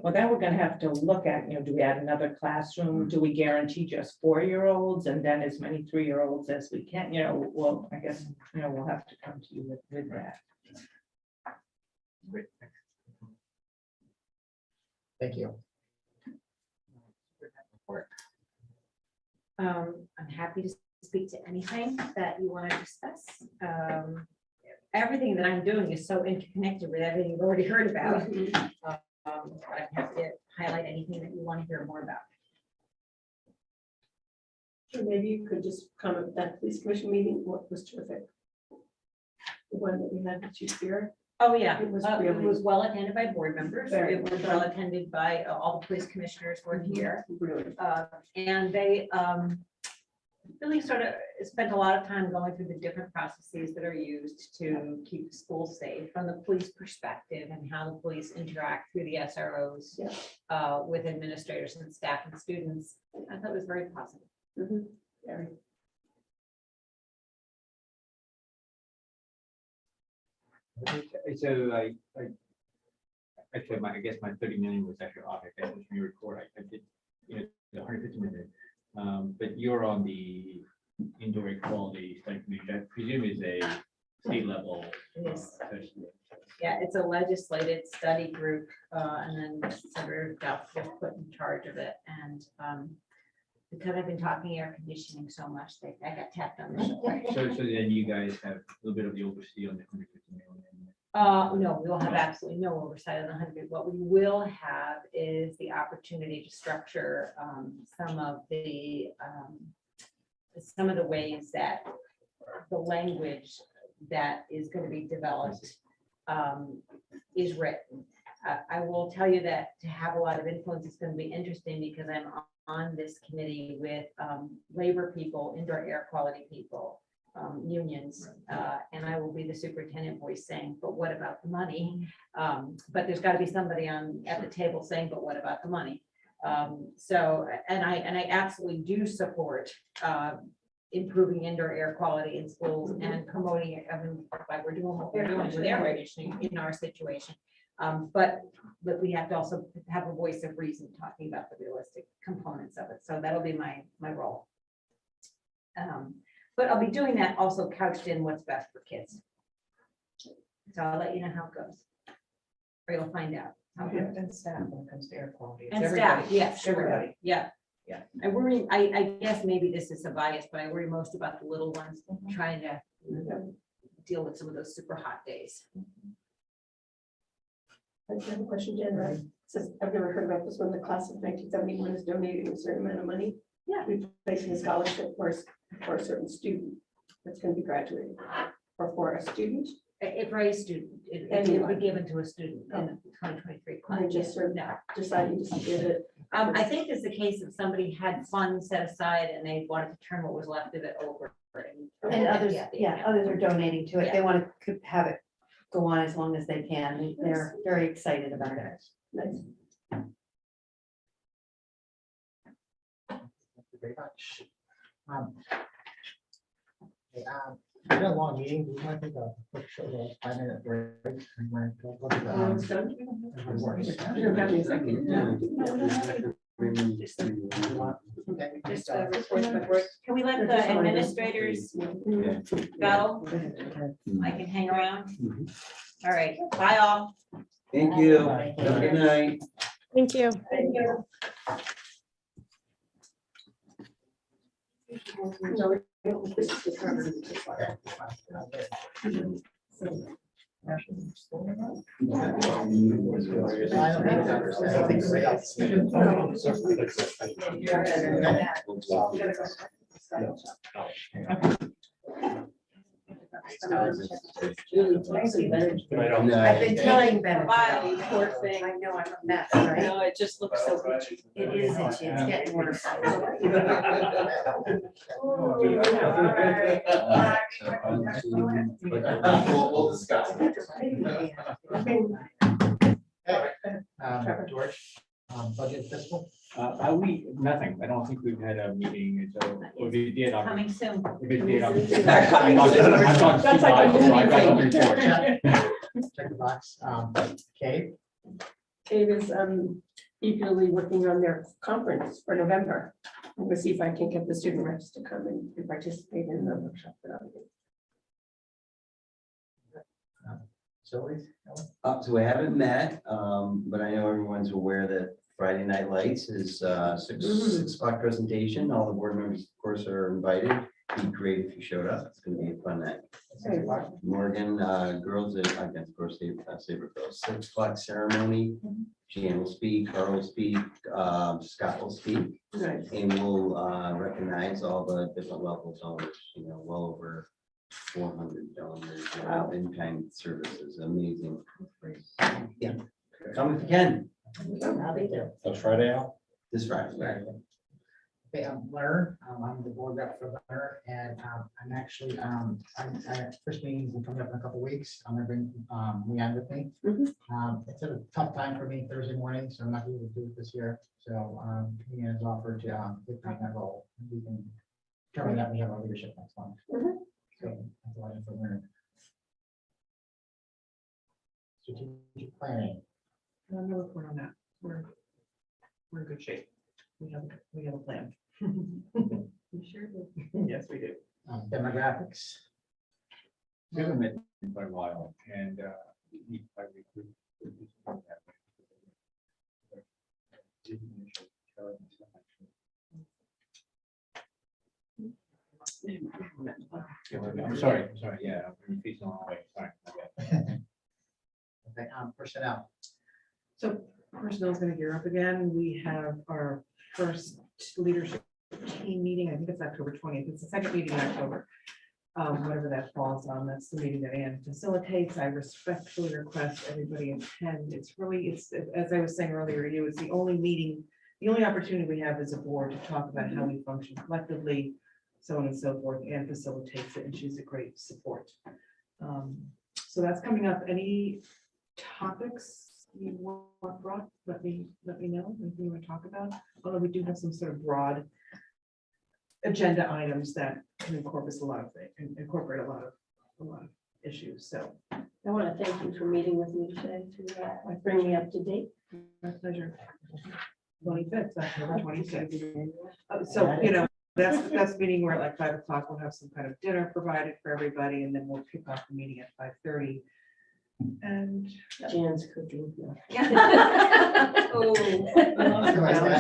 Well, then we're gonna have to look at, do we add another classroom? Do we guarantee just 4-year-olds and then as many 3-year-olds as we can? Well, I guess, we'll have to come to you with that. Great. Thank you. I'm happy to speak to anything that you want to discuss. Everything that I'm doing is so interconnected with everything you've already heard about. I'm happy to highlight anything that you want to hear more about. Or maybe you could just comment that police commission meeting, what was terrific. The one that we had with Chief Spear. Oh, yeah, It was it really- was well attended by board members. Very It was well well attended by all the police commissioners were here. Really. And they really sort of spent a lot of time going through the different processes that are used to keep the school safe from the police perspective and how the police interact through the SROs with administrators and staff and students. I thought it was very positive. Very. So actually, I guess my 30 million was actually off, I guess, when you record, I did, the 150 million. But you're on the indoor air quality study committee, I presume is a state level. Yes. Yeah, it's a legislated study group, and then Senator Duff was put in charge of it. And because I've been talking air conditioning so much, I got tapped on the shoulder. So then you guys have a little bit of the oversee on the 150 million. No, we will have absolutely no oversight on the 100. What we will have is the opportunity to structure some of the ways that the language that is going to be developed is written. I will tell you that to have a lot of influence is going to be interesting because I'm on this committee with labor people, indoor air quality people, unions, and I will be the superintendent voice saying, but what about the money? But there's got to be somebody at the table saying, but what about the money? So, and I absolutely do support improving indoor air quality in schools and promoting it. I mean, like we're doing what we're doing with air conditioning in our situation. But we have to also have a voice of reason talking about the realistic components of it. So that'll be my role. But I'll be doing that also couched in what's best for kids. So I'll let you know how it goes. Or you'll find out. And staff when it comes to air quality. It's And everybody. staff, yes, sure. Everybody. Yeah. I worry, I guess maybe this is a bias, but I worry most about the little ones trying to deal with some of those super hot days. I have a question, Jen, right? Says, I've never heard about this one. The class of 1971 is donating a certain amount of money. Yeah. Replacing a scholarship for a certain student that's going to be graduating. Or for a student. For a student, it will be given to a student in the 2023 class. They're just sort of deciding to give it. I think it's the case that somebody had funds set aside and they wanted to turn what was left of it over. And others, others are donating to it. They Yeah. want to have it go on as long as they can. They're very excited about it. Nice. Thank you very much. It's been a long meeting. We might take a quick short 5-minute break. And we're gonna look at, It's done? reports. You don't have any second. Okay. Just reports by board. Can we let the administrators go? I can hang around. All right, bye all. Thank you. Have a good night. Thank you. Thank you. No, this is the cover. I've been telling Ben about Bye. the poor thing. I know I'm a mess, right? No, it just looks so itchy. It is itchy. It's getting worse. We'll discuss. George, budget fiscal. Nothing. I don't think we've had a meeting, so if we did, I'll. Coming soon. If it did, I'll. That's like a movie thing. Check the box. Kate, Dave is eagerly working on their conference for November. I'm gonna see if I can get the student reps to come and participate in the workshop. facilities. So we haven't met, but I know everyone's aware that Friday Night Lights is 6 o'clock presentation. All the board members, of course, are invited. Be great if you showed up. It's gonna be a fun night. Morgan, girls, against, of course, Saybrook girls, 6 o'clock ceremony. Jan will speak, Carl will speak, Scott will speak, and we'll recognize all the different level donors, well over 400 donors in kind services. Amazing. Yeah, come if you can. So Friday out? This Friday. Okay, I'm Leonard. I'm the board rep for Leonard, and I'm actually, first meeting's coming up in a couple weeks. I'm gonna bring Leanne with me. It's a tough time for me Thursday morning, so I'm not able to do it this year. So Leanne has offered to take that role. We can determine that we have our leadership next month. So that's all I have for Leonard. Strategic planning. No report on that. We're in good shape. We have a plan. You sure do. Yes, we do. Demographics. We haven't met in quite a while, and we probably could. I'm sorry, yeah, I'm facing all the way, sorry. Okay, personnel. So personnel is going to gear up again. We have our first leadership team meeting. I think it's October 20th. It's the second meeting in October. Whatever that falls on, that's the meeting that Ann facilitates. I respectfully request everybody attend. It's as I was saying earlier, it's the only meeting, the only opportunity we have as a board to talk about how we function collectively, so on and so forth. Ann facilitates it, and she's a great support. So that's coming up. Any topics you want brought, let me know if you want to talk about. Although we do have some sort of broad agenda items that can incorporate a lot of issues. So I want to thank you for meeting with me today to bring me up to date. my pleasure. 25th, October 26th. So that's the meeting where at like 5 o'clock we'll have some kind of dinner provided for everybody, and then we'll kick off the meeting at 5:30. And Jan's cooking. Oh.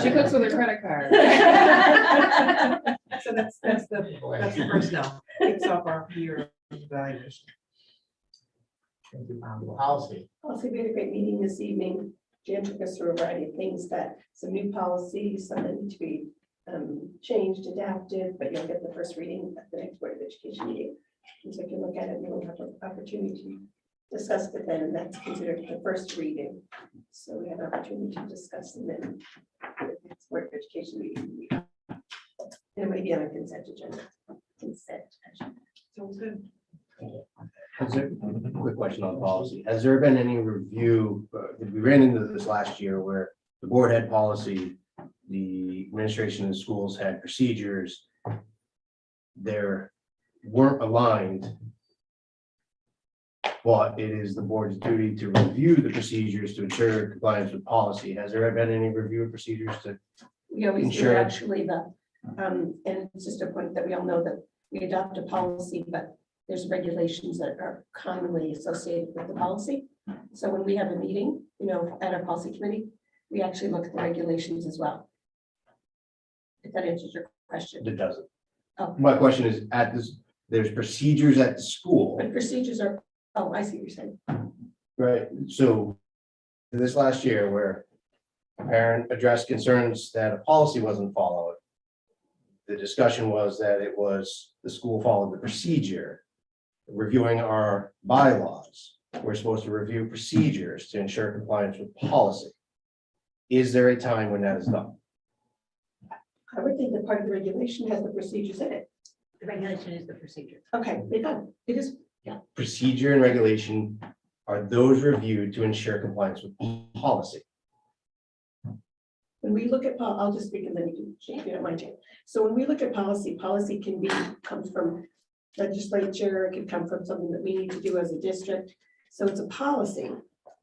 She cooks with her credit card. So that's the personnel. Kicks off our year of evaluation. Policy. Also, we had a great meeting this evening. Jan took us through a variety of things some new policies, some that need to be changed, adapted, but you'll get the first reading at the next Board of Education meeting. And so if you look at it, we will have an opportunity to discuss it then, and that's considered the first reading. So we have an opportunity to discuss and then the next Board of Education meeting. And it may be on a consent agenda. Sounds good. Quick question on policy. Has there been any review? We ran into this last year where the board had policy, the administration and schools had procedures. There weren't aligned. But it is the board's duty to review the procedures to ensure compliance with policy. Has there been any review of procedures to We always do, ensure? actually, and it's just a point that we all know that we adopt a policy, but there's regulations that are commonly associated with the policy. So when we have a meeting, at our policy committee, we actually look at the regulations as well. If that answers your question. It doesn't. Oh. My question is, there's procedures at the school, But procedures are, oh, I see what you're saying. right? So this last year where a parent addressed concerns that a policy wasn't followed, the discussion was that it was the school followed the procedure. Reviewing our bylaws, we're supposed to review procedures to ensure compliance with policy. Is there a time when that is done? I would think that part of the regulation has the procedures in it. The regulation is the procedure. Okay, they don't. It is, Procedure and regulation, are those reviewed to ensure compliance with policy? when we look at, I'll just speak and then you can, if you don't mind, Jane. So when we look at policy, policy can comes from legislature, it can come from something that we need to do as a district. So it's a policy,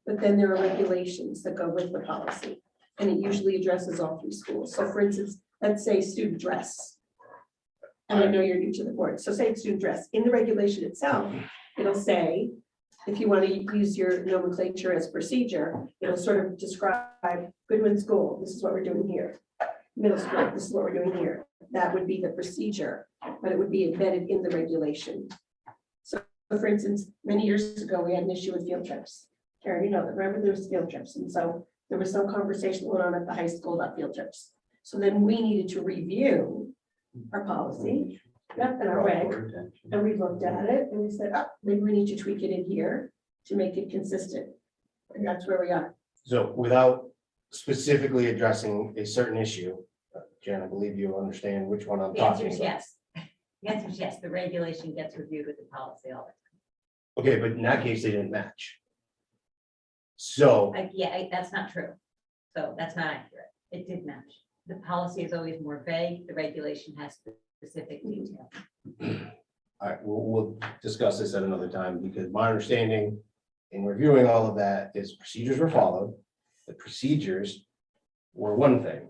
but then there are regulations that go with the policy. And it usually addresses all three schools. So for instance, let's say student dress. And I know you're new to the board, so say it's student dress. In the regulation itself, it'll say, if you want to use your nomenclature as procedure, it'll sort of describe Goodwin School, this is what we're doing here. Middle school, this is what we're doing here. That would be the procedure, but it would be embedded in the regulation. So for instance, many years ago, we had an issue with field trips. Karen, you know that, remember there was field trips, and so there was some conversation going on at the high school about field trips. So then we needed to review our policy, and our reg, and we looked at it and we said, oh, maybe we need to tweak it in here to make it consistent. And that's where we are. So without specifically addressing a certain issue, Jen, I believe you understand which one I'm The answer talking is about. yes. The answer is yes, the regulation gets reviewed with the policy all the Okay, but in that case, they didn't match. So, time. That's not true. So that's not accurate. It did match. The policy is always more vague. The regulation has specific detail. all right, we'll discuss this at another time, because my understanding in reviewing all of that is procedures were followed. The procedures were one thing.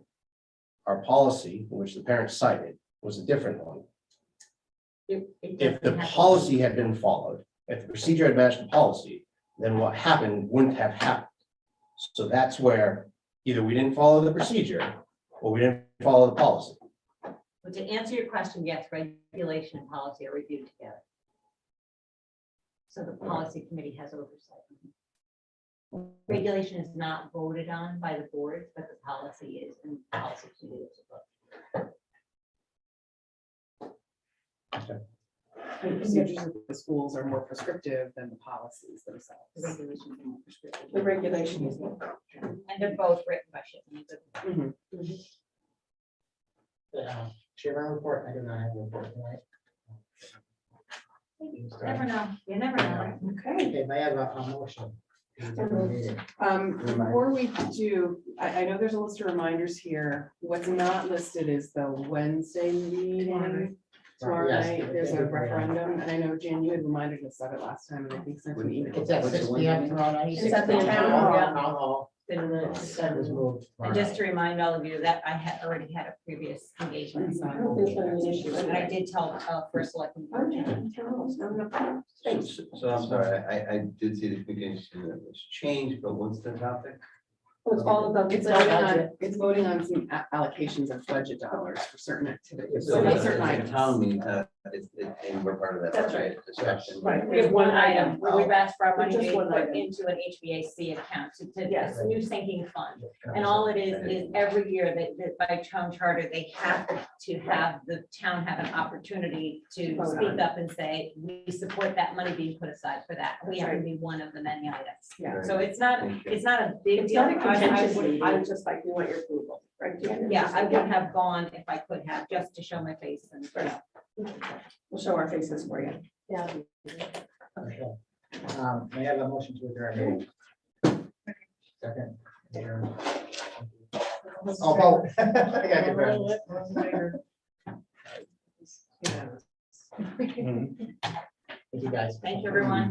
Our policy, which the parents cited, was a different one. If the policy had been followed, if the procedure had matched the policy, then what happened wouldn't have happened. So that's where either we didn't follow the procedure or we didn't follow the policy. But to answer your question, yes, regulation and policy are reviewed together. So the policy committee has oversight. Regulation is not voted on by the board, but the policy is, and the policy committee is. The procedures of the schools are more prescriptive than the policies The themselves. regulation is more prescriptive. The regulation is not. And they're both written by Shipman. Chairman report, I do not have a report tonight. Never know, you never know. Okay, I have a motion. Before we do, I know there's a list of reminders here. What's not listed is the Wednesday meeting. Tomorrow Yes, night, there's a referendum, and I know, Jen, you had reminded us of it last time, and I think sent an email. It's at 6 p.m. tomorrow night. It's at the town hall, yeah. Town hall. That was moved. And just to remind all of you that I had already had a previous engagement, so I don't think there's an issue. and I did tell first selectman. So I'm sorry, I did see the communication that was changed, but what's the topic? It's all about. It's voting on some allocations of budget dollars for certain activities, So for it's certain a items. town meeting, and we're part of that. That's right. Discussion. Right. We have one item where we've asked for our money to Just be one put item. into an HVAC account to Yes. this new sinking fund. And all it is every year that by town charter, they have to have the town have an opportunity to Vote speak on. up and say, we support that money being put aside for that. We have to be one of the many items. Yeah. So it's not a big It's deal. not a contentious meeting, I it's just like, we want your approval, right? Yeah, I would have gone if I could have, just to show my face and, you know. We'll show our faces for you. Yeah. Okay. May I have a motion to adjourn? Second. Oh, vote. I got it. Thank you, guys. Thank you, everyone.